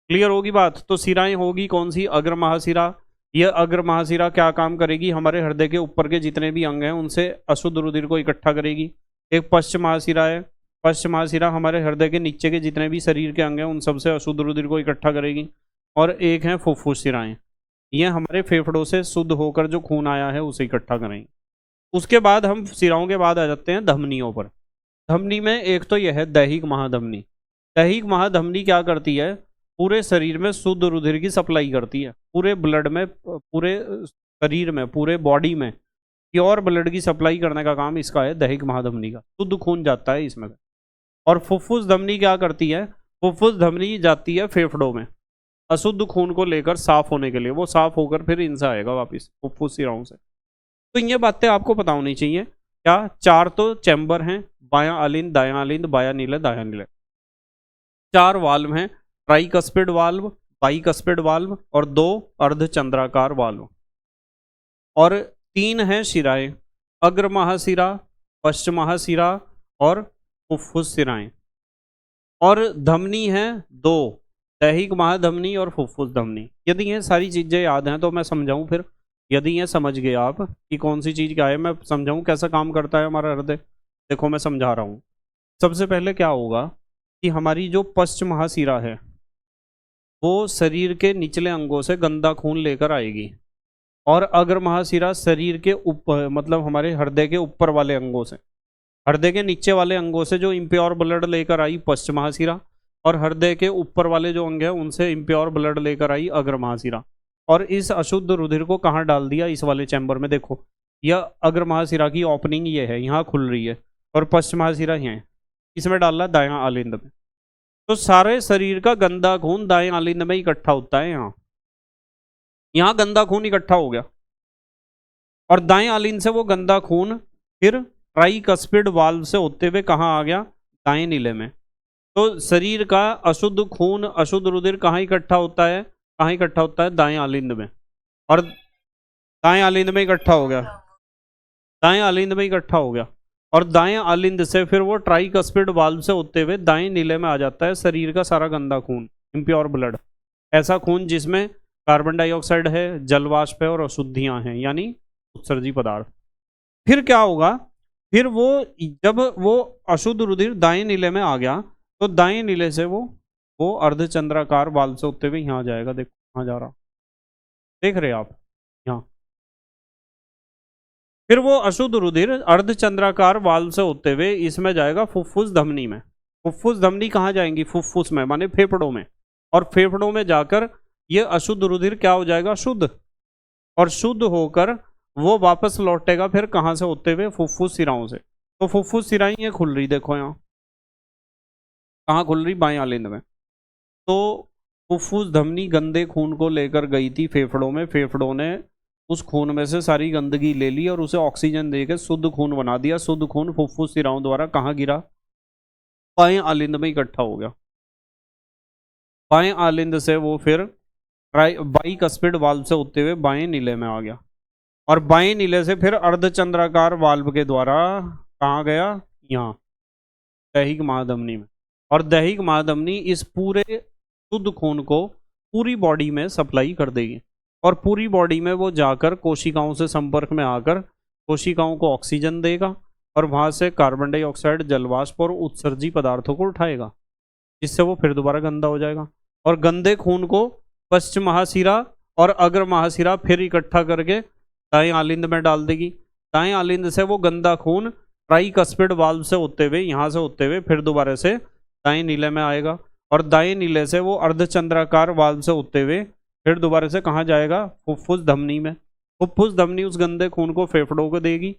क्लियर होगी बात। तो शिराएं होगी कौन सी? अग्र महाशिरा। यह अग्र महाशिरा क्या काम करेगी? हमारे हृदय के ऊपर के जितने भी अंग हैं उनसे अशुद्ध रुधिर को इकट्ठा करेगी। एक पश्च महाशिरा है, पश्च महाशिरा हमारे हृदय के नीचे के जितने भी शरीर के अंग हैं उन सबसे अशुद्ध रुधिर को इकट्ठा करेगी। और एक है फुफ्फुस शिराएं, ये हमारे फेफड़ों से शुद्ध होकर जो खून आया है उसे इकट्ठा करेंगे। उसके बाद हम शिराओं के बाद आ जाते हैं धमनियों पर। धमनी में एक तो यह है दैहिक महाधमनी। दैहिक महाधमनी क्या करती है? पूरे शरीर में शुद्ध रुधिर की सप्लाई करती है, पूरे ब्लड में, पूरे शरीर में, पूरे बॉडी में प्योर ब्लड की सप्लाई करने का काम इसका है, दैहिक महाधमनी का। शुद्ध खून जाता है इसमें। और फुफ्फुस धमनी क्या करती है? फुफ्फुस धमनी जाती है फेफड़ों में अशुद्ध खून को लेकर साफ होने के लिए, वो साफ होकर फिर इनसे आएगा वापिस फुफ्फुस शिराओं से। तो ये बातें आपको पता होनी चाहिए। क्या? 4 तो चैम्बर हैं, बायां अलिंद, दायां अलिंद, बायां नीले, दायां नीले। 4 वाल्व हैं, ट्राइकस्पिड वाल्व, बाइकस्पिड वाल्व और 2 अर्धचंद्राकार वाल्व। और 3 हैं शिराएं, अग्र महाशिरा, पश्च महाशिरा और फुफ्फुस शिराएं। और धमनी है 2, दैहिक महाधमनी और फुफ्फुस धमनी। यदि ये सारी चीजें याद हैं तो मैं समझाऊं फिर, यदि ये समझ गए आप कि कौन सी चीज क्या है, मैं समझाऊं कैसा काम करता है हमारा हृदय। देखो मैं समझा रहा हूं। सबसे पहले क्या होगा कि हमारी जो पश्च महाशिरा है वो शरीर के निचले अंगों से गंदा खून लेकर आएगी, और अग्र महाशिरा शरीर के ऊपर, मतलब हमारे हृदय के ऊपर वाले अंगों से, हृदय के नीचे वाले अंगों से जो इम्प्योर ब्लड लेकर आई पश्च महाशिरा, और हृदय के ऊपर वाले जो अंग है उनसे इम्प्योर ब्लड लेकर आई अग्र महाशिरा। और इस अशुद्ध रुधिर को कहाँ डाल दिया? इस वाले चैम्बर में। देखो यह अग्र महाशिरा की ओपनिंग ये है, यहाँ खुल रही है, और पश्च महाशिरा यहाँ, इसमें डाला दायां आलिंद में। तो सारे शरीर का गंदा खून दाएं आलिंद में इकट्ठा होता है। यहाँ गंदा खून इकट्ठा हो गया, और दाएं आलिंद से वो गंदा खून फिर ट्राइकस्पिड वाल्व से होते हुए कहाँ आ गया? दाएं नीले में। तो शरीर का अशुद्ध खून, अशुद्ध रुधिर कहाँ इकट्ठा होता है? कहाँ इकट्ठा होता है? दाएं आलिंद में। और दाएं आलिंद में इकट्ठा हो गया, दाएं आलिंद में इकट्ठा हो गया, और दाएं आलिंद से फिर वो ट्राइकस्पिड वाल्व से होते हुए दाएं नीले में आ जाता है शरीर का सारा गंदा खून, इम्प्योर ब्लड। ऐसा खून जिसमें कार्बन डाइऑक्साइड है, जलवाष्प है और अशुद्धियां हैं, यानी उत्सर्जी पदार्थ। फिर क्या होगा? फिर वो जब वो अशुद्ध रुधिर दाएं नीले में आ गया तो दाएं नीले से वो अर्धचंद्राकार वाल्व से होते हुए यहाँ जाएगा। देखो कहाँ जा रहा, देख रहे आप यहाँ। फिर वो अशुद्ध रुधिर अर्धचंद्राकार वाल्व से होते हुए इसमें जाएगा फुफ्फुस धमनी में। फुफ्फुस धमनी कहाँ जाएंगी? फुफ्फुस में, माने फेफड़ों में। और फेफड़ों में जाकर ये अशुद्ध रुधिर क्या हो जाएगा? शुद्ध। और शुद्ध होकर वो वापस लौटेगा फिर कहाँ से होते हुए? फुफ्फुस शिराओं से। तो फुफ्फुस शिराएं ये खुल रही, देखो यहाँ कहाँ खुल रही? बाएं आलिंद में। तो फुफ्फुस धमनी गंदे खून को लेकर गई थी फेफड़ों में, फेफड़ों ने उस खून में से सारी गंदगी ले ली और उसे ऑक्सीजन देकर शुद्ध खून बना दिया। शुद्ध खून फुफ्फुस शिराओं द्वारा कहाँ गिरा? बाएं आलिंद में इकट्ठा हो गया। बाएं आलिंद से वो फिर बाइकस्पिड वाल्व से होते हुए बाएं नीले में आ गया, और बाएं नीले से फिर अर्धचंद्राकार वाल्व के द्वारा कहाँ गया? यहाँ दैहिक महाधमनी में। और दैहिक महाधमनी इस पूरे शुद्ध खून को पूरी बॉडी में सप्लाई कर देगी, और पूरी बॉडी में वो जाकर कोशिकाओं से संपर्क में आकर कोशिकाओं को ऑक्सीजन देगा, और वहाँ से कार्बन डाइऑक्साइड, जलवाष्प और उत्सर्जी पदार्थों को उठाएगा, जिससे वो फिर दोबारा गंदा हो जाएगा। और गंदे खून को पश्च महाशिरा और अग्र महाशिरा फिर इकट्ठा करके दाएं आलिंद में डाल देगी। दाएं आलिंद से वो गंदा खून ट्राइकस्पिड वाल्व से होते हुए, यहाँ से होते हुए फिर दोबारा से दाएं नीले में आएगा, और दाएं नीले से वो अर्धचंद्राकार वाल्व से होते हुए फिर दोबारा से कहाँ जाएगा? फुफ्फुस धमनी में। फुफ्फुस धमनी उस गंदे खून को फेफड़ों को देगी,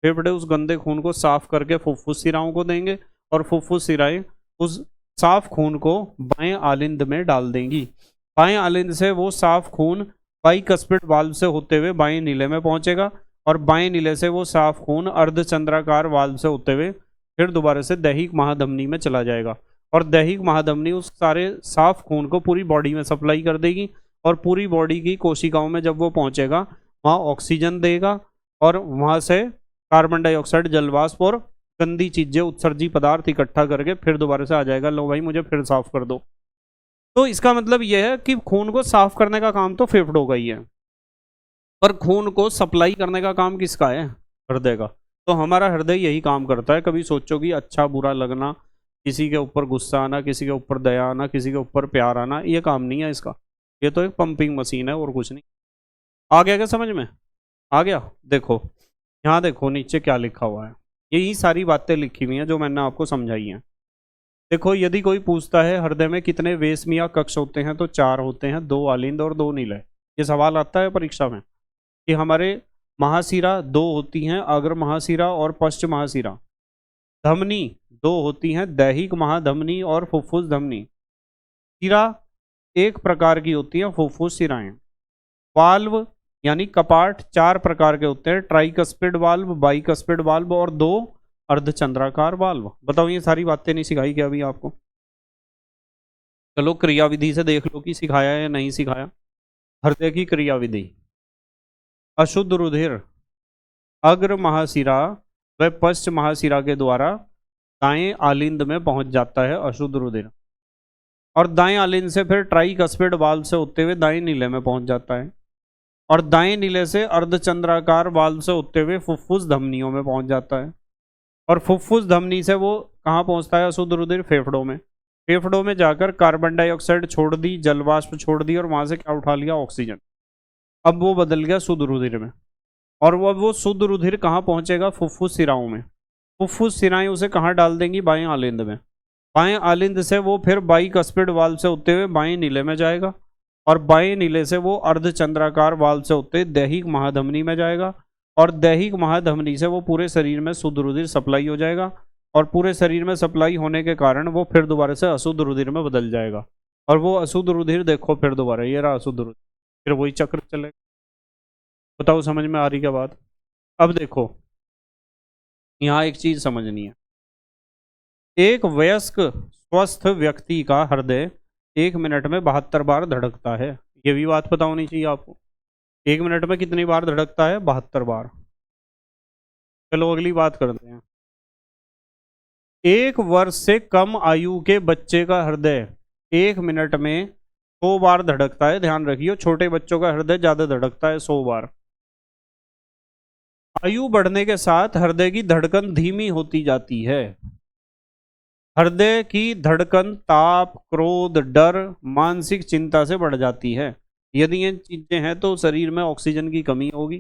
फेफड़े उस गंदे खून को साफ करके फुफ्फुस शिराओं को देंगे, और फुफ्फुस शिराएं उस साफ खून को बाएं आलिंद में डाल देंगी। बाएं आलिंद से वो साफ खून बाइकस्पिड वाल्व से होते हुए बाएं नीले में पहुंचेगा, और बाएं नीले से वो साफ खून अर्धचंद्राकार वाल्व से होते हुए फिर दोबारा से दैहिक महाधमनी में चला जाएगा। और दैहिक महाधमनी उस सारे साफ खून को पूरी बॉडी में सप्लाई कर देगी और पूरी बॉडी की कोशिकाओं में जब वो पहुंचेगा वहाँ ऑक्सीजन देगा और वहाँ से कार्बन डाइऑक्साइड, जलवाष्प और गंदी चीजें, उत्सर्जी पदार्थ इकट्ठा करके फिर दोबारा से आ जाएगा, लो भाई मुझे फिर साफ कर दो। तो इसका मतलब यह है कि खून को साफ करने का काम तो फेफड़ों का ही है, पर खून को सप्लाई करने का काम किसका है? हृदय का। तो हमारा हृदय यही काम करता है। कभी सोचो कि अच्छा बुरा लगना, किसी के ऊपर गुस्सा आना, किसी के ऊपर दया आना, किसी के ऊपर प्यार आना, ये काम नहीं है इसका। ये तो एक पंपिंग मशीन है और कुछ नहीं। आ गया क्या समझ में? आ गया। देखो यहाँ देखो नीचे क्या लिखा हुआ है, यही सारी बातें लिखी हुई हैं जो मैंने आपको समझाई हैं। देखो यदि कोई पूछता है हृदय में कितने वेशमिया कक्ष होते हैं, तो 4 होते हैं, 2 आलिंद और 2 नीलय। ये सवाल आता है परीक्षा में कि हमारे महाशिरा 2 होती हैं, अग्र महाशिरा और पश्च महाशिरा। धमनी 2 होती हैं, दैहिक महाधमनी और फुफ्फुस धमनी। शिरा एक प्रकार की होती है, फुफ्फुस शिराएं। वाल्व यानी कपाट 4 प्रकार के होते हैं, ट्राइकस्पिड वाल्व, बाइकस्पिड वाल्व और 2 अर्धचंद्राकार वाल्व। बताओ ये सारी बातें नहीं सिखाई क्या अभी आपको? चलो क्रिया विधि से देख लो कि सिखाया या नहीं सिखाया। हृदय की क्रिया विधि, अशुद्ध रुधिर अग्र महाशिरा व पश्च महाशिरा के द्वारा दाएं आलिंद में पहुंच जाता है अशुद्ध रुधिर, और दाएं आलिंद से फिर ट्राइकस्पिड वाल्व से होते हुए दाएं नीले में पहुंच जाता है, और दाएं नीले से अर्धचंद्राकार वाल्व से होते हुए फुफ्फुस धमनियों में पहुंच जाता है, और फुफ्फुस धमनी से वो कहाँ पहुंचता है अशुद्ध रुधिर? फेफड़ों में। फेफड़ों में जाकर कार्बन डाइऑक्साइड छोड़ दी, जलवाष्प छोड़ दी और वहां से क्या उठा लिया? ऑक्सीजन। अब वो बदल गया शुद्ध रुधिर में, और वो शुद्ध रुधिर कहाँ पहुंचेगा? फुफ्फुस शिराओं में। फुफ्फुस शिराएं उसे कहाँ डाल देंगी? बाएं आलिंद में। बाएं आलिंद से वो फिर बाइकस्पिड वाल्व से होते हुए बाएं नीले में जाएगा, और बाएं नीले से वो अर्धचंद्राकार वाल्व से होते दैहिक महाधमनी में जाएगा, और दैहिक महाधमनी से वो पूरे शरीर में शुद्ध रुधिर सप्लाई हो जाएगा, और पूरे शरीर में सप्लाई होने के कारण वो फिर दोबारा से अशुद्ध रुधिर में बदल जाएगा, और वो अशुद्ध रुधिर देखो फिर दोबारा ये रहा अशुद्ध रुधिर, फिर वही चक्र चलेगा। बताओ समझ में आ रही क्या बात? अब देखो यहाँ एक चीज समझनी है, एक वयस्क स्वस्थ व्यक्ति का हृदय 1 मिनट में 72 बार धड़कता है। ये भी बात पता होनी चाहिए आपको। 1 मिनट में कितनी बार धड़कता है? 72 बार। चलो अगली बात करते हैं। 1 वर्ष से कम आयु के बच्चे का हृदय 1 मिनट में 100 बार धड़कता है। ध्यान रखिए, छोटे बच्चों का हृदय ज्यादा धड़कता है, 100 बार। आयु बढ़ने के साथ हृदय की धड़कन धीमी होती जाती है। हृदय की धड़कन ताप, क्रोध, डर, मानसिक चिंता से बढ़ जाती है। यदि ये चीजें हैं तो शरीर में ऑक्सीजन की कमी होगी,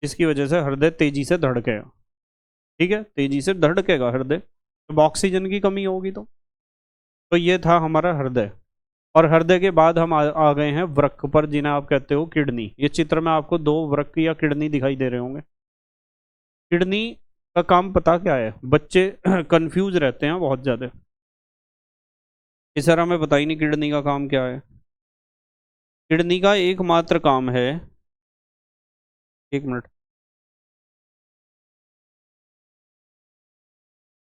जिसकी वजह से हृदय तेजी से धड़केगा। ठीक है, तेजी से धड़केगा हृदय, जब ऑक्सीजन की कमी होगी तो ये था हमारा हृदय। और हृदय के बाद हम आ गए हैं वृक्क पर, जिन्हें आप कहते हो किडनी। ये चित्र में आपको 2 वृक्क या किडनी दिखाई दे रहे होंगे। किडनी का काम पता क्या है? बच्चे कंफ्यूज रहते हैं बहुत ज्यादा, इस तरह हमें पता ही नहीं किडनी का काम क्या है। किडनी का एकमात्र काम है, 1 मिनट,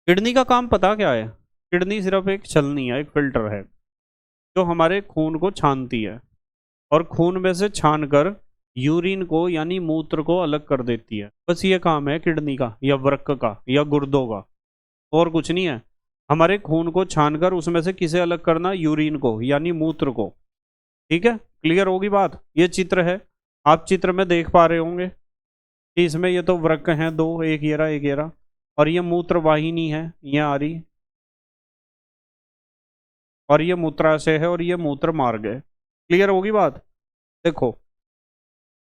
किडनी का काम पता क्या है? किडनी सिर्फ एक छलनी है, एक फिल्टर है जो हमारे खून को छानती है, और खून में से छानकर यूरिन को यानी मूत्र को अलग कर देती है। बस ये काम है किडनी का या वृक्क का या गुर्दों का, और कुछ नहीं है। हमारे खून को छानकर उसमें से किसे अलग करना? यूरिन को यानी मूत्र को। ठीक है, क्लियर होगी बात? ये चित्र है, आप चित्र में देख पा रहे होंगे कि इसमें ये तो वृक्क हैं 2, एक ये रहा एक ये रहा, और ये मूत्र वाहिनी है ये आ रही, और ये मूत्राशय है, और ये मूत्र मार्ग है। क्लियर होगी बात? देखो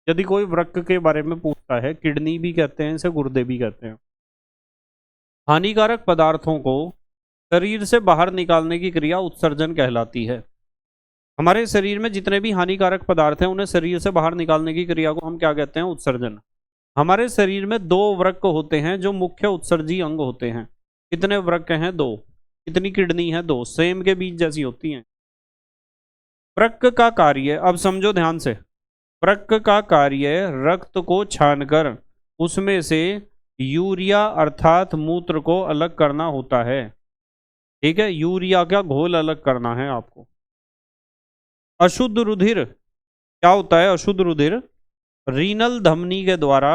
यदि कोई वृक्क के बारे में पूछता है, किडनी भी कहते हैं इसे, गुर्दे भी कहते हैं। हानिकारक पदार्थों को शरीर से बाहर निकालने की क्रिया उत्सर्जन कहलाती है। हमारे शरीर में जितने भी हानिकारक पदार्थ हैं उन्हें शरीर से बाहर निकालने की क्रिया को हम क्या कहते हैं? उत्सर्जन। हमारे शरीर में 2 वृक्क होते हैं जो मुख्य उत्सर्जी अंग होते हैं। कितने वृक्क हैं? 2। कितनी किडनी है? 2। सेम के बीज जैसी होती हैं। वृक्क का कार्य अब समझो ध्यान से। वृक्क का कार्य रक्त को छानकर उसमें से यूरिया अर्थात मूत्र को अलग करना होता है। ठीक है, यूरिया का घोल अलग करना है आपको। अशुद्ध रुधिर क्या होता है? अशुद्ध रुधिर रीनल धमनी के द्वारा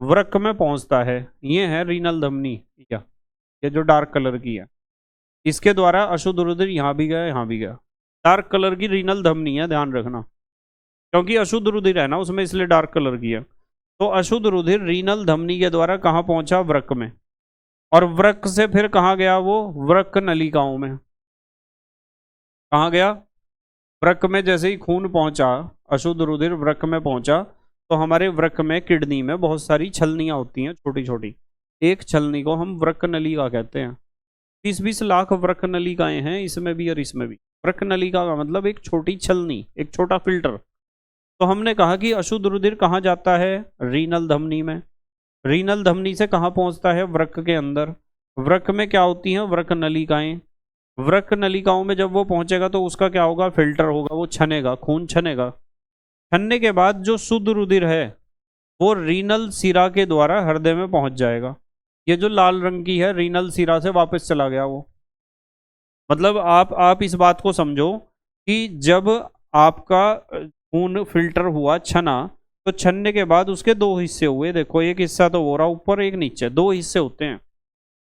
वृक्क में पहुंचता है। ये है रीनल धमनी, क्या ये जो डार्क कलर की है, इसके द्वारा अशुद्ध रुधिर यहाँ भी गया, यहाँ भी गया। डार्क कलर की रीनल धमनी है, ध्यान रखना, क्योंकि अशुद्ध रुधिर है ना उसमें, इसलिए डार्क कलर की है। तो अशुद्ध रुधिर रीनल धमनी के द्वारा कहाँ पहुंचा? वृक्क में। और वृक्क से फिर कहाँ गया वो? वृक्क नलिकाओं में। कहाँ गया? वृक्क में। जैसे ही खून पहुंचा, अशुद्ध रुधिर वृक्क में पहुंचा, तो हमारे वृक्क में, किडनी में बहुत सारी छलनियां होती हैं, छोटी छोटी। एक छलनी को हम वृक्क नलिका कहते हैं। 20-20 लाख वृक्क नलिकाएं हैं इसमें भी और इसमें भी। वृक्क नलिका का मतलब एक छोटी छलनी, एक छोटा फिल्टर। तो हमने कहा कि अशुद्ध रुधिर कहाँ जाता है? रीनल धमनी में। रीनल धमनी से कहाँ पहुंचता है? वृक्क के अंदर। वृक्क में क्या होती हैं? वृक्क नलिकाएं। वृक्क नलिकाओं में जब वो पहुंचेगा तो उसका क्या होगा? फिल्टर होगा, वो छनेगा, खून छनेगा। छनने के बाद जो शुद्ध रुधिर है वो रीनल सिरा के द्वारा हृदय में पहुंच जाएगा। ये जो लाल रंग की है, रीनल सिरा से वापस चला गया वो। मतलब आप इस बात को समझो कि जब आपका खून फिल्टर हुआ, छना, तो छनने के बाद उसके दो हिस्से हुए। देखो, एक हिस्सा तो हो रहा ऊपर, एक नीचे, दो हिस्से होते हैं।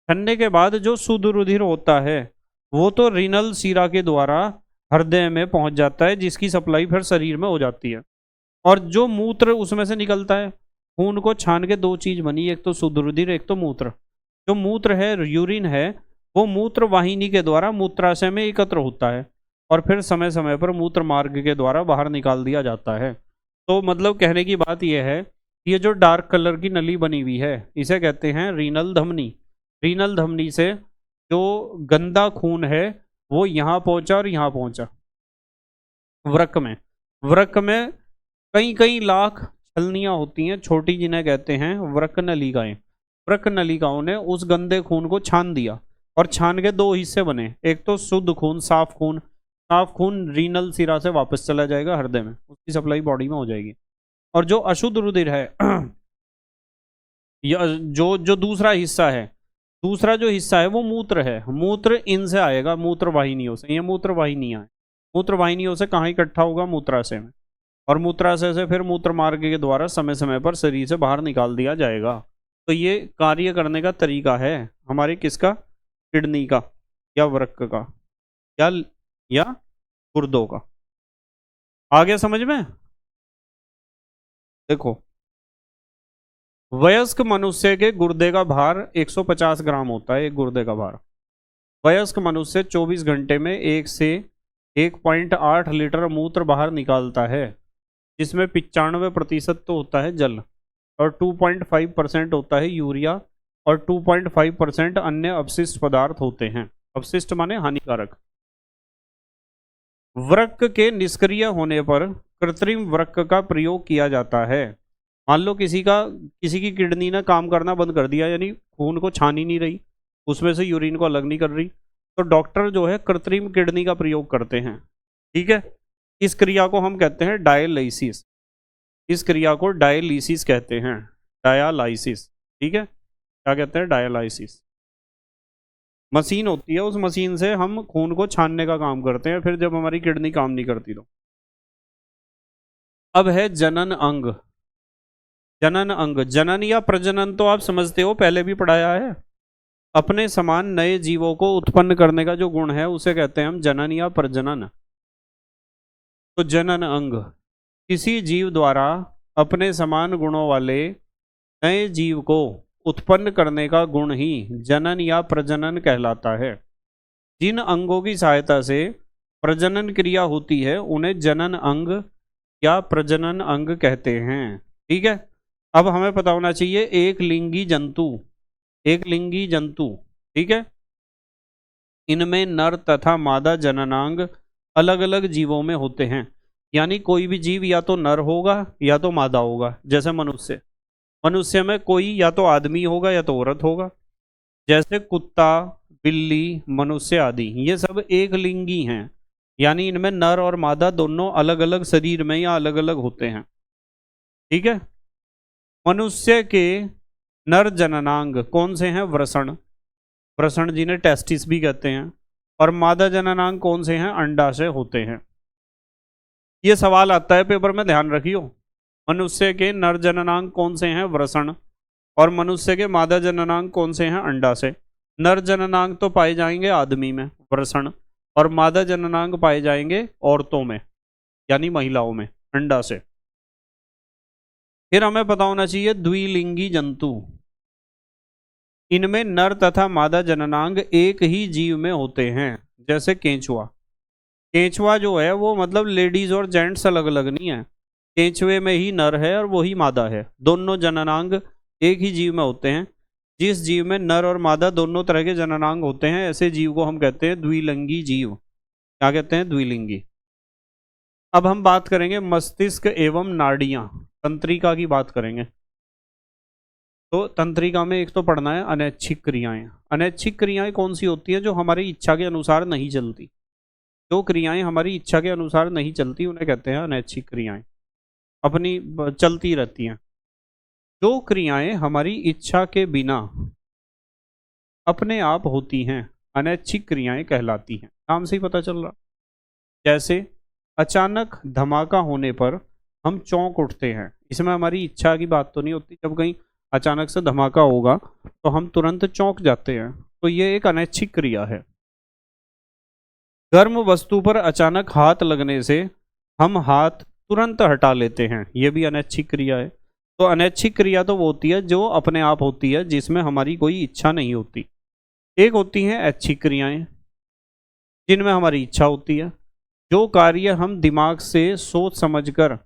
छनने के बाद जो शुद्ध रुधिर होता है वो तो रीनल सिरा के द्वारा हृदय में पहुंच जाता है, जिसकी सप्लाई फिर शरीर में हो जाती है। और जो मूत्र उसमें से निकलता है, खून को छान के दो चीज बनी, एक तो शुद्ध रुधिर, एक तो मूत्र। जो मूत्र है, यूरिन है, वो मूत्र वाहिनी के द्वारा मूत्राशय में एकत्र होता है और फिर समय समय पर मूत्र मार्ग के द्वारा बाहर निकाल दिया जाता है। तो मतलब कहने की बात यह है, ये जो डार्क कलर की नली बनी हुई है इसे कहते हैं रीनल धमनी। रीनल धमनी से जो गंदा खून है वो यहाँ पहुंचा और यहाँ पहुंचा वृक्क में। वृक्क में कई कई लाख छलनियां होती हैं छोटी, जिन्हें कहते हैं वृक्क नलिकाएं। वृक्क नलिकाओं ने उस गंदे खून को छान दिया और छान के दो हिस्से बने। एक तो शुद्ध खून, साफ खून। साफ खून रीनल सिरा से वापस चला जाएगा हृदय में, उसकी सप्लाई बॉडी में हो जाएगी। और जो अशुद्ध रुधिर है जो जो दूसरा हिस्सा है, दूसरा जो हिस्सा है वो मूत्र है। मूत्र इनसे आएगा, मूत्र वाहिनियों से। ये मूत्र वाहिनियां हैं, मूत्र वाहिनियों से कहाँ इकट्ठा होगा? मूत्राशय में। और मूत्राशय से फिर मूत्र मार्ग के द्वारा समय समय पर शरीर से बाहर निकाल दिया जाएगा। तो ये कार्य करने का तरीका है हमारे किसका? किडनी का, या वृक्क का, या गुर्दों का। आ गया समझ में? देखो, वयस्क मनुष्य के गुर्दे का भार 150 ग्राम होता है, एक गुर्दे का भार। वयस्क मनुष्य 24 घंटे में 1 से 1.8 लीटर मूत्र बाहर निकालता है, जिसमें 95% तो होता है जल और 2.5% होता है यूरिया और 2.5% अन्य अपशिष्ट पदार्थ होते हैं। अपशिष्ट माने हानिकारक। वृक्क के निष्क्रिय होने पर कृत्रिम वृक्क का प्रयोग किया जाता है। मान लो किसी की किडनी ने काम करना बंद कर दिया, यानी खून को छान ही नहीं रही, उसमें से यूरिन को अलग नहीं कर रही, तो डॉक्टर जो है कृत्रिम किडनी का प्रयोग करते हैं। ठीक है, इस क्रिया को हम कहते हैं डायलिसिस। इस क्रिया को डायलिसिस कहते हैं, डायलिसिस। ठीक है, क्या कहते हैं? डायलिसिस। मशीन होती है, उस मशीन से हम खून को छानने का काम करते हैं, फिर जब हमारी किडनी काम नहीं करती तो। अब है जनन अंग। जनन अंग, जनन या प्रजनन तो आप समझते हो, पहले भी पढ़ाया है। अपने समान नए जीवों को उत्पन्न करने का जो गुण है उसे कहते हैं हम जनन या प्रजनन। तो जनन अंग, किसी जीव द्वारा अपने समान गुणों वाले नए जीव को उत्पन्न करने का गुण ही जनन या प्रजनन कहलाता है। जिन अंगों की सहायता से प्रजनन क्रिया होती है उन्हें जनन अंग या प्रजनन अंग कहते हैं। ठीक है, अब हमें पता होना चाहिए एक लिंगी जंतु, एक लिंगी जंतु, ठीक है, इनमें नर तथा मादा जननांग अलग अलग जीवों में होते हैं। यानी कोई भी जीव या तो नर होगा या तो मादा होगा। जैसे मनुष्य में कोई या तो आदमी होगा या तो औरत होगा। जैसे कुत्ता, बिल्ली, मनुष्य आदि, ये सब एक लिंगी हैं, यानी इनमें नर और मादा दोनों अलग अलग शरीर में या अलग अलग होते हैं। ठीक है, मनुष्य के नर जननांग कौन से हैं? वृषण। वृषण जिन्हें टेस्टिस भी कहते हैं, और मादा जननांग कौन से हैं? अंडाशय होते हैं। ये सवाल आता है पेपर में, ध्यान रखियो। मनुष्य के नर जननांग कौन से हैं? वृषण। और मनुष्य के मादा जननांग कौन से हैं? अंडाशय। नर जननांग तो पाए जाएंगे आदमी में, वृषण, और मादा जननांग पाए जाएंगे औरतों में, यानी महिलाओं में, अंडाशय। फिर हमें पता होना चाहिए द्विलिंगी जंतु, इनमें नर तथा मादा जननांग एक ही जीव में होते हैं। जैसे केंचुआ, केंचुआ जो है वो मतलब लेडीज और जेंट्स अलग अलग नहीं है, केंचुए में ही नर है और वो ही मादा है, दोनों जननांग एक ही जीव में होते हैं। जिस जीव में नर और मादा दोनों तरह के जननांग होते हैं, ऐसे जीव को हम कहते हैं द्विलिंगी जीव। क्या कहते हैं? द्विलिंगी। अब हम बात करेंगे मस्तिष्क एवं नाड़ियां, तंत्रिका की बात करेंगे। तो तंत्रिका में एक तो पढ़ना है अनैच्छिक क्रियाएं। अनैच्छिक क्रियाएं कौन सी होती है? जो हमारी इच्छा के अनुसार नहीं चलती। जो क्रियाएं हमारी इच्छा के अनुसार नहीं चलती उन्हें कहते हैं अनैच्छिक क्रियाएं, अपनी चलती रहती हैं। जो क्रियाएं हमारी इच्छा के बिना अपने आप होती हैं, अनैच्छिक क्रियाएं कहलाती हैं। नाम से ही पता चल रहा। जैसे अचानक धमाका होने पर हम चौंक उठते हैं, इसमें हमारी इच्छा की बात तो नहीं होती। जब कहीं अचानक से धमाका होगा तो हम तुरंत चौंक जाते हैं, तो ये एक अनैच्छिक क्रिया है। गर्म वस्तु पर अचानक हाथ लगने से हम हाथ तुरंत हटा लेते हैं, ये भी अनैच्छिक क्रिया है। तो अनैच्छिक क्रिया तो वो होती है जो अपने आप होती है, जिसमें हमारी कोई इच्छा नहीं होती। एक होती हैं ऐच्छिक क्रियाएं, जिनमें हमारी इच्छा होती है। जो कार्य हम दिमाग से सोच समझकर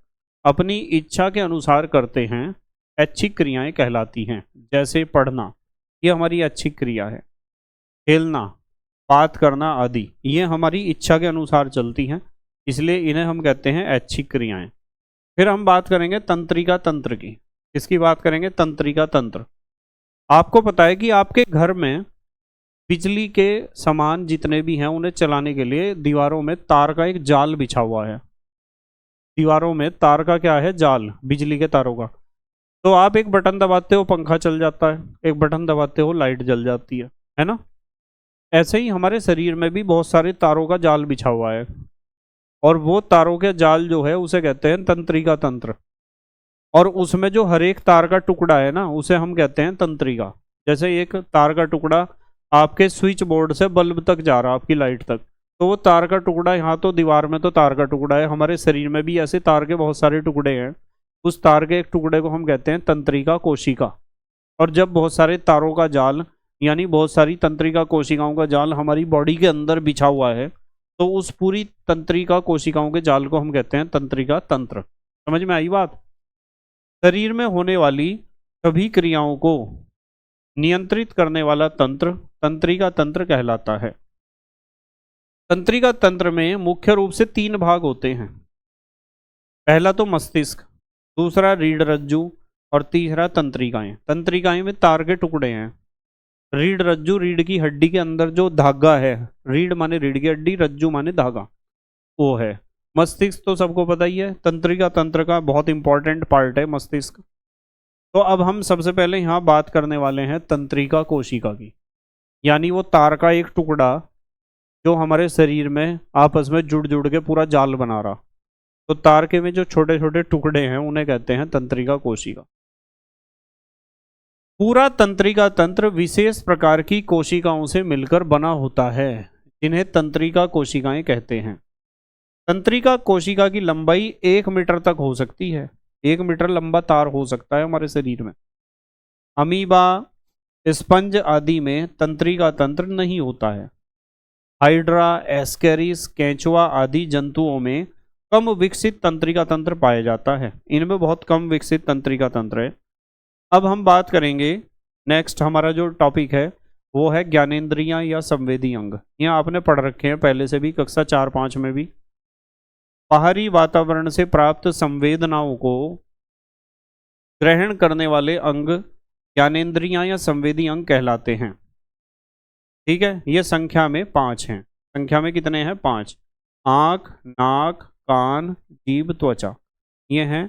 अपनी इच्छा के अनुसार करते हैं, ऐच्छिक क्रियाएं कहलाती हैं। जैसे पढ़ना, ये हमारी ऐच्छिक क्रिया है। खेलना, बात करना आदि, ये हमारी इच्छा के अनुसार चलती हैं, इसलिए इन्हें हम कहते हैं ऐच्छिक क्रियाएं। फिर हम बात करेंगे तंत्रिका तंत्र की। इसकी बात करेंगे तंत्रिका तंत्र। आपको पता है कि आपके घर में बिजली के सामान जितने भी हैं उन्हें चलाने के लिए दीवारों में तार का एक जाल बिछा हुआ है। दीवारों में तार का क्या है? जाल, बिजली के तारों का। तो आप एक बटन दबाते हो पंखा चल जाता है, एक बटन दबाते हो लाइट जल जाती है ना। ऐसे ही हमारे शरीर में भी बहुत सारे तारों का जाल बिछा हुआ है, और वो तारों के जाल जो है उसे कहते हैं तंत्रिका तंत्र। और उसमें जो हर एक तार का टुकड़ा है ना, उसे हम कहते हैं तंत्रिका। जैसे एक तार का टुकड़ा आपके स्विच बोर्ड से बल्ब तक जा रहा, आपकी लाइट तक, तो वो तार का टुकड़ा, यहाँ तो दीवार में तो तार का टुकड़ा है, हमारे शरीर में भी ऐसे तार के बहुत सारे टुकड़े हैं। उस तार के एक टुकड़े को हम कहते हैं तंत्रिका कोशिका। और जब बहुत सारे तारों का जाल, यानी बहुत सारी तंत्रिका कोशिकाओं का जाल हमारी बॉडी के अंदर बिछा हुआ है, तो उस पूरी तंत्रिका कोशिकाओं के जाल को हम कहते हैं तंत्रिका तंत्र। समझ में आई बात? शरीर में होने वाली सभी क्रियाओं को नियंत्रित करने वाला तंत्र तंत्रिका तंत्र कहलाता है। तंत्रिका तंत्र में मुख्य रूप से 3 भाग होते हैं। पहला तो मस्तिष्क, दूसरा रीढ़ रज्जु, और तीसरा तंत्रिकाएं। तंत्रिकाएं में तार के टुकड़े हैं। रीढ़ रज्जु, रीढ़ की हड्डी के अंदर जो धागा है, रीढ़ माने रीढ़ की हड्डी, रज्जु माने धागा, वो है। मस्तिष्क तो सबको पता ही है, तंत्रिका तंत्र का बहुत इंपॉर्टेंट पार्ट है मस्तिष्क। तो अब हम सबसे पहले यहाँ बात करने वाले हैं तंत्रिका कोशिका की, यानी वो तार का एक टुकड़ा जो हमारे शरीर में आपस में जुड़ जुड़ के पूरा जाल बना रहा। तो तार के में जो छोटे छोटे टुकड़े हैं उन्हें कहते हैं तंत्रिका कोशिका। पूरा तंत्रिका तंत्र विशेष प्रकार की कोशिकाओं से मिलकर बना होता है, जिन्हें तंत्रिका कोशिकाएं कहते हैं। तंत्रिका कोशिका की लंबाई 1 मीटर तक हो सकती है। 1 मीटर लंबा तार हो सकता है हमारे शरीर में। अमीबा, स्पंज आदि में तंत्रिका तंत्र नहीं होता है। हाइड्रा, एस्केरिस, केंचुआ आदि जंतुओं में कम विकसित तंत्रिका तंत्र पाया जाता है। इनमें बहुत कम विकसित तंत्रिका तंत्र है। अब हम बात करेंगे, नेक्स्ट हमारा जो टॉपिक है वो है ज्ञानेंद्रियां या संवेदी अंग। ये आपने पढ़ रखे हैं पहले से भी, कक्षा 4-5 में भी। बाहरी वातावरण से प्राप्त संवेदनाओं को ग्रहण करने वाले अंग ज्ञानेंद्रियां या संवेदी अंग कहलाते हैं। ठीक है, ये संख्या में 5 हैं। संख्या में कितने हैं? 5। आँख, नाक, कान, जीभ, त्वचा, ये हैं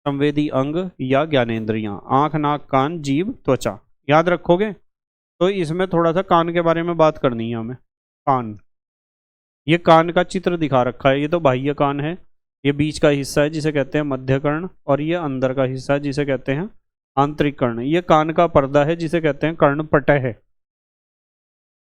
संवेदी अंग या ज्ञानेंद्रियां। आँख, नाक, कान, जीभ, त्वचा, याद रखोगे। तो इसमें थोड़ा सा कान के बारे में बात करनी है हमें। कान, ये कान का चित्र दिखा रखा है, ये तो बाह्य कान है, ये बीच का हिस्सा है जिसे कहते हैं मध्य कर्ण, और ये अंदर का हिस्सा है जिसे कहते हैं आंतरिक कर्ण। ये कान का पर्दा है जिसे कहते हैं कर्णपटय है।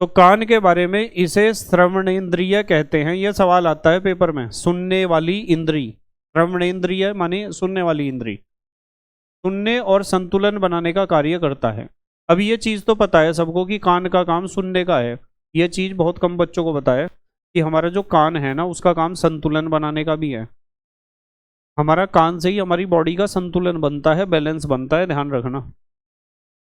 तो कान के बारे में इसे श्रवणेन्द्रिय कहते हैं। यह सवाल आता है पेपर में, सुनने वाली इंद्री, श्रवणेन्द्रिय माने सुनने वाली इंद्री, सुनने और संतुलन बनाने का कार्य करता है। अब ये चीज तो पता है सबको कि कान का काम सुनने का है, ये चीज बहुत कम बच्चों को पता है कि हमारा जो कान है ना उसका काम संतुलन बनाने का भी है। हमारा कान से ही हमारी बॉडी का संतुलन बनता है, बैलेंस बनता है, ध्यान रखना।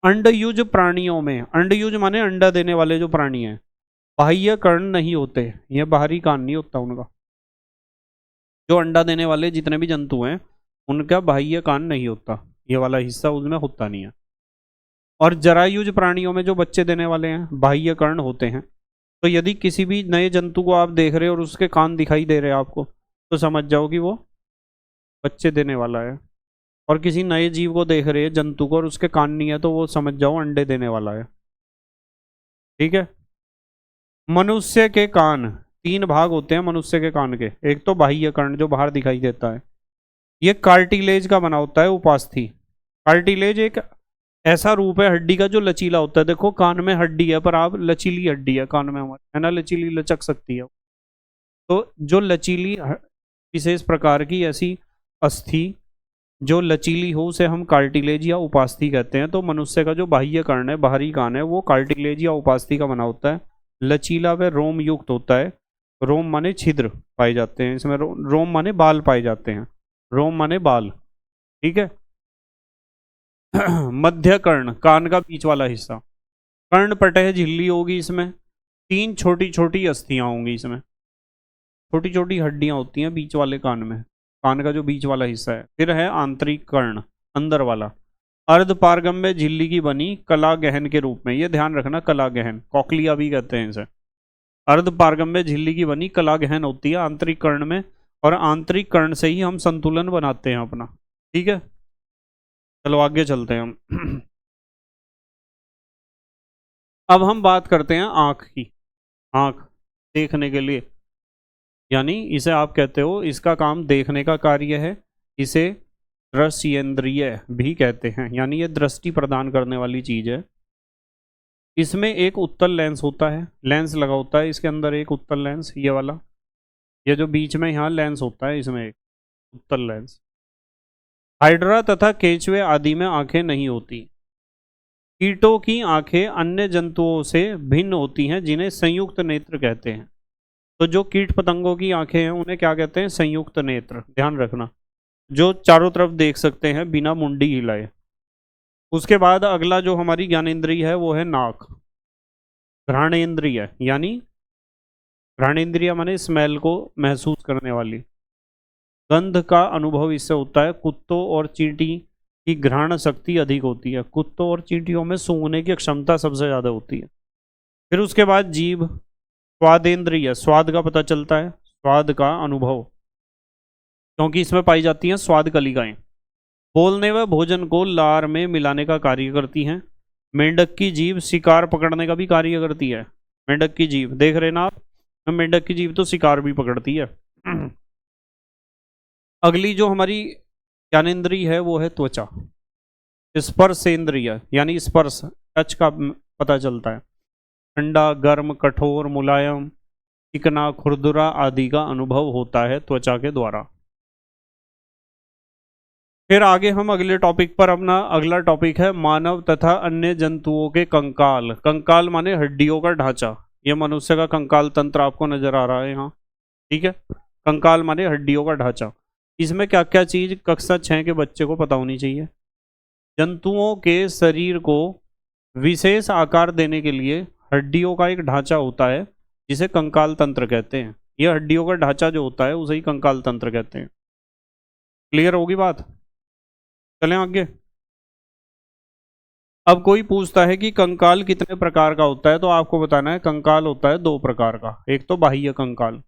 अंडयुज प्राणियों में, अंडयुज माने अंडा देने वाले जो प्राणी हैं, बाह्य कर्ण नहीं होते, ये बाहरी कान नहीं होता उनका। जो अंडा देने वाले जितने भी जंतु हैं उनका बाह्य कान नहीं होता, ये वाला हिस्सा उसमें होता नहीं है। और जरायुज प्राणियों में जो बच्चे देने वाले हैं बाह्य कर्ण होते हैं। तो यदि किसी भी नए जंतु को आप देख रहे हो और उसके कान दिखाई दे रहे हैं आपको, तो समझ जाओ कि वो बच्चे देने वाला है। और किसी नए जीव को देख रहे हैं जंतु को और उसके कान नहीं है, तो वो समझ जाओ अंडे देने वाला है। ठीक है। मनुष्य के कान, तीन भाग होते हैं मनुष्य के कान के। एक तो बाह्य कर्ण जो बाहर दिखाई देता है, ये कार्टिलेज का बना होता है, उपास्थि। कार्टिलेज एक ऐसा रूप है हड्डी का जो लचीला होता है। देखो कान में हड्डी है पर आप लचीली हड्डी है कान में हमारे, है ना, लचीली लचक सकती है। तो जो लचीली विशेष प्रकार की ऐसी अस्थि जो लचीली हो उसे हम कार्टिलेज या उपास्थि कहते हैं। तो मनुष्य का जो बाह्य कर्ण है, बाहरी कान है, वो कार्टिलेज या उपास्थि का बना होता है, लचीला व रोम युक्त होता है। रोम माने छिद्र पाए जाते हैं इसमें, रोम माने बाल पाए जाते हैं, रोम माने बाल। ठीक है। मध्य कर्ण, कान का बीच वाला हिस्सा, कर्ण पटह झिल्ली होगी इसमें, तीन छोटी छोटी अस्थियां होंगी इसमें, छोटी छोटी हड्डियां होती हैं बीच वाले कान में, कान का जो बीच वाला हिस्सा है। फिर है आंतरिक कर्ण, अंदर वाला, अर्ध पारगम्य झिल्ली की बनी कला गहन के रूप में। ये ध्यान रखना, कला गहन, कॉकलिया भी कहते हैं इसे। अर्ध पारगम्य झिल्ली की बनी कला गहन होती है आंतरिक कर्ण में, और आंतरिक कर्ण से ही हम संतुलन बनाते हैं अपना। ठीक है, चलो आगे चलते हैं हम। अब हम बात करते हैं आंख की। आंख देखने के लिए, यानी इसे आप कहते हो, इसका काम देखने का कार्य है। इसे दृश्येंद्रिय भी कहते हैं, यानी ये दृष्टि प्रदान करने वाली चीज है। इसमें एक उत्तल लेंस होता है, लेंस लगा होता है इसके अंदर, एक उत्तल लेंस, ये वाला, ये जो बीच में यहाँ लेंस होता है इसमें एक उत्तल लेंस। हाइड्रा तथा केचुए आदि में आंखें नहीं होती। कीटों की आंखें अन्य जंतुओं से भिन्न होती हैं जिन्हें संयुक्त नेत्र कहते हैं। तो जो कीट पतंगों की आंखें हैं उन्हें क्या कहते हैं? संयुक्त नेत्र, ध्यान रखना, जो चारों तरफ देख सकते हैं बिना मुंडी हिलाए। उसके बाद अगला जो हमारी ज्ञानेंद्रिय है वो है नाक। घ्राणेंद्रिय, यानी घ्राणेंद्रिय माने स्मेल को महसूस करने वाली, गंध का अनुभव इससे होता है। कुत्तों और चींटी की घ्राण शक्ति अधिक होती है, कुत्तों और चींटियों में सूंघने की क्षमता सबसे ज्यादा होती है। फिर उसके बाद जीभ, स्वादेंद्रिय, स्वाद का पता चलता है, स्वाद का अनुभव, क्योंकि इसमें पाई जाती हैं स्वाद कलिकाएं। बोलने व भोजन को लार में मिलाने का कार्य करती हैं। मेंढक की जीभ शिकार पकड़ने का भी कार्य करती है। मेंढक की जीभ देख रहे ना आप, मेंढक की जीभ तो शिकार भी पकड़ती है। अगली जो हमारी ज्ञानेंद्रिय है वो है त्वचा। स्पर्शेंद्रिय, यानी स्पर्श, टच का पता चलता है। ठंडा, गर्म, कठोर, मुलायम, चिकना, खुरदुरा आदि का अनुभव होता है त्वचा के द्वारा। फिर आगे हम अगले टॉपिक पर, अपना अगला टॉपिक है मानव तथा अन्य जंतुओं के कंकाल। कंकाल माने हड्डियों का ढांचा। ये मनुष्य का कंकाल तंत्र आपको नजर आ रहा है यहाँ, ठीक है। कंकाल माने हड्डियों का ढांचा। इसमें क्या क्या चीज कक्षा 6 के बच्चे को पता होनी चाहिए। जंतुओं के शरीर को विशेष आकार देने के लिए हड्डियों का एक ढांचा होता है जिसे कंकाल तंत्र कहते हैं। यह हड्डियों का ढांचा जो होता है उसे ही कंकाल तंत्र कहते हैं। क्लियर होगी बात? चलें आगे। अब कोई पूछता है कि कंकाल कितने प्रकार का होता है, तो आपको बताना है कंकाल होता है 2 प्रकार का। एक तो बाह्य कंकाल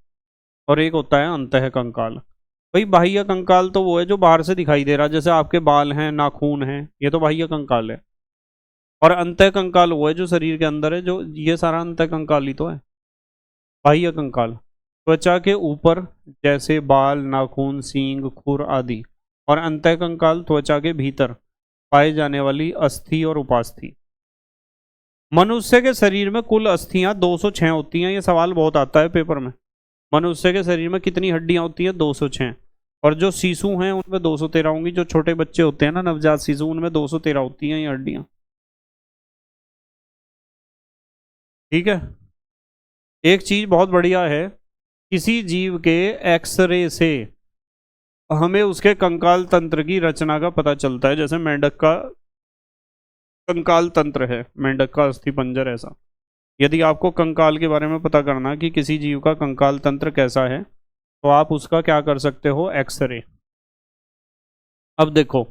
और एक होता है अंतः कंकाल। भाई बाह्य कंकाल तो वो है जो बाहर से दिखाई दे रहा है, जैसे आपके बाल हैं, नाखून हैं, ये तो बाह्य कंकाल है। और अंतः कंकाल वो है जो शरीर के अंदर है, जो ये सारा अंतः कंकाल ही तो है, बाह्य कंकाल। त्वचा के ऊपर जैसे बाल, नाखून, सींग, खुर आदि। और अंतःकंकाल त्वचा के भीतर पाए जाने वाली अस्थि और उपास्थि। मनुष्य के शरीर में कुल अस्थियां 206 होती हैं। ये सवाल बहुत आता है पेपर में। मनुष्य के शरीर में कितनी हड्डियां होती हैं? 206। और जो शिशु हैं उनमें 213 होंगी। जो छोटे बच्चे होते हैं ना, नवजात शिशु, उनमें 213 होती हैं ये हड्डियां। ठीक है। एक चीज बहुत बढ़िया है, किसी जीव के एक्सरे से हमें उसके कंकाल तंत्र की रचना का पता चलता है। जैसे मेंढक का कंकाल तंत्र है, मेंढक का अस्थि पंजर, ऐसा। यदि आपको कंकाल के बारे में पता करना कि किसी जीव का कंकाल तंत्र कैसा है, तो आप उसका क्या कर सकते हो? एक्सरे। अब देखो,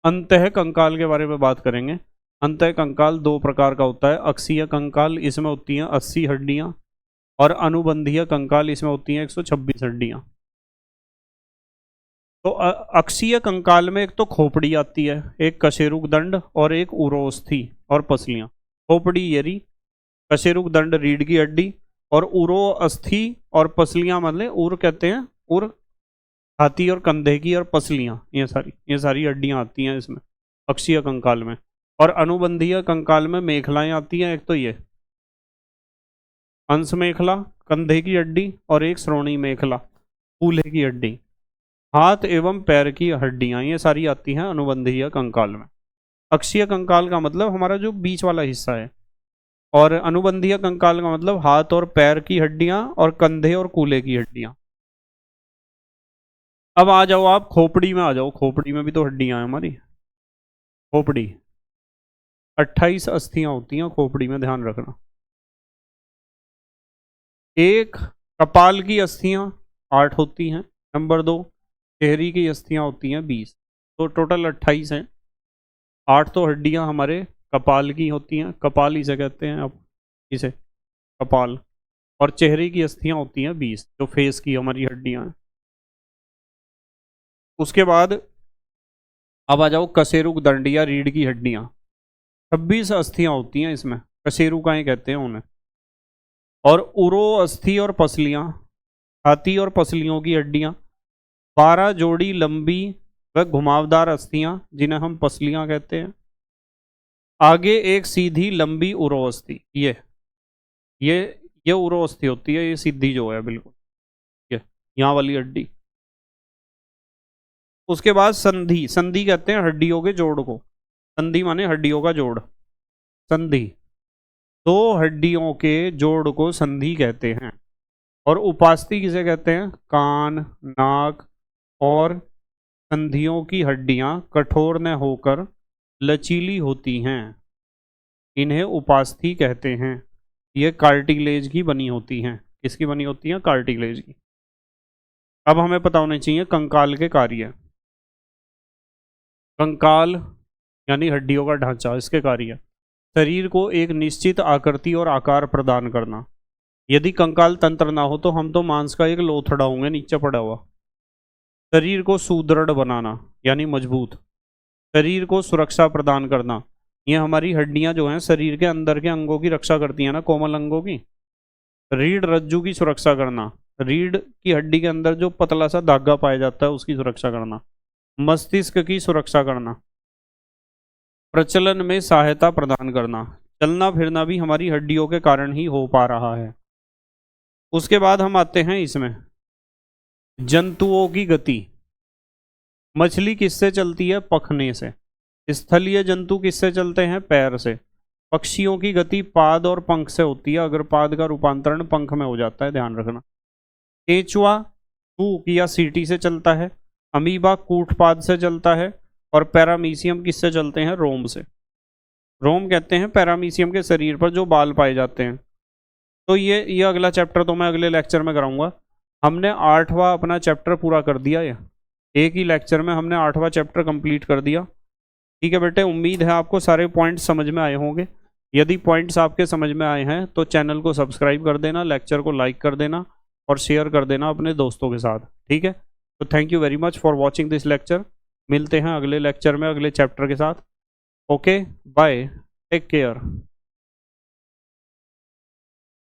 अंतः कंकाल के बारे में बात करेंगे। अंतः कंकाल दो प्रकार का होता है। अक्षीय कंकाल, इसमें होती हैं 80 हड्डियां। और अनुबंधीय कंकाल, इसमें होती हैं 126 हड्डियां। तो अक्षीय कंकाल में एक तो खोपड़ी आती है, एक कशेरुक दंड और एक उरोस्थि और पसलियां। खोपड़ी ये रही, कशेरुक दंड रीढ़ की हड्डी, और उरो अस्थि और पसलियां मतलब उर कहते हैं, उर हाथी और कंधे की, और पसलियां, ये सारी हड्डियां आती हैं इसमें अक्षीय कंकाल में। और अनुबंधीय कंकाल में मेखलाएं आती हैं। एक तो ये अंश मेखला, कंधे की हड्डी, और एक श्रोणी मेखला, कूल्हे की हड्डी। हाथ एवं पैर की हड्डियां, ये सारी आती हैं अनुबंधीय कंकाल में। अक्षीय कंकाल का मतलब हमारा जो बीच वाला हिस्सा है, और अनुबंधीय कंकाल का मतलब हाथ और पैर की हड्डियां और कंधे और कूल्हे की हड्डियां। अब आ जाओ आप खोपड़ी में, आ जाओ। खोपड़ी में भी तो हड्डियां हैं हमारी। खोपड़ी 28 अस्थियां होती हैं खोपड़ी में, ध्यान रखना। एक, कपाल की अस्थियां 8 होती हैं। नंबर 2, चेहरे की अस्थियां होती हैं 20। तो टोटल 28 हैं। 8 तो हड्डियां हमारे कपाल की होती हैं, कपाल इसे कहते हैं अब, इसे कपाल। और चेहरे की अस्थियां होती हैं 20, जो फेस की हमारी हड्डियां हैं। उसके बाद अब आ जाओ कशेरुक दंड या रीढ़ की हड्डियां। 26 अस्थियां होती हैं इसमें, कशेरुकाएं कहते हैं उन्हें। और उरो अस्थि और पसलियां, हाथी और पसलियों की हड्डियां। 12 जोड़ी लंबी व घुमावदार अस्थियां, जिन्हें हम पसलियां कहते हैं। आगे एक सीधी लंबी उरो अस्थि, ये ये उरो अस्थि होती है, ये सीधी जो है बिल्कुल, ये यहाँ वाली हड्डी। उसके बाद संधि, संधि कहते हैं हड्डियों के जोड़ को। संधि माने हड्डियों का जोड़, संधि। दो हड्डियों के जोड़ को संधि कहते हैं। और उपास्थि किसे कहते हैं? कान, नाक और संधियों की हड्डियां कठोर न होकर लचीली होती हैं, इन्हें उपास्थि कहते हैं। ये कार्टिलेज की बनी होती हैं। किसकी बनी होती हैं? कार्टिलेज की। अब हमें पता होने चाहिए कंकाल के कार्य। कंकाल यानी हड्डियों का ढांचा, इसके कार्य: शरीर को एक निश्चित आकृति और आकार प्रदान करना। यदि कंकाल तंत्र ना हो तो हम तो मांस का एक लोथड़ा होंगे नीचे पड़ा हुआ। शरीर को सुदृढ़ बनाना यानी मजबूत। शरीर को सुरक्षा प्रदान करना, ये हमारी हड्डियां जो हैं शरीर के अंदर के अंगों की रक्षा करती हैं ना, कोमल अंगों की। रीढ़ रज्जु की सुरक्षा करना, रीढ़ की हड्डी के अंदर जो पतला सा धागा पाया जाता है उसकी सुरक्षा करना। मस्तिष्क की सुरक्षा करना, प्रचलन में सहायता प्रदान करना। चलना फिरना भी हमारी हड्डियों के कारण ही हो पा रहा है। उसके बाद हम आते हैं इसमें जंतुओं की गति। मछली किससे चलती है? पखने से। स्थलीय जंतु किससे चलते हैं? पैर से। पक्षियों की गति पाद और पंख से होती है, अगर पाद का रूपांतरण पंख में हो जाता है, ध्यान रखना। केंचुआ सूक या सीटी से चलता है। अमीबा कूटपाद से चलता है। और पैरामीशियम किससे चलते हैं? रोम से। रोम कहते हैं पैरामीशियम के शरीर पर जो बाल पाए जाते हैं। तो ये अगला चैप्टर तो मैं अगले लेक्चर में कराऊंगा। हमने 8वां अपना चैप्टर पूरा कर दिया है, एक ही लेक्चर में हमने 8वां चैप्टर कंप्लीट कर दिया। ठीक है बेटे, उम्मीद है आपको सारे पॉइंट्स समझ में आए होंगे। यदि पॉइंट्स आपके समझ में आए हैं तो चैनल को सब्सक्राइब कर देना, लेक्चर को लाइक कर देना और शेयर कर देना अपने दोस्तों के साथ। ठीक है, तो thank you very much for watching this lecture. मिलते हैं अगले लेक्चर में अगले चैप्टर के साथ। Okay, bye, take care.